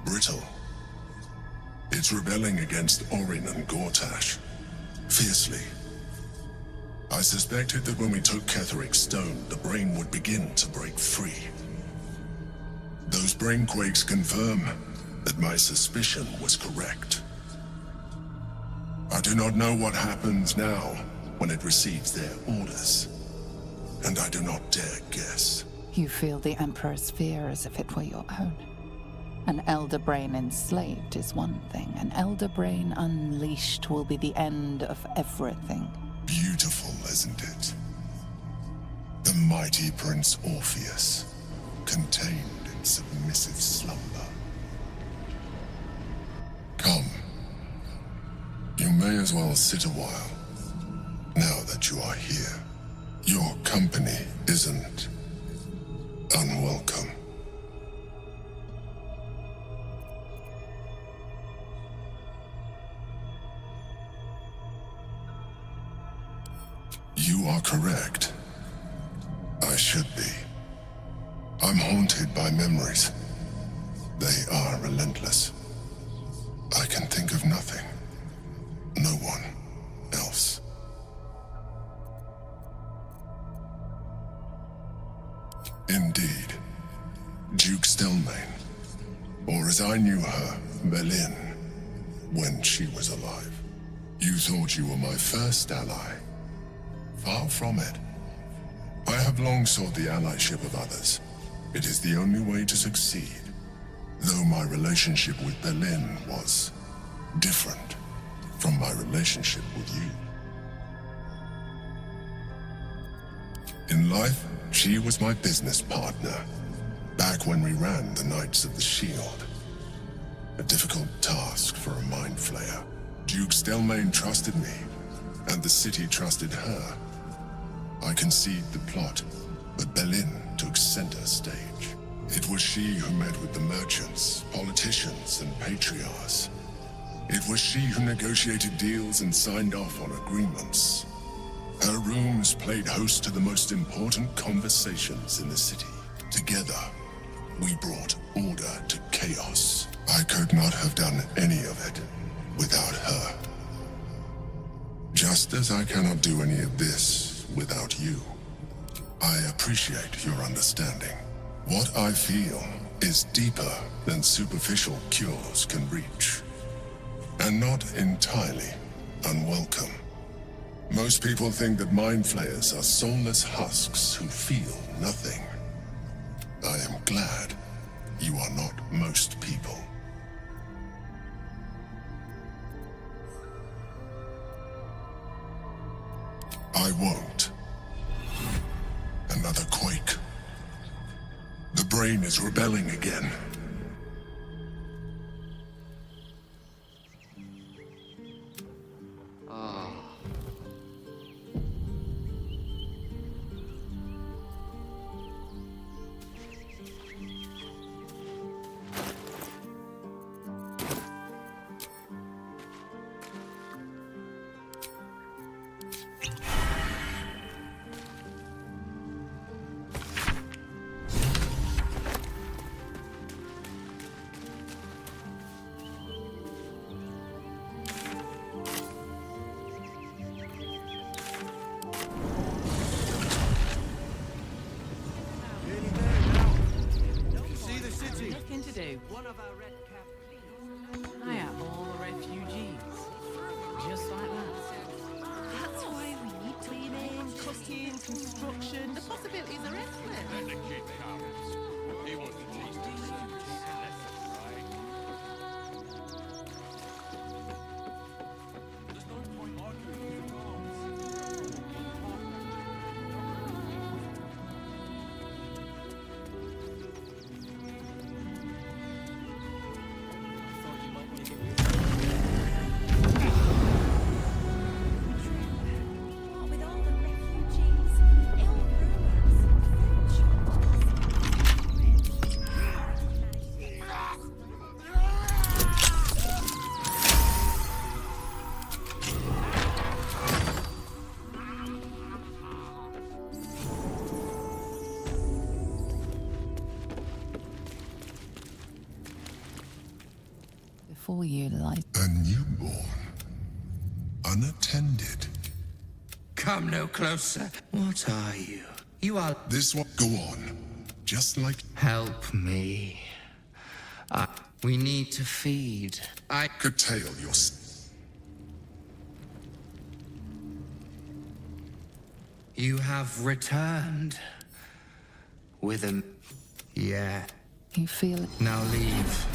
brittle. It's rebelling against Orin and Gortash, fiercely. I suspected that when we took Ketheric's stone, the brain would begin to break free. Those brainquakes confirm that my suspicion was correct. I do not know what happens now when it receives their orders, and I do not dare guess. You feel the Emperor's fear as if it were your own. An elder brain enslaved is one thing. An elder brain unleashed will be the end of everything. Beautiful, isn't it? The mighty Prince Orpheus, contained in submissive slumber. Come. You may as well sit a while, now that you are here. Your company isn't unwelcome. You are correct. I should be. I'm haunted by memories. They are relentless. I can think of nothing. No one else. Indeed. Duke Stelmane. Or as I knew her, Belin, when she was alive. You thought you were my first ally. Far from it. I have long sought the allyship of others. It is the only way to succeed. Though my relationship with Belin was different from my relationship with you. In life, she was my business partner, back when we ran the Knights of the Shield. A difficult task for a mind flayer. Duke Stelmane trusted me, and the city trusted her. I conceived the plot, but Belin took center stage. It was she who met with the merchants, politicians, and patriarchs. It was she who negotiated deals and signed off on agreements. Her rooms played host to the most important conversations in the city. Together, we brought order to chaos. I could not have done any of it without her. Just as I cannot do any of this without you. I appreciate your understanding. What I feel is deeper than superficial cures can reach, and not entirely unwelcome. Most people think that mind flayers are soulless husks who feel nothing. I am glad you are not most people. I won't. Another quake. The brain is rebelling again. Before you light. A newborn. Unattended. Come no closer. What are you? You are... This one. Go on. Just like... Help me. We need to feed. I... Curtail your... You have returned. With a... Yeah. You feel it? Now leave.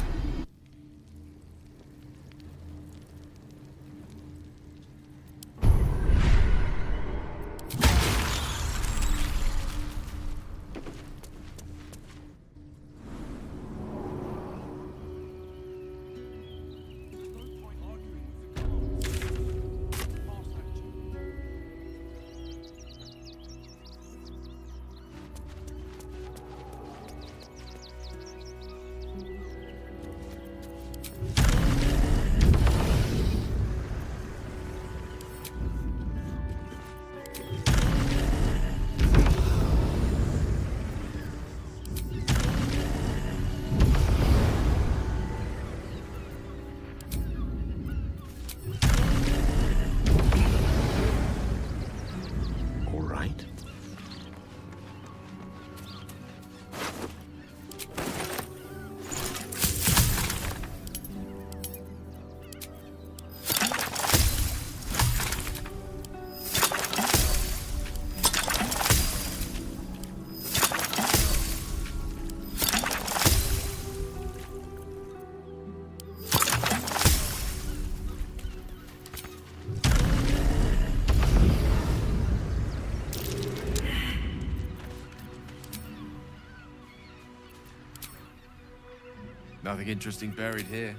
Nothing interesting buried here.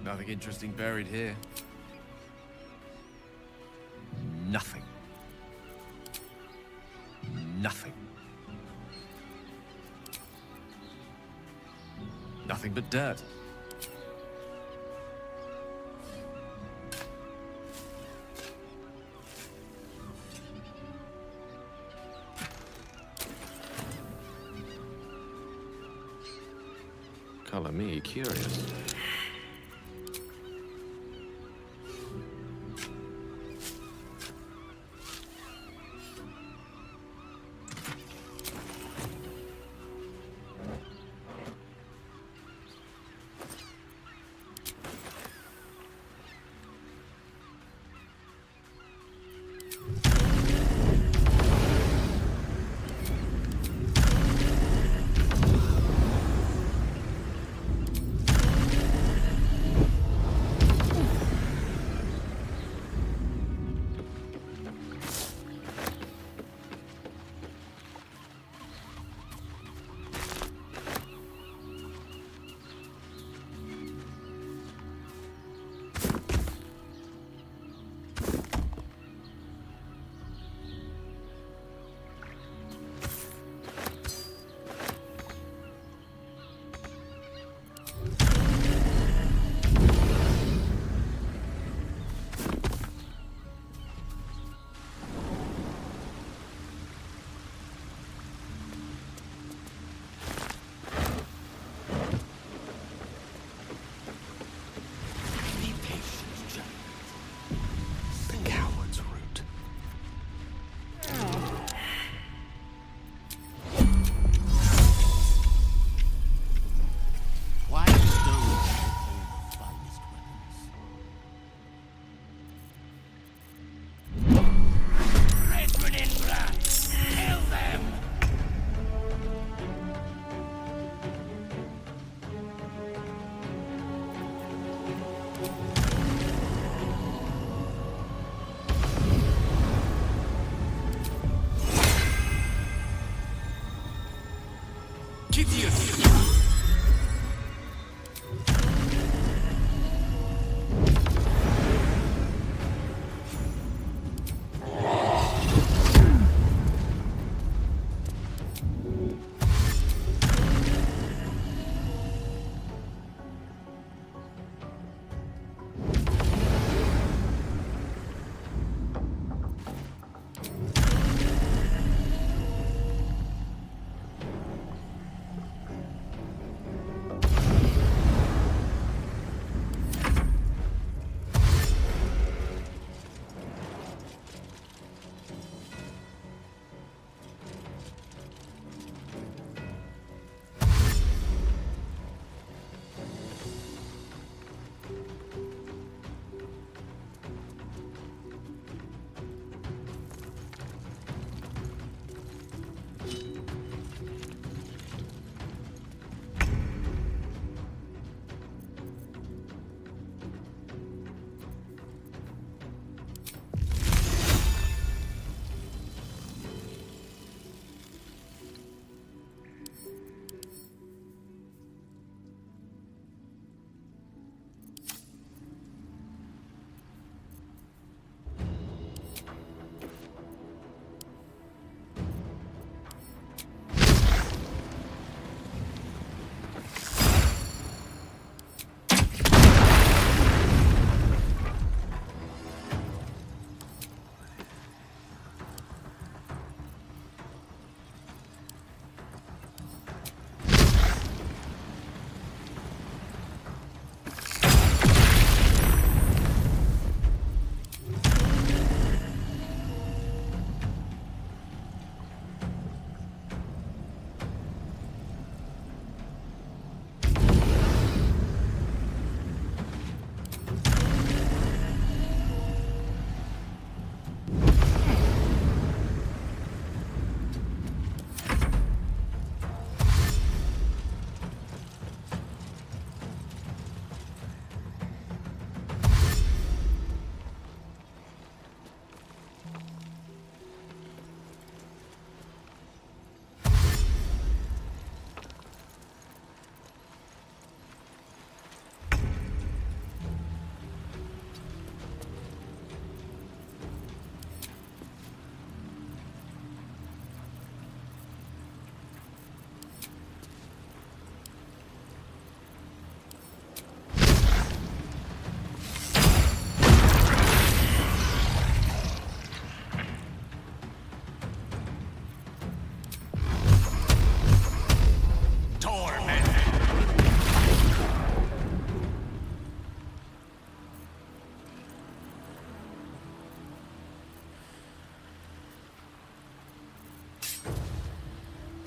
Nothing interesting buried here. Nothing. Nothing. Nothing but dirt. Color me curious.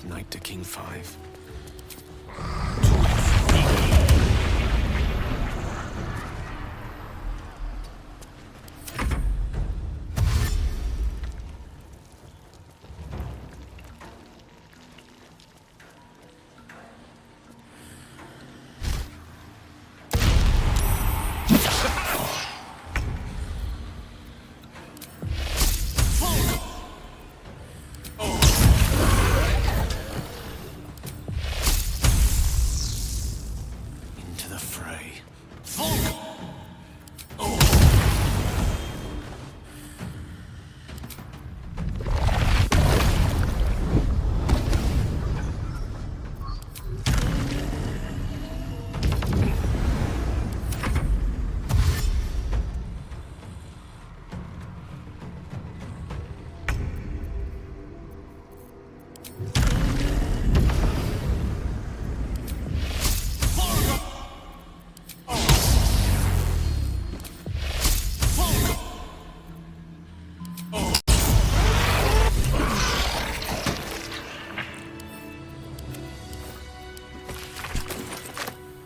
Knight to King 5.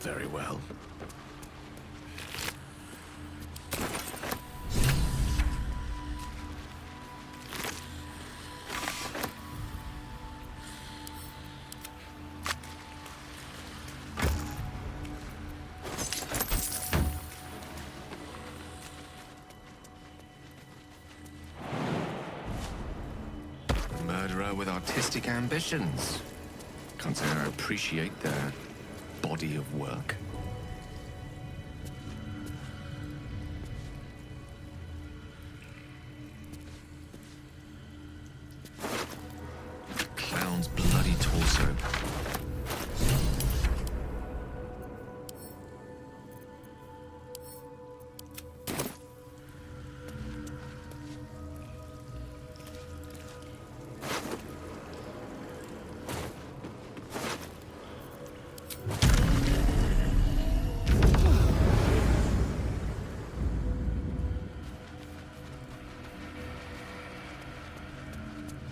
Very well. Murderer with artistic ambitions. Can't say I appreciate their body of work. Clown's bloody torso.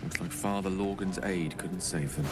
Looks like Father Lorgan's aid couldn't save them.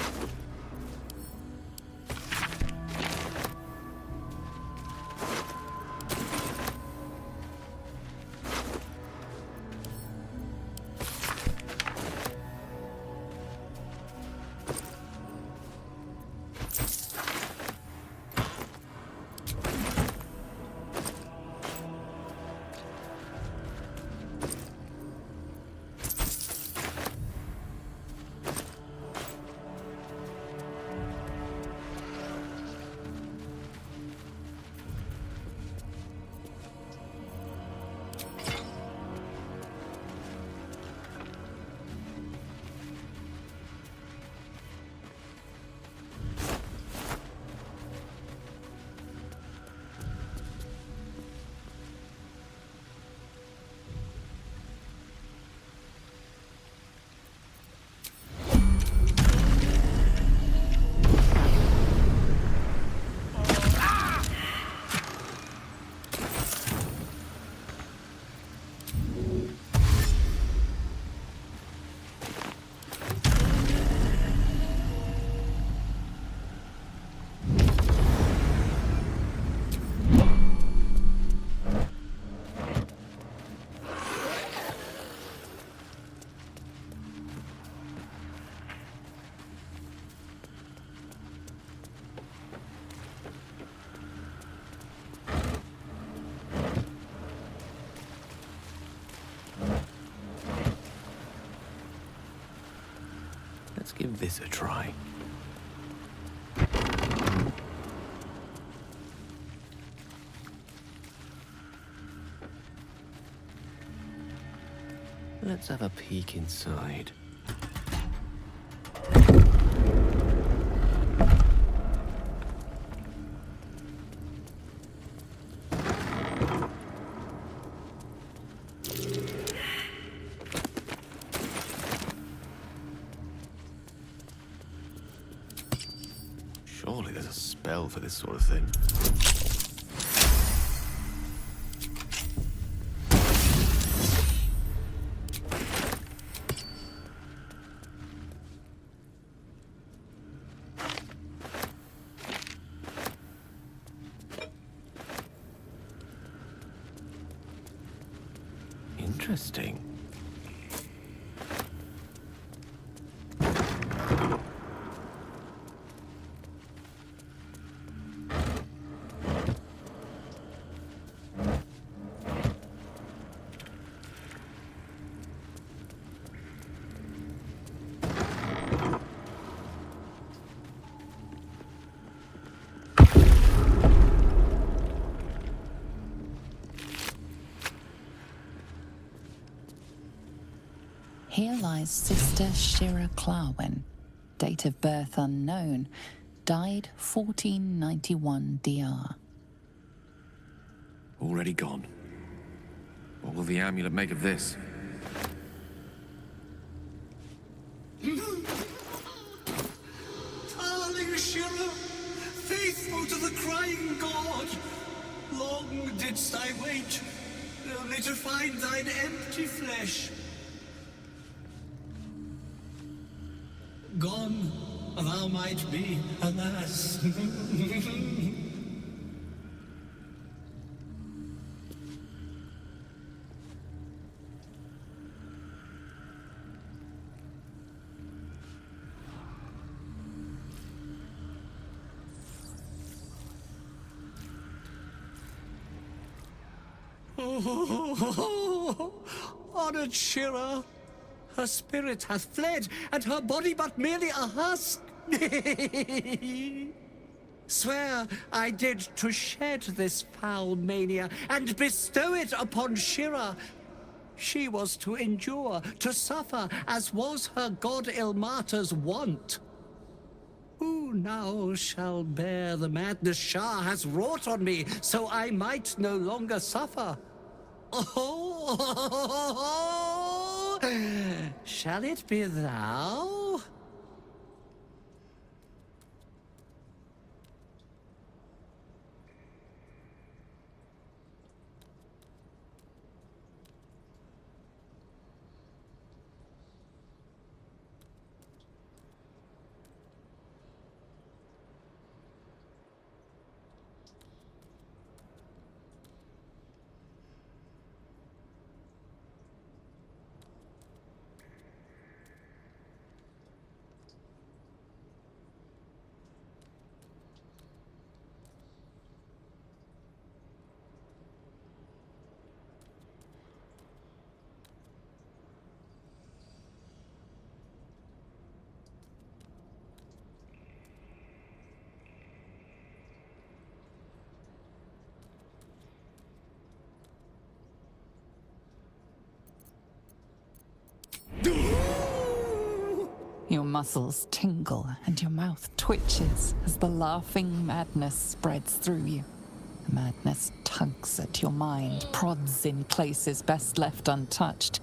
Let's give this a try. Let's have a peek inside. Surely there's a spell for this sort of thing. Interesting. Here lies Sister Shira Clarwin, date of birth unknown, died 1491 DR. Already gone. What will the amulet make of this? Darling Shira, faithful to the crying god, long didst I wait, only to find thine empty flesh. Gone thou might be, alas. Honored Shira, her spirit hath fled, and her body but merely a husk. Swear I did to shed this foul mania and bestow it upon Shira. She was to endure, to suffer, as was her god Ilmater's wont. Who now shall bear the madness Shah has wrought on me, so I might no longer suffer? Oh, shall it be thou? Your muscles tingle and your mouth twitches as the laughing madness spreads through you. The madness tugs at your mind, prods in places best left untouched.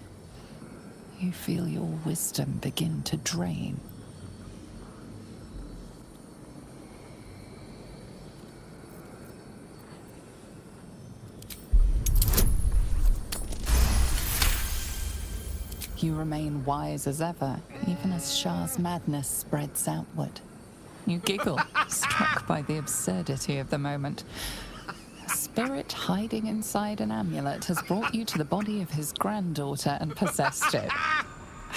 You feel your wisdom begin to drain. You remain wise as ever, even as Shah's madness spreads outward. You giggle, struck by the absurdity of the moment. A spirit hiding inside an amulet has brought you to the body of his granddaughter and possessed it.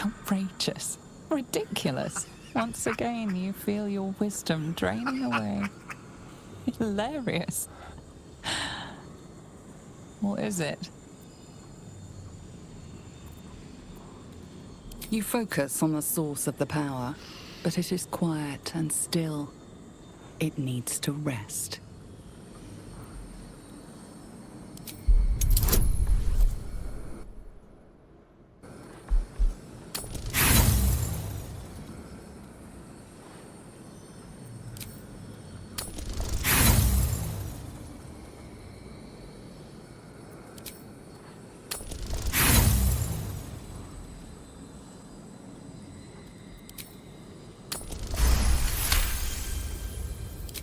Outrageous. Ridiculous. Once again, you feel your wisdom draining away. Hilarious. What is it? You focus on the source of the power, but it is quiet and still. It needs to rest.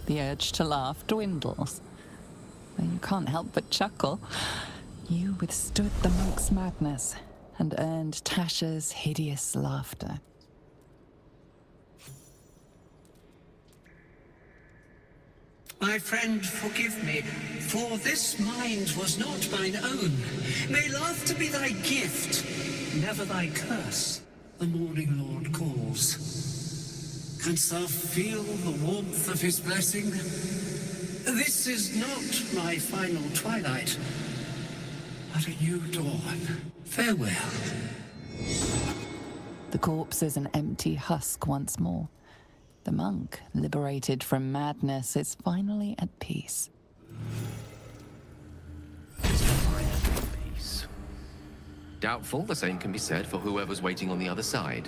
The urge to laugh dwindles. Though you can't help but chuckle. You withstood the monk's madness and earned Tasha's hideous laughter. My friend, forgive me, for this mind was not mine own. May laughter be thy gift, never thy curse. The morning lord calls. Canst thou feel the warmth of his blessing? This is not my final twilight, but a new dawn. Farewell. The corpse is an empty husk once more. The monk, liberated from madness, is finally at peace. Peace. Doubtful the same can be said for whoever's waiting on the other side.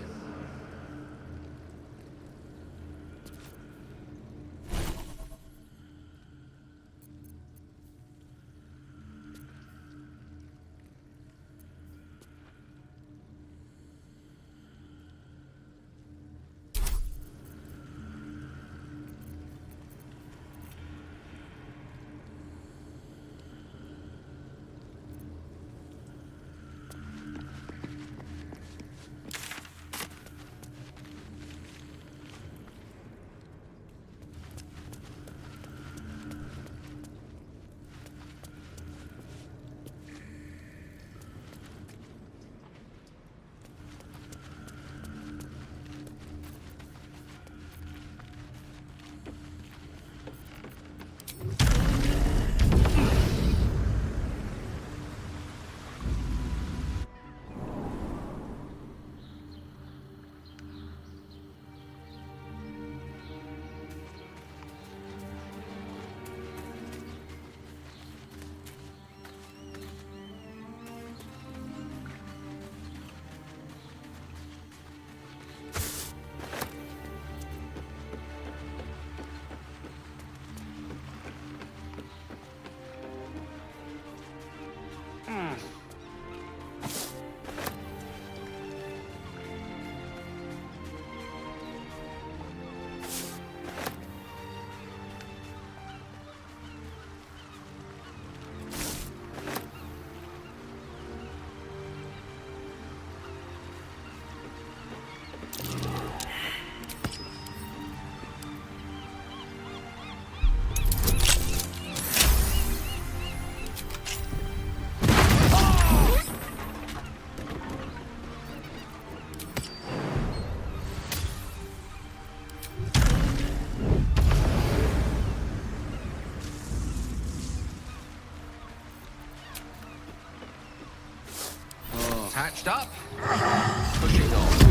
Hatched up. Pushing on.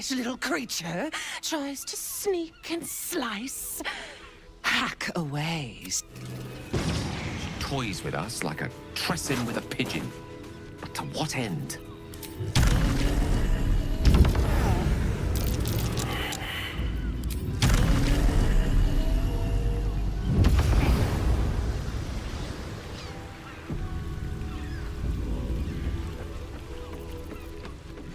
Little creature tries to sneak and slice. Hack away. She toys with us like a tressing with a pigeon. But to what end?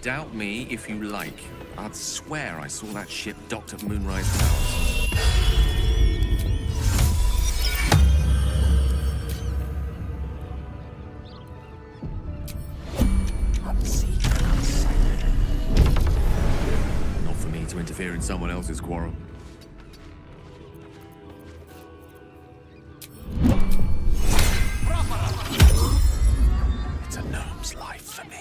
Doubt me if you like. I'd swear I saw that ship docked at Moonrise Towers. Not for me to interfere in someone else's quarrel. It's a gnome's life for me.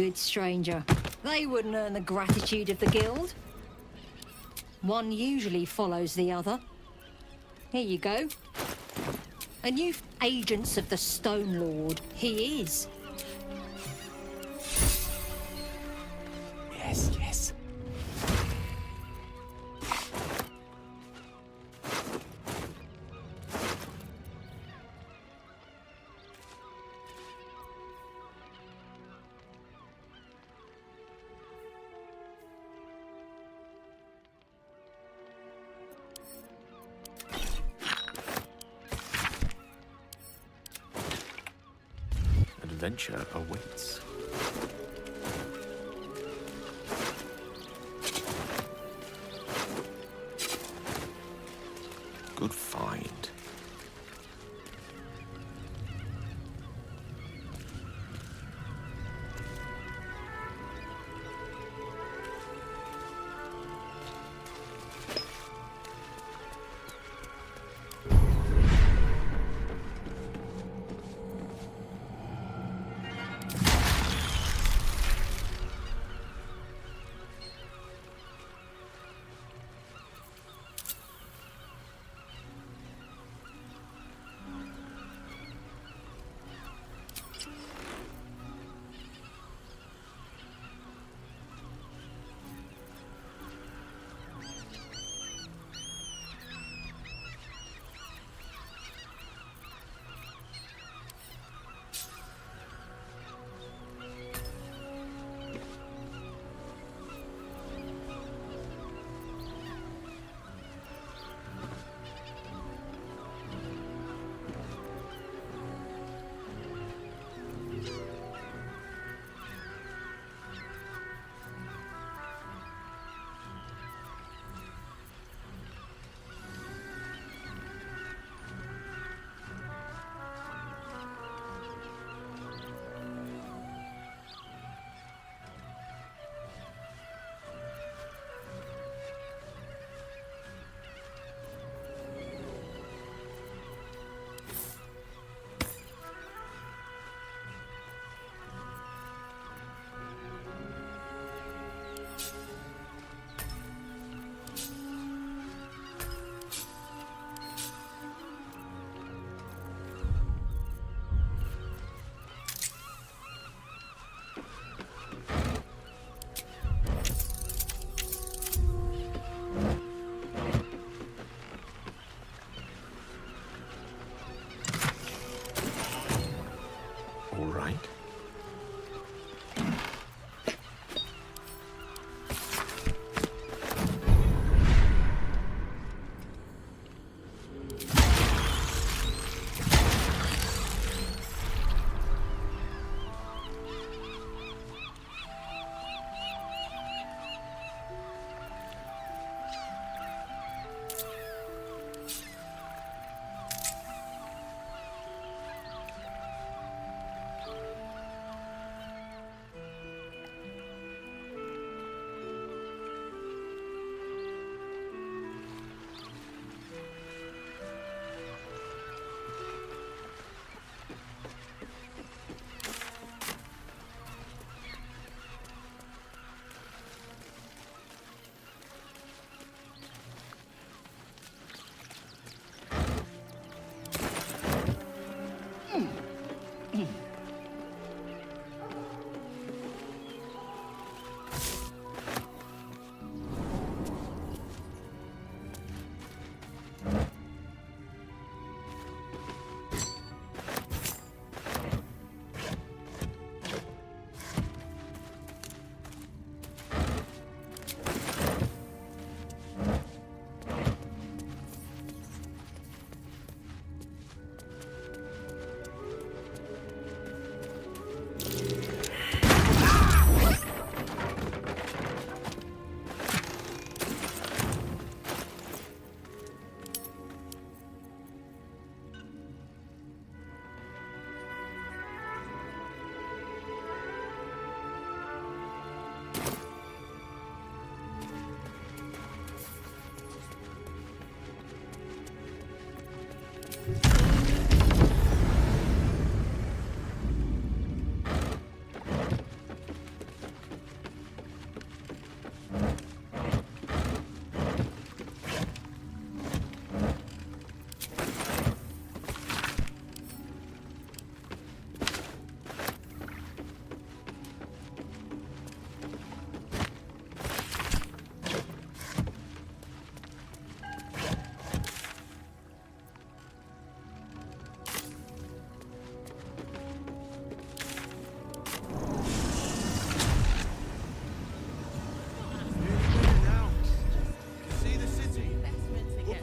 good, stranger. They wouldn't earn the gratitude of the guild. One usually follows the other. Here you go. A new agents of the Stone Lord. He is. Yes, yes. Adventure awaits. Good find.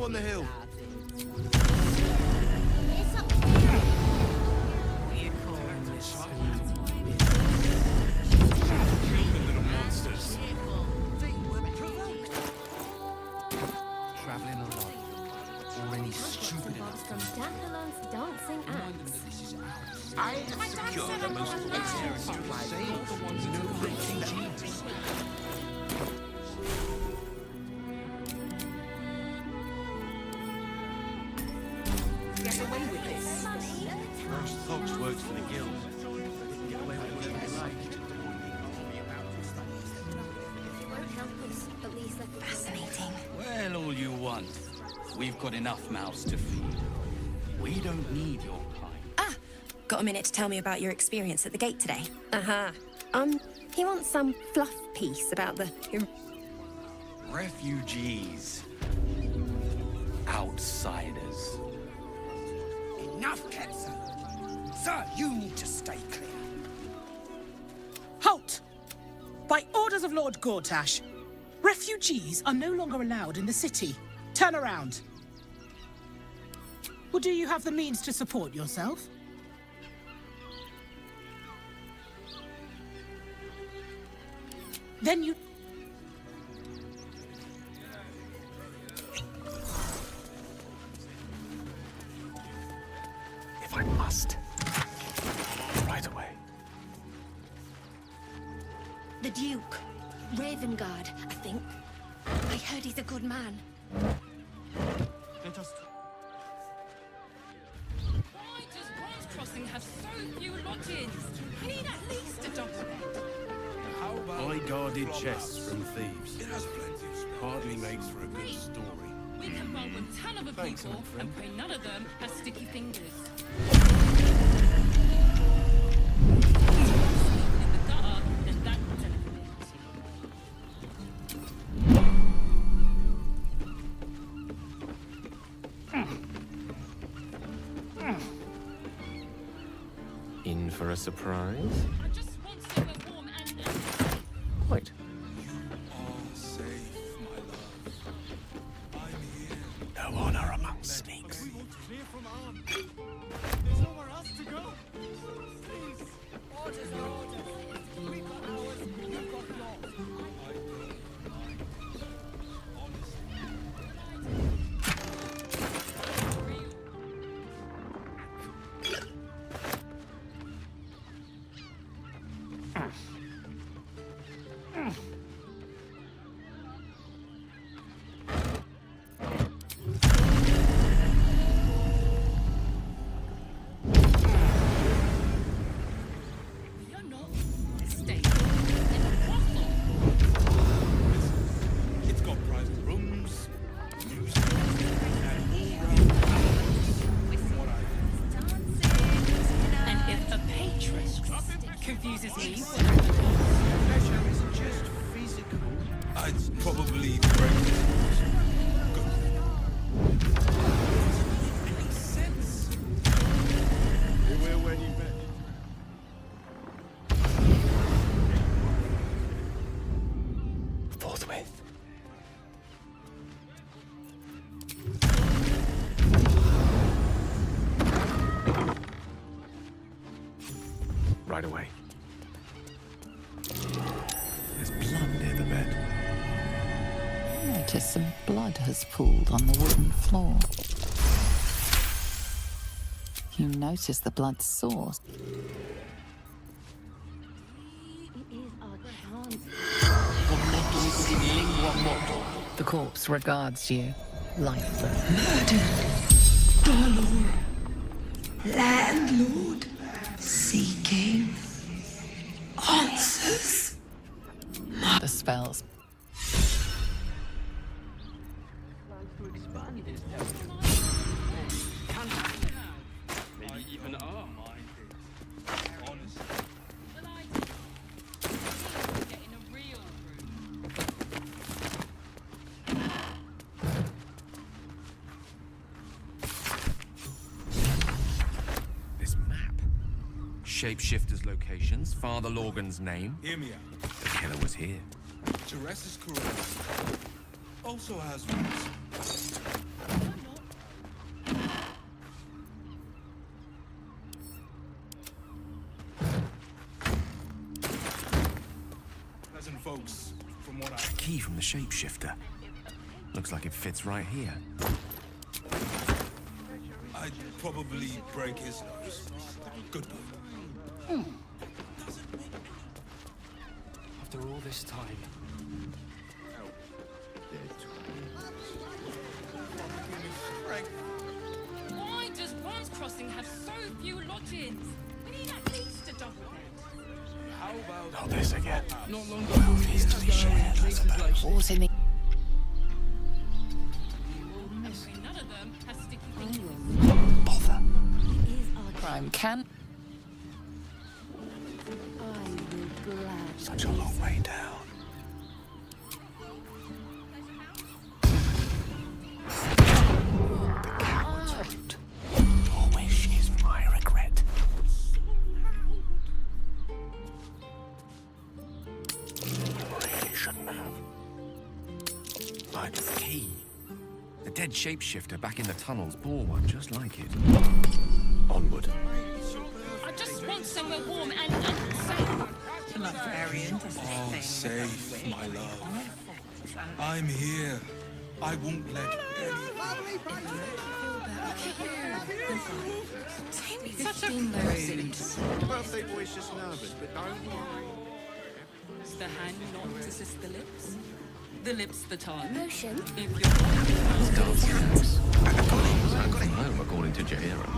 on the hill. Traveling alone. Or any stupid enough From Dakalon's dancing acts. I secure the most exterior supplies. They are the ones who know refugees. Get away with this. Most folks works for the guild. They can get away with whatever they like. It won't help us, at least they're fascinating. Well, all you want. We've got enough mouths to feed. We don't need your kind. Got a minute to tell me about your experience at the gate today? Uh-huh. He wants some fluff piece about the... Refugees. Outsiders. Enough, Ketzer. Sir, you need to stay clear. Halt! By orders of Lord Gortash, refugees are no longer allowed in the city. Turn around. Or do you have the means to support yourself? Then you... If I must. Right away. The Duke. Ravengard, I think. I heard he's a good man. Let us... Why does Bronze Crossing have so few lodgings? I need at least a document. I guarded chests from thieves. Hardly makes for a good story. We can roll a ton of people and pray none of them has sticky fingers. In the gutter, then that will tell In for a surprise? I just want somewhere warm and... Wait. No honor among sneaks. There's nowhere else to go. Please. Orders are orders. We've got ours, you've got yours. You're not staying in the brothel. It's got private rooms, music, And if a patron confuses me, pleasure isn't just physical. It's probably great. It makes sense. We're when you met. Forthwith. Right away. There's blood near the bed. Notice some blood has pooled on the wooden floor. You notice the blood's source. The corpse regards you, lifeless. Baldur, landlord, seeking answers. The spells. Maybe even are minded. Honestly. This map. Shapeshifter's locations, Father Lorgan's name. Hear me out. The killer was here. Jerez is correct. Also has roots. folks, from what I... A key from the shapeshifter. Looks like it fits right here. I'd probably break his nose. Goodbye. After all this time. Why does Bronze Crossing have so few lodgings? We need at least a double bed. How about... Not this again. Not long Well, needs to be shared, I suppose. What's in the... None of them has sticky fingers. Bother. Crime can. Such a long way down. The coward's route. Your wish is my regret. Really shouldn't have. Like the key. The dead shapeshifter back in the tunnels bore one just like it. Onward. I just want somewhere warm and safe. Oh, safe, my love. I'm here. I won't let Such a Birthday boy's just nervous, but don't worry. Is the hand not to assist the lips? The lips the tongue? Motion. If you're I'm from home, according to Jaira.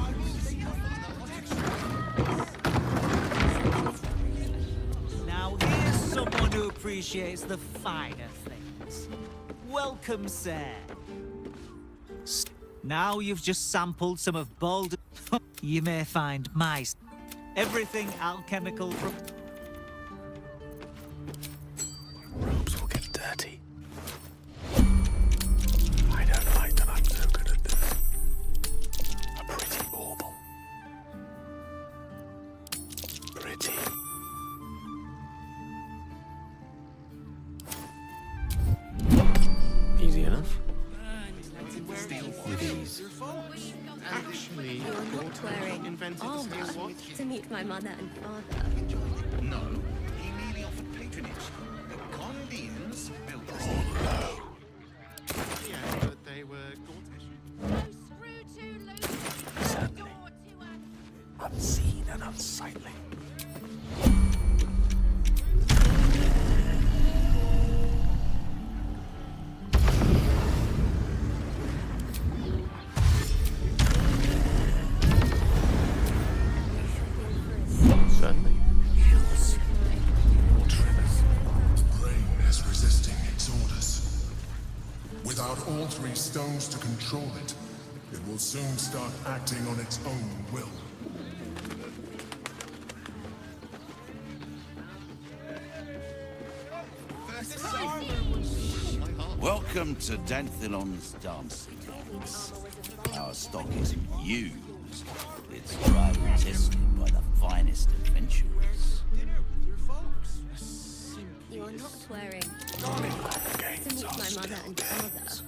Now here's someone who appreciates the finer things. Welcome, sir. Now you've just sampled some of Baldur. You may find everything alchemical from... Robes will get dirty. I don't like that I'm so good at this. A pretty bauble. Pretty. Easy enough. With ease. Actually, you're not wearing armor to meet my mother and father. No, he merely offered patronage. The Gondians built this. Yeah, but they were Gortish. Certainly. Unseen and unsightly. Certainly. More triggers. The brain is resisting its orders. Without all three stones to control it, it will soon start acting on its own will. Welcome to Danthilon's dancing dance. Our stock is used. It's tried and tested by the finest adventurers. You're not wearing armor to meet my mother and father.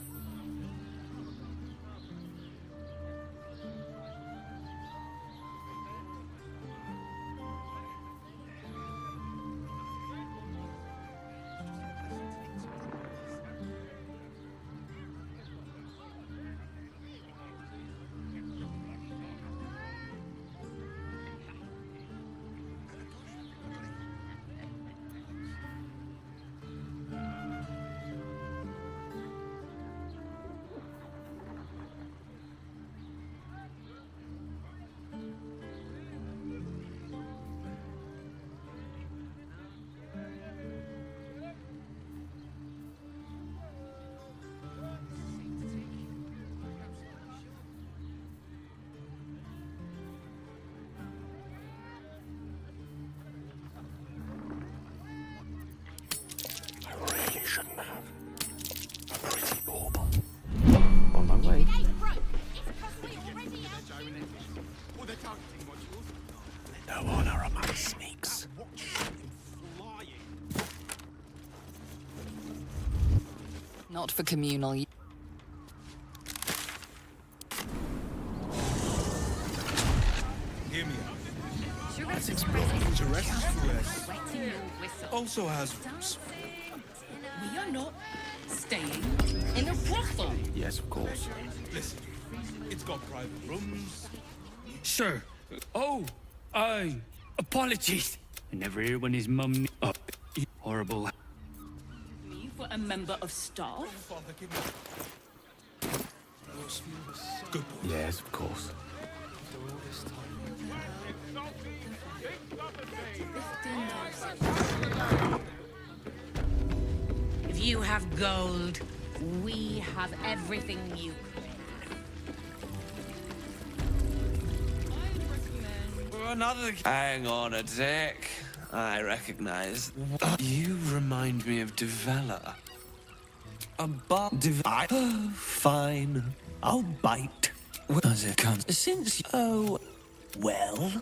No honor among sneaks. Not for communal use. Hear me out. Sugar That's expressing interesting. wetting your whistle. Also, also has rooms. We are not staying in a brothel. Yes, of course. Listen, it's got private rooms. Sir. Oh, apologies. I never hear when his mum... Oh, horrible. You were a member of staff? Good boy. Yes, of course. If you have gold, We have everything you Another. Hang on a sec. I recognize. You remind me of Devella. Fine. I'll bite. Does it come? Since. Oh. Well?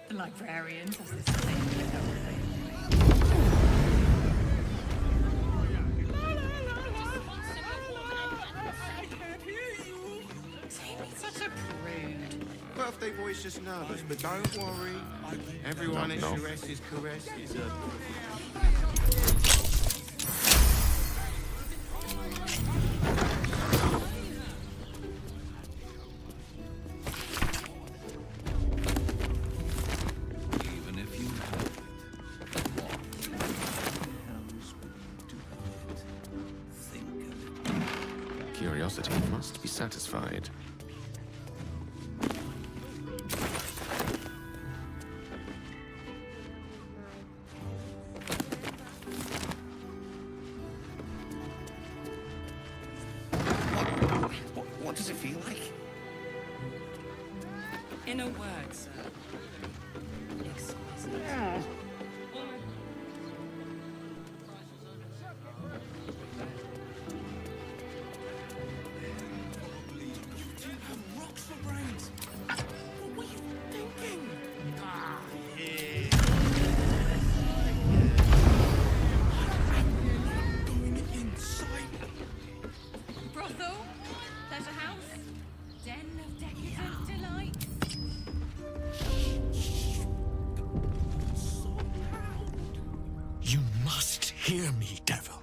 The librarians has this thing with everything. Such a prude. Birthday boy's just nervous, but don't worry. Everyone at Sharess's caress is a... Curiosity must be satisfied. What does it feel like? In a word, sir. Exquisite. Brothel, pleasure house, den of decadent delight. You must hear me, devil.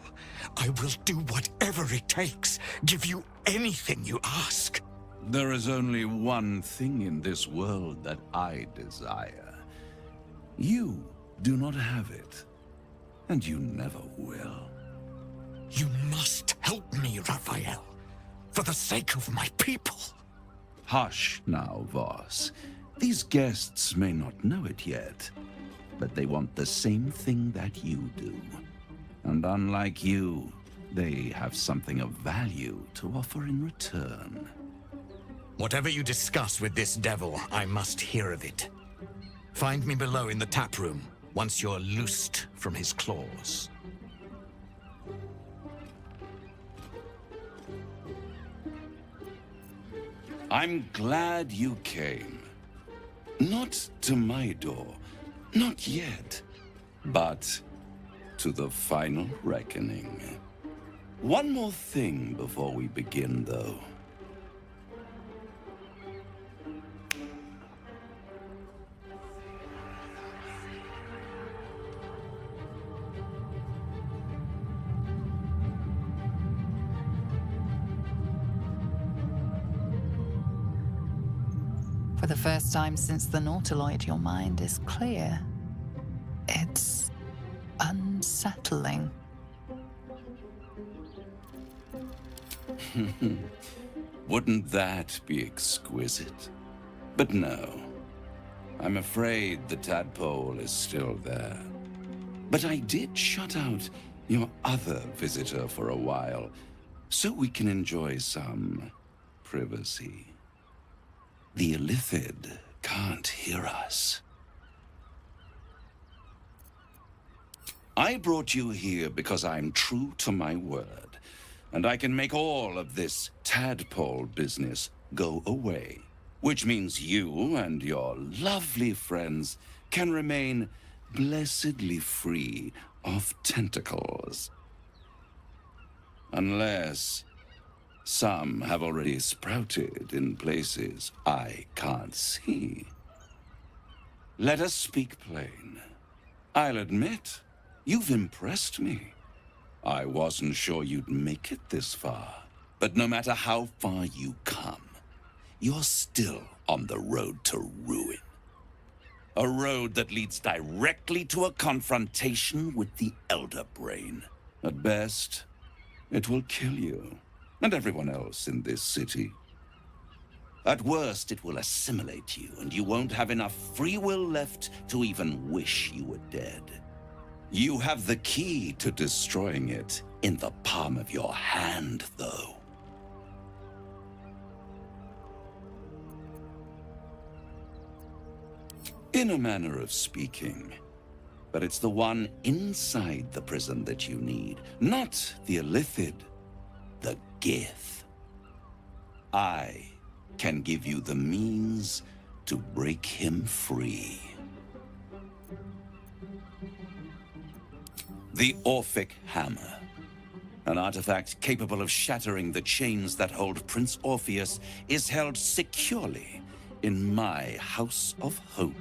I will do whatever it takes. Give you anything you ask. There is only one thing in this world that I desire. You do not have it, and you never will. You must help me, Raphael. For the sake of my people. Hush now, Voss. These guests may not know it yet, but they want the same thing that you do. And unlike you, they have something of value to offer in return. Whatever you discuss with this devil, I must hear of it. Find me below in the tap room, once you're loosed from his claws. I'm glad you came. Not to my door, not yet, but to the final reckoning. One more thing before we begin, though. For the first time since the Nautiloid, your mind is clear. It's unsettling. Wouldn't that be exquisite? But no. I'm afraid the tadpole is still there. But I did shut out your other visitor for a while, so we can enjoy some privacy. The Illithid can't hear us. I brought you here because I'm true to my word, and I can make all of this tadpole business go away, which means you and your lovely friends can remain blessedly free of tentacles. Unless some have already sprouted in places I can't see. Let us speak plain. I'll admit, you've impressed me. I wasn't sure you'd make it this far. But no matter how far you come, you're still on the road to ruin. A road that leads directly to a confrontation with the Elder Brain. At best, it will kill you and everyone else in this city. At worst, it will assimilate you, and you won't have enough free will left to even wish you were dead. You have the key to destroying it in the palm of your hand, though. In a manner of speaking. But it's the one inside the prison that you need, not the Illithid, the Gith. I can give you the means to break him free. The Orphic Hammer. An artifact capable of shattering the chains that hold Prince Orpheus is held securely in my House of Hope,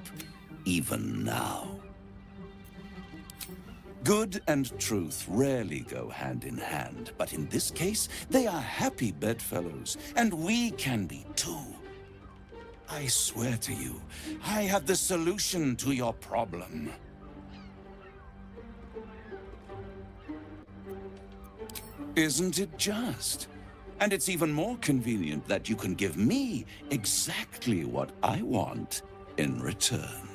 even now. Good and truth rarely go hand in hand, but in this case, they are happy bedfellows, and we can be too. I swear to you, I have the solution to your problem. Isn't it just? And it's even more convenient that you can give me exactly what I want in return.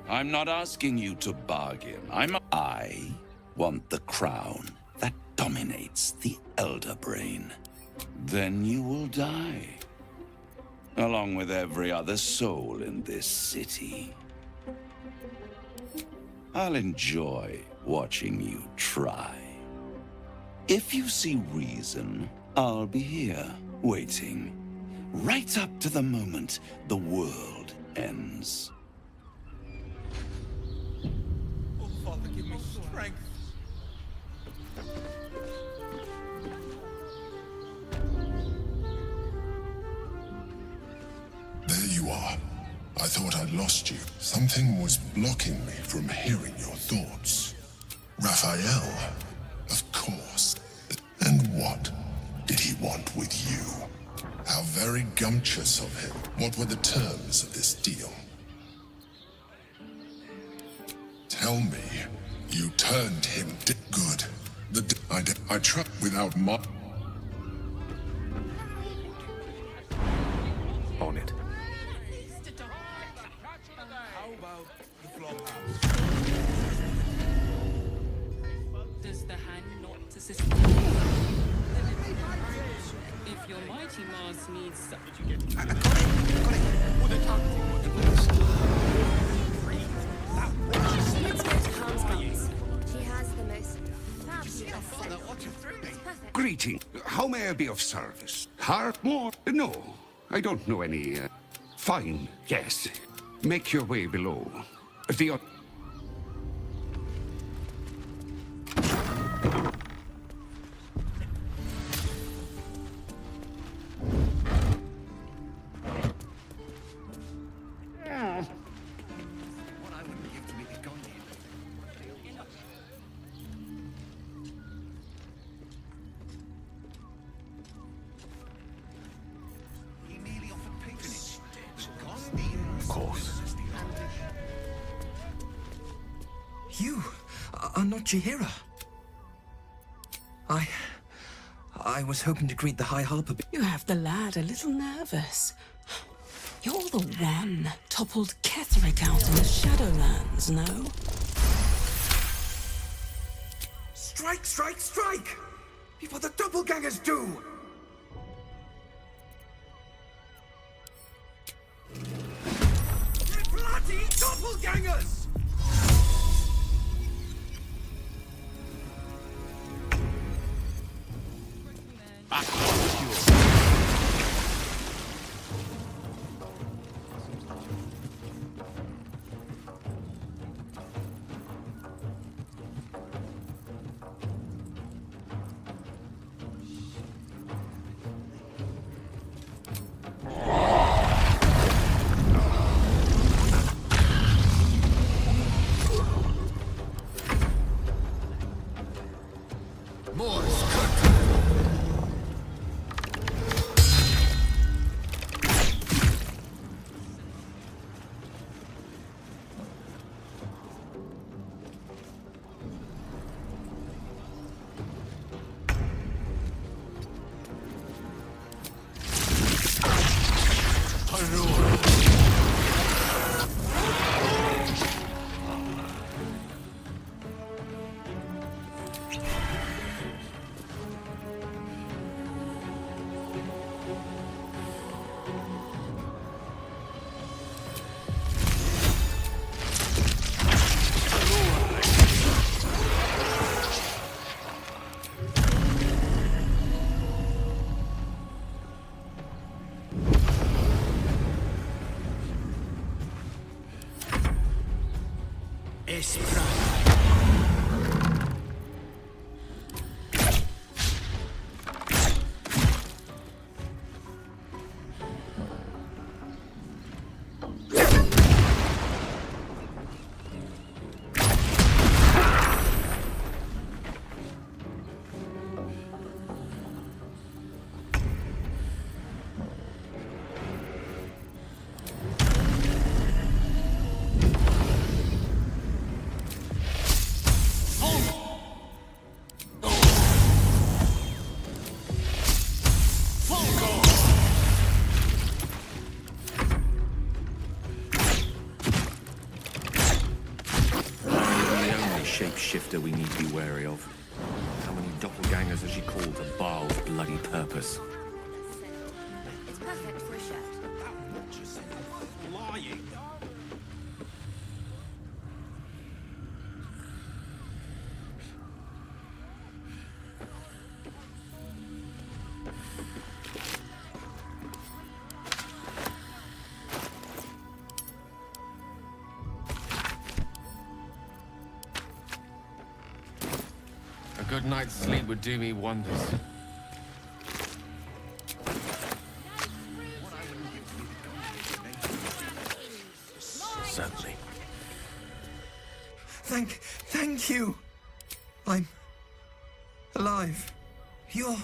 I'm not asking you to bargain. I want the crown that dominates the Elder Brain. Then you will die, along with every other soul in this city. I'll enjoy watching you try. If you see reason, I'll be here, waiting, right up to the moment the world ends. Oh, Father, give me strength. There you are. I thought I'd lost you. Something was blocking me from hearing your thoughts. Raphael, of course. And what did he want with you? How very gumptious of him. What were the terms of this deal? Tell me, you turned him good. I tried without On it. Does the hand not assist? If your mighty Mars needs such... She has the most fabulous scent. Greeting. How may I be of service? Heart more? No, I don't know any. Fine, yes. Make your way below. The... You are not Jahira. I was hoping to greet the High Harper. You have the lad a little nervous. You're the one toppled Ketheric out in the Shadowlands, no? Strike, strike, strike! Before the doppelgangers do! The bloody doppelgangers! Shifter we need to be wary of. How many doppelgangers has she called to Baal's bloody purpose? It's perfect for a shirt. Lying. A good night's sleep would do me wonders. Certainly. Thank you. I'm alive. You're...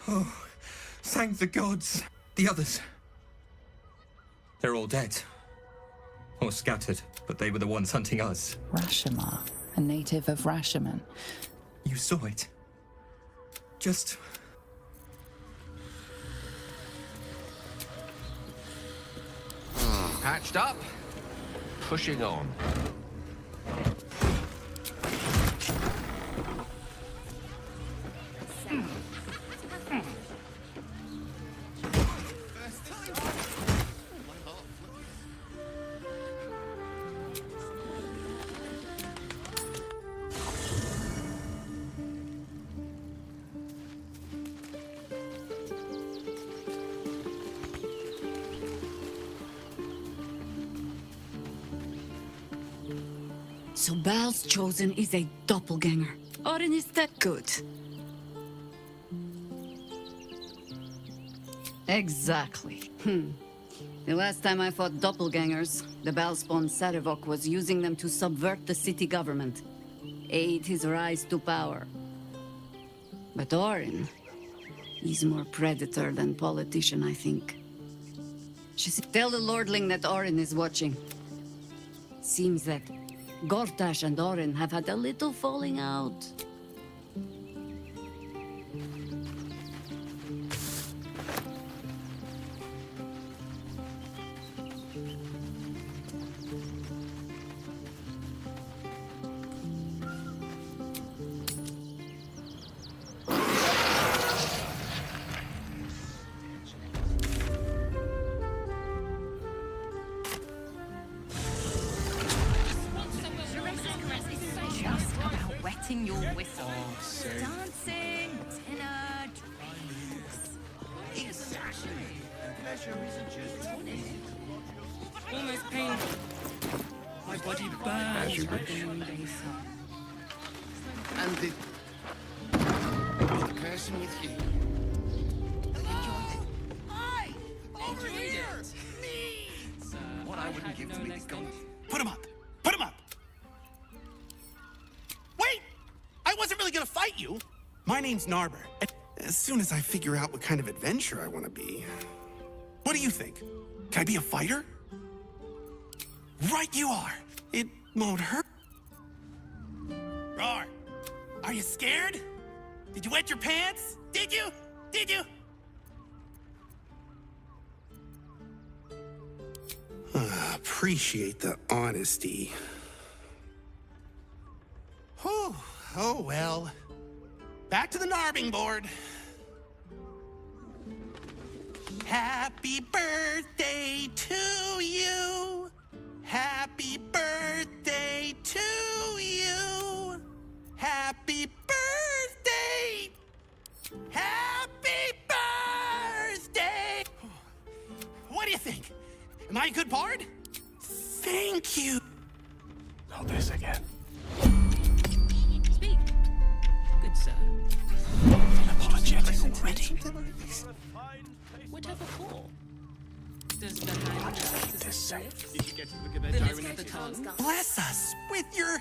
Oh, thank the gods. The others. They're all dead. Or scattered, but they were the ones hunting us. Rashomar, a native of Rashomon. You saw it. Just... Patched up, pushing on. So Baal's chosen is a doppelganger. Orin is that good. Exactly. The last time I fought doppelgangers, the Baalspawn Sarevok was using them to subvert the city government, aid his rise to power. But Orin, he's more predator than politician, I think. She said, tell the Lordling that Orin is watching. Seems that Gortash and Orin have had a little falling out. Just about wetting your whistle. Dancing, dinner, drinks. Exactly. Pleasure isn't just Almost painful. My body burns. As you wish. And the person with you. Hi! Over here! Me! What I wouldn't give to be the gun. Put him up! Put him up! Wait! I wasn't really gonna fight you! My name's Narber. As soon as I figure out what kind of adventurer I want to be... What do you think? Can I be a fighter? Right you are! It won't hurt. Roar! Are you scared? Did you wet your pants? Did you? Did you? Appreciate the honesty. Whew. Oh, well. Back to the Narbing board. Happy birthday to you. Happy birthday to you. Happy birthday. Happy birthday. What do you think? Am I a good bard? Thank you. Not this again. Speak. Good sir. Apologetic already. Whatever for? Does the hand This Did you get to look at their Then let's diary? get the tongue. Bless us with your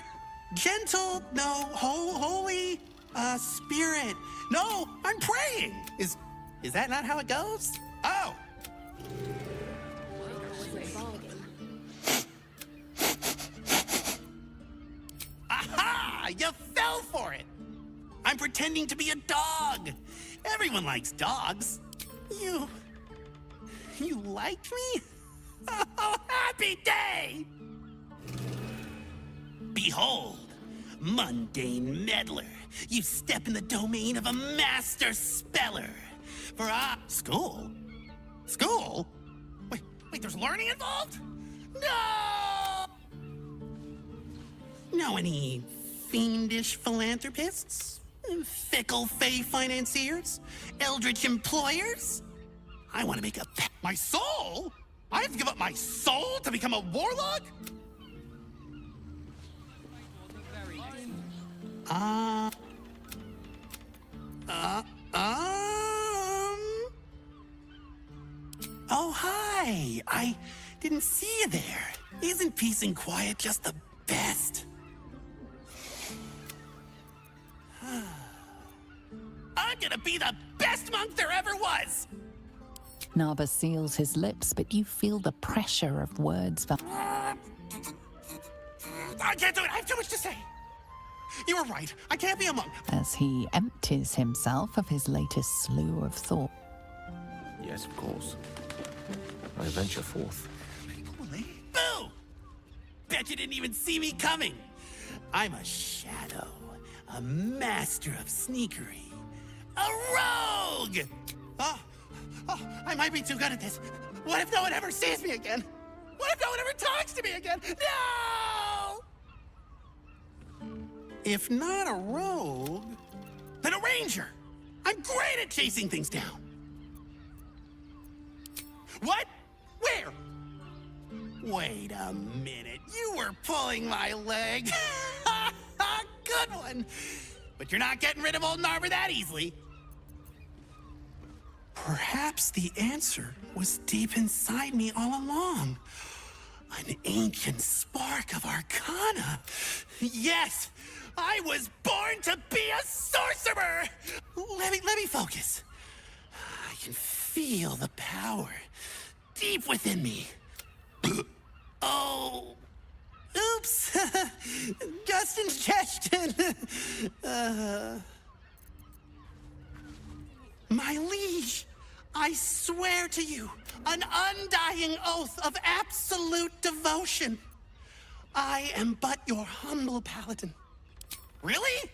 gentle, no, holy spirit. No, I'm praying. Is that not how it goes? Oh. Aha! You fell for it. I'm pretending to be a dog. Everyone likes dogs. You like me? Oh, happy day! Behold, mundane meddler, you step in the domain of a master speller. For school? School? Wait, there's learning involved? No! Know any fiendish philanthropists? Fickle fey financiers? Eldritch employers? I want to make a my soul? I have to give up my soul to become a warlock? Oh, hi. I didn't see you there. Isn't peace and quiet just the best? I'm gonna be the best monk there ever was! Narba seals his lips, but you feel the pressure of words. I can't do it. I have too much to say. You were right. I can't be a monk. As he empties himself of his latest slew of thought. Yes, of course. I venture forth. Boo! Bet you didn't even see me coming. I'm a shadow, a master of sneakery, a rogue! Oh, I might be too good at this. What if no one ever sees me again? What if no one ever talks to me again? No! If not a rogue, then a ranger. I'm great at chasing things down. What? Where? Wait a minute. You were pulling my leg. Good one. But you're not getting rid of old Narva that easily. Perhaps the answer was deep inside me all along. An ancient spark of arcana. Yes, I was born to be a sorcerer. Let me focus. I can feel the power deep within me. Oh, oops. Just ingestion. My liege, I swear to you an undying oath of absolute devotion. I am but your humble paladin. Really?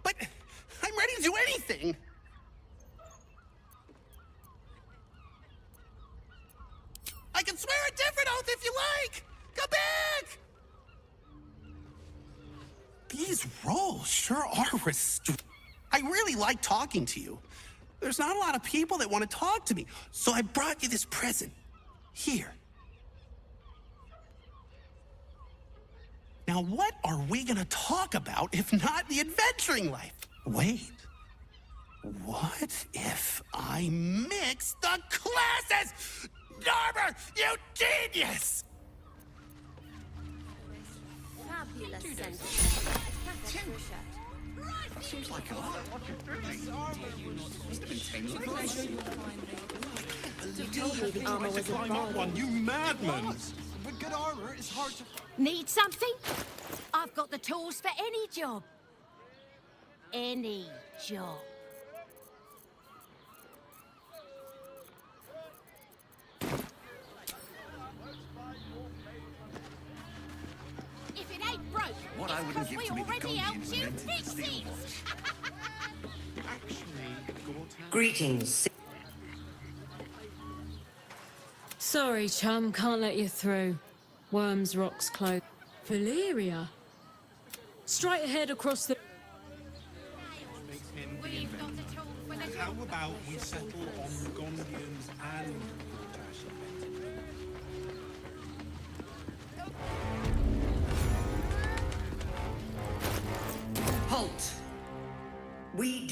But I'm ready to do anything. I can swear a different oath if you like. Come back. These roles sure are I really like talking to you. There's not a lot of people that want to talk to me, so I brought you this present. Here. Now, what are we gonna talk about if not the adventuring life? Wait. What if I mix the classes? Narber, you genius! Fabulous sentence. Seems like a lot. Must have been 10 You told me the armor was a bargain. You madman! But good armor is hard to... Need something? I've got the tools for any job. Any job. If it ain't broke, What I wouldn't give we to be the already helped you Guardians fix it. Greetings. Sorry, chum, can't let you through. Worms, rocks, close. Valeria? Straight ahead across the... How about we settle on Gondians and...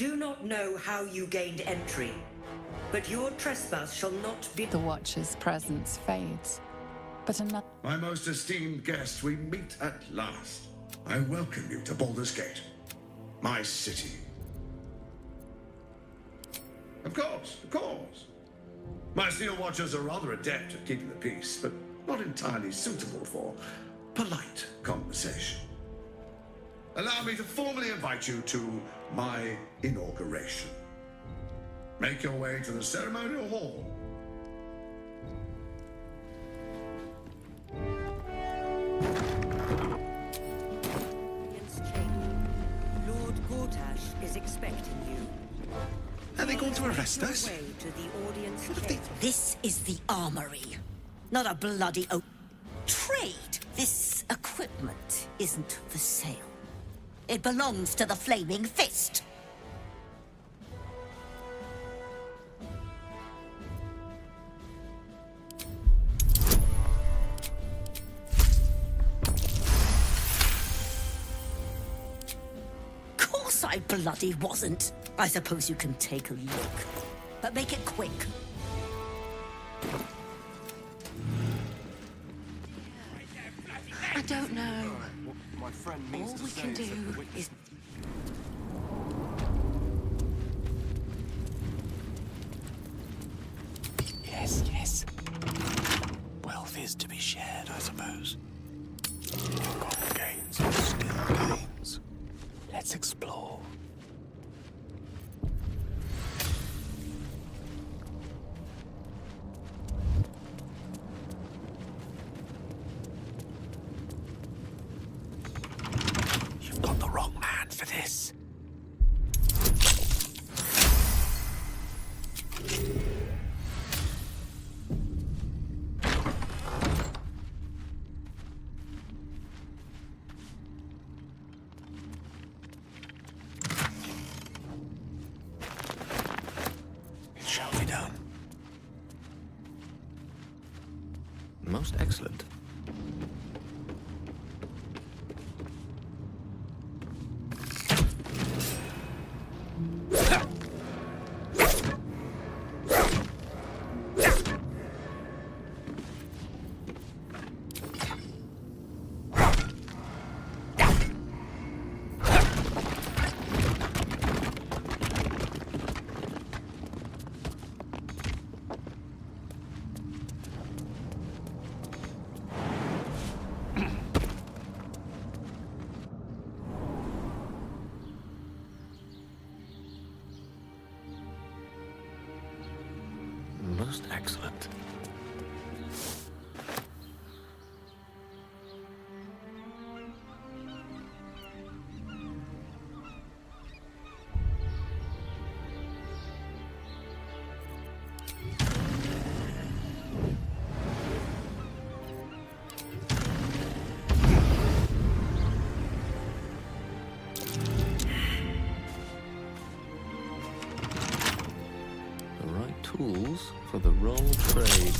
do not know how you gained entry, but your trespass shall not be... The Watcher's presence fades, but another... My most esteemed guest, we meet at last. I welcome you to Baldur's Gate, my city. Of course, of course. My Steel Watchers are rather adept at keeping the peace, but not entirely suitable for polite conversation. Allow me to formally invite you to my inauguration. Make your way to the ceremonial hall. Lord Gortash is expecting you. Are they going to arrest us? Way to the audience This is the armory, not a bloody trade. This equipment isn't for sale. It belongs to the Flaming Fist. Course I bloody wasn't. I suppose you can take a look, but make it quick. I don't know. My friend means All to we say can is that do the witness- is... Yes, yes. Wealth is to be shared, I suppose. Gold gains or skill gains. Let's explore. You've got the wrong man for this. It shall be done. Most excellent. Most excellent. The right tools for the wrong trade.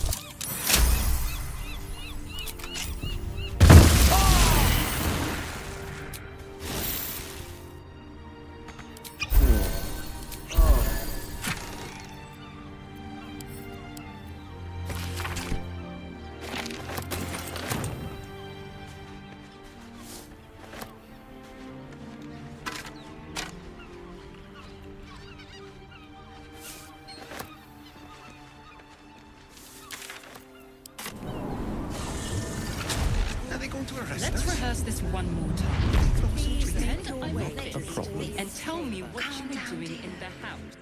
Let's rehearse this one more time. Please pretend I'm not there. A problem. And tell me what you were doing in the house.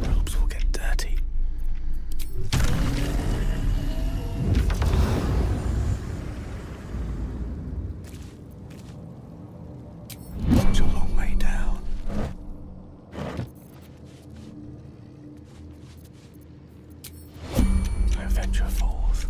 Robes will get dirty. Such a long way down. I venture forth.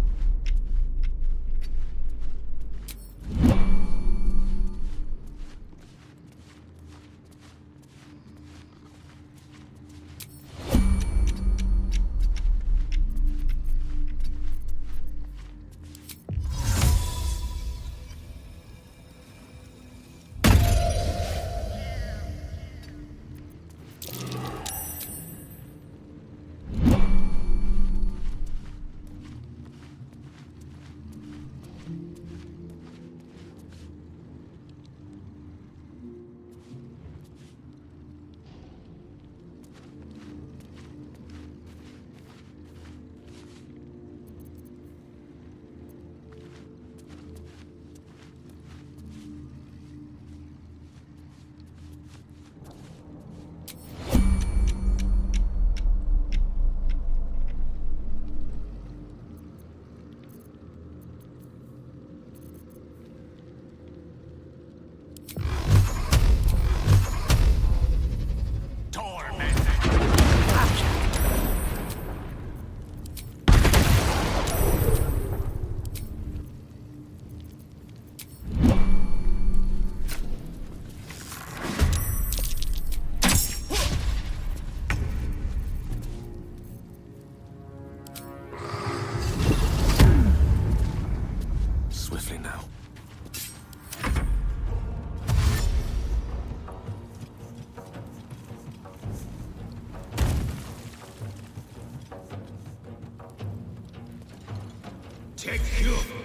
secure.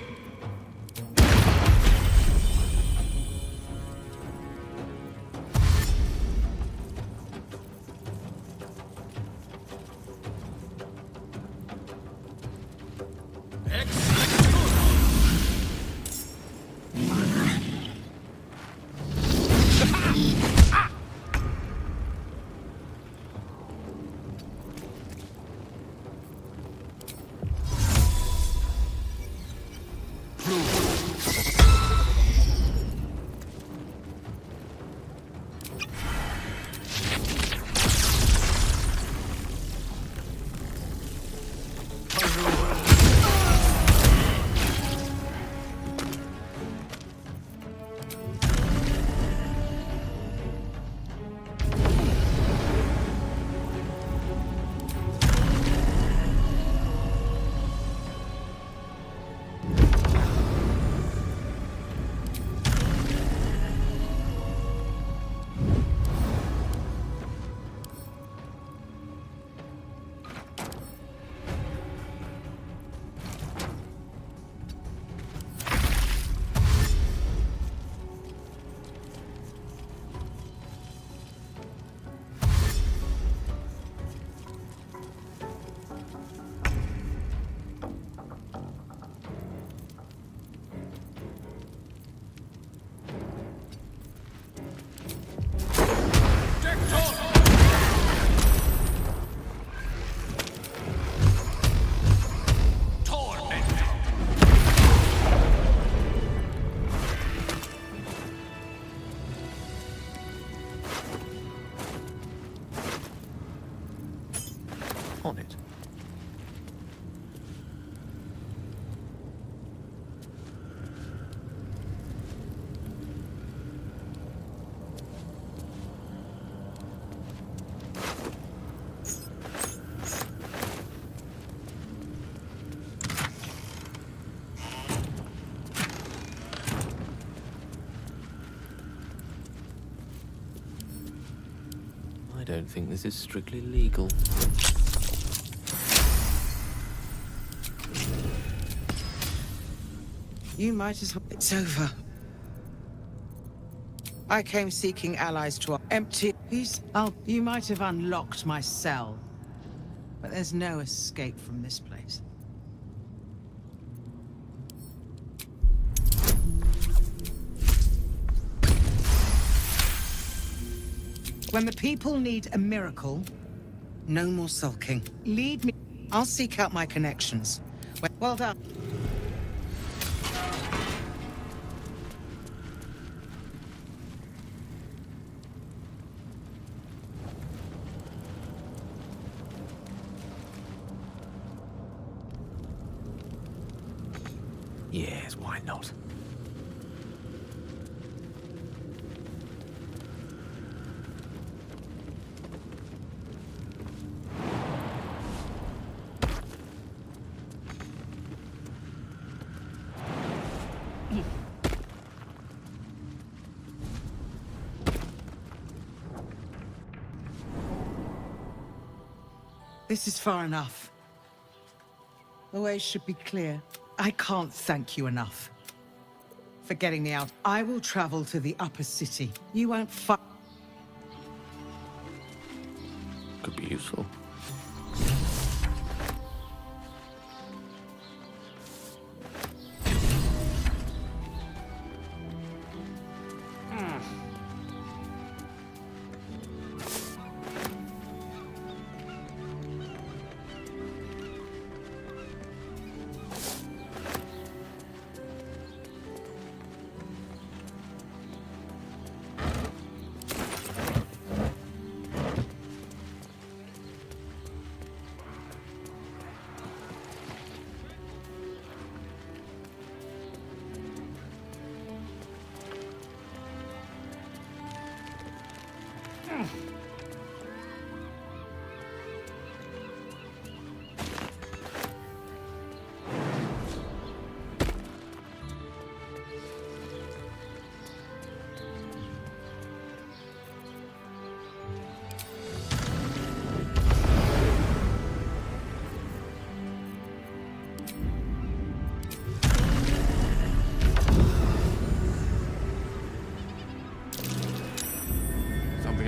On it. I don't think this is strictly legal. You might as well. It's over. I came seeking allies to empty. You might have unlocked my cell, but there's no escape from this place. When the people need a miracle, no more sulking. Lead me. I'll seek out my connections. Well done. Yes, why not? This is far enough. The way should be clear. I can't thank you enough for getting me out. I will travel to the upper city. You won't Could be useful.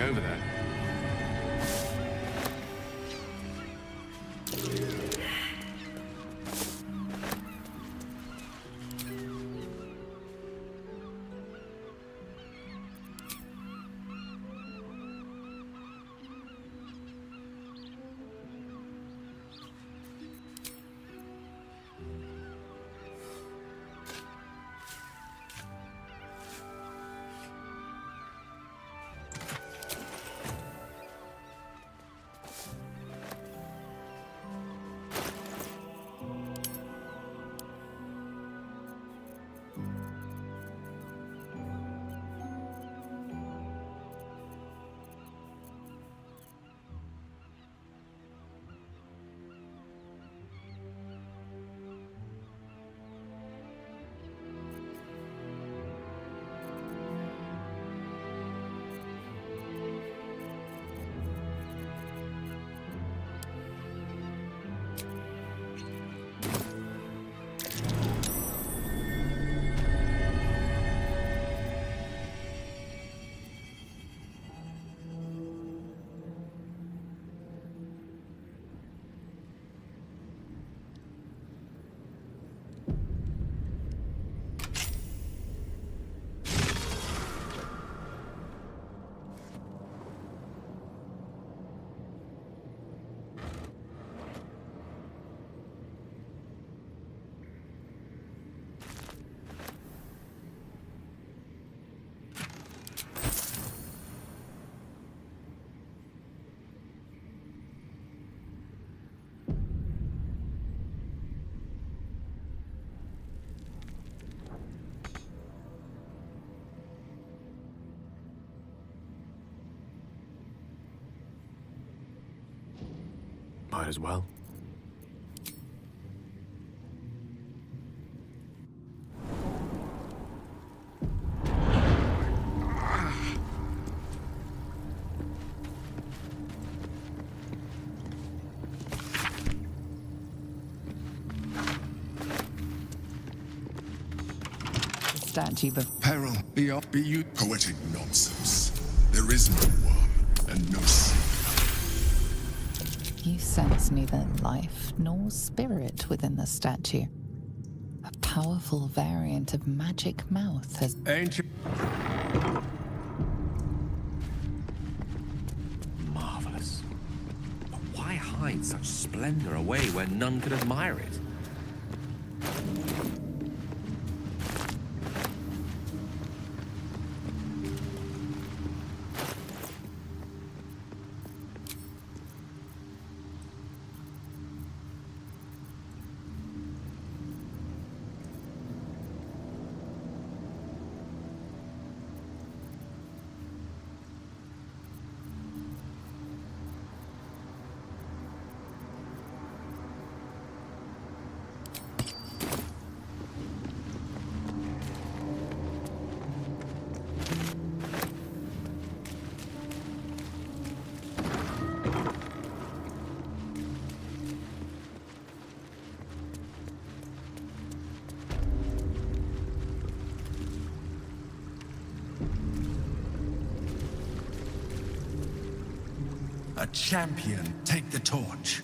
over there. Might as well. Statue peril be you poetic nonsense. There is no one and no sin. You sense neither life nor spirit within the statue. A powerful variant of magic mouth has... Ancient... Marvelous. But why hide such splendor away where none could admire it? A champion, take the torch.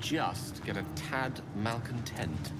just get a tad malcontent.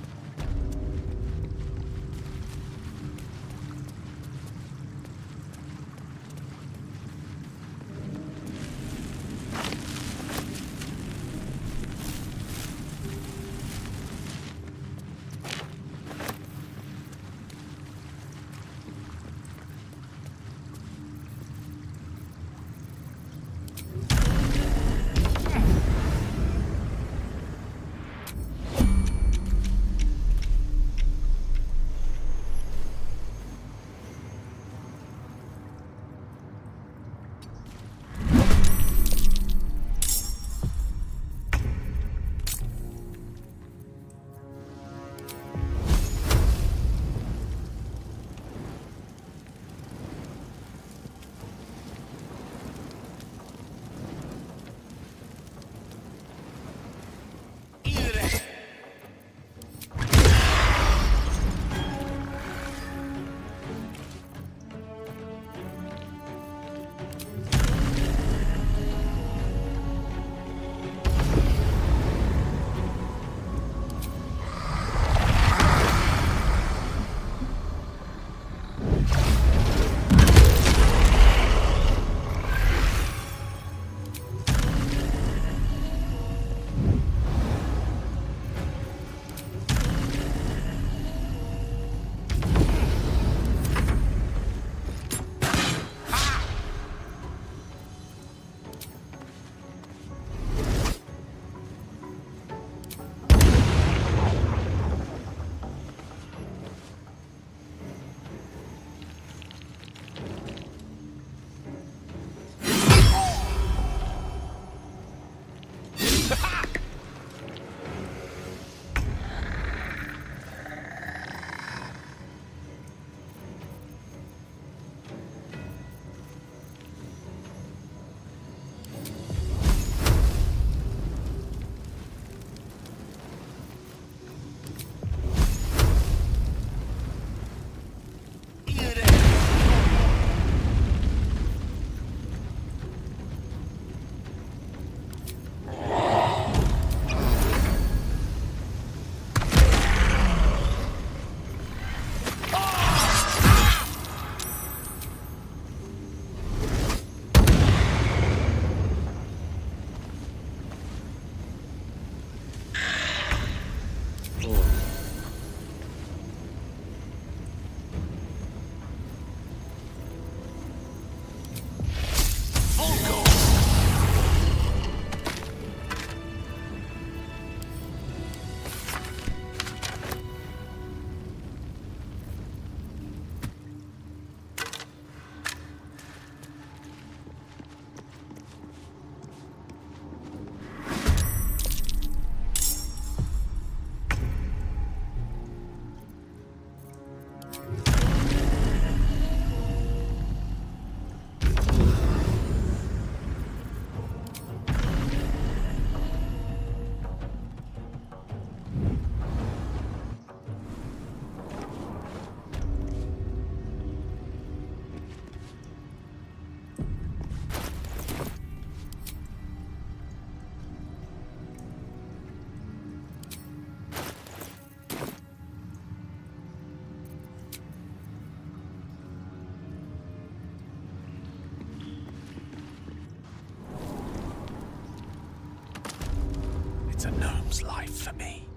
It's a gnome's life for me.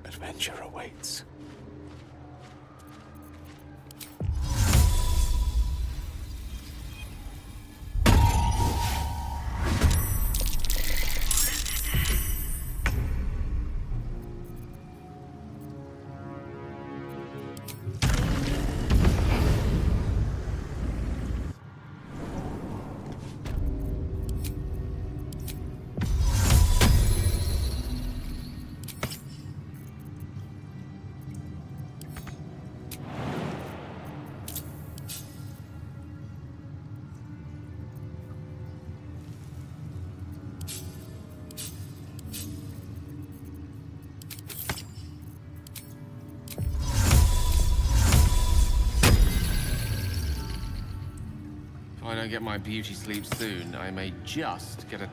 Adventure awaits. If I don't get my beauty sleep soon, I may just get a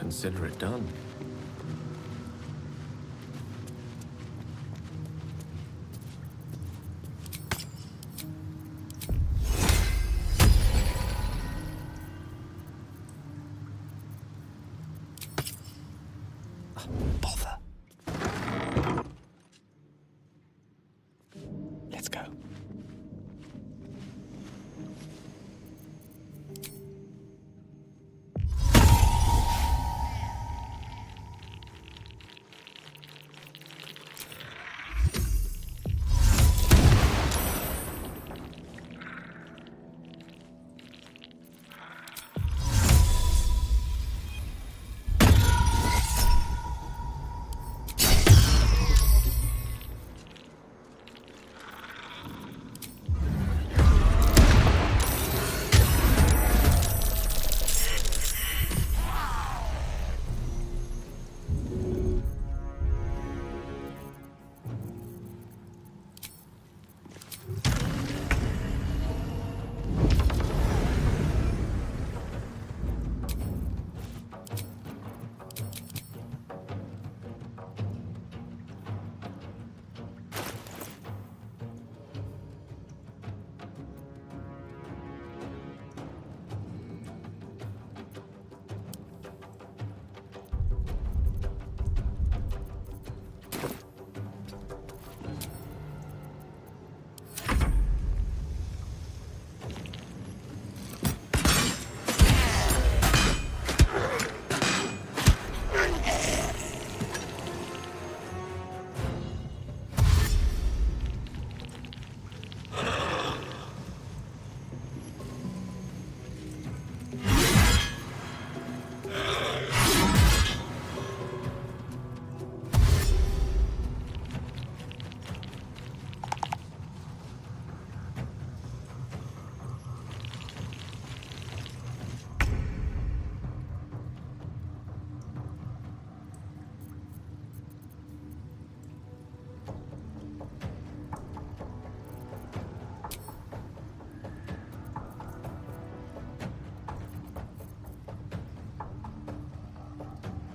consider it done. Bother. Let's go.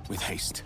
With haste.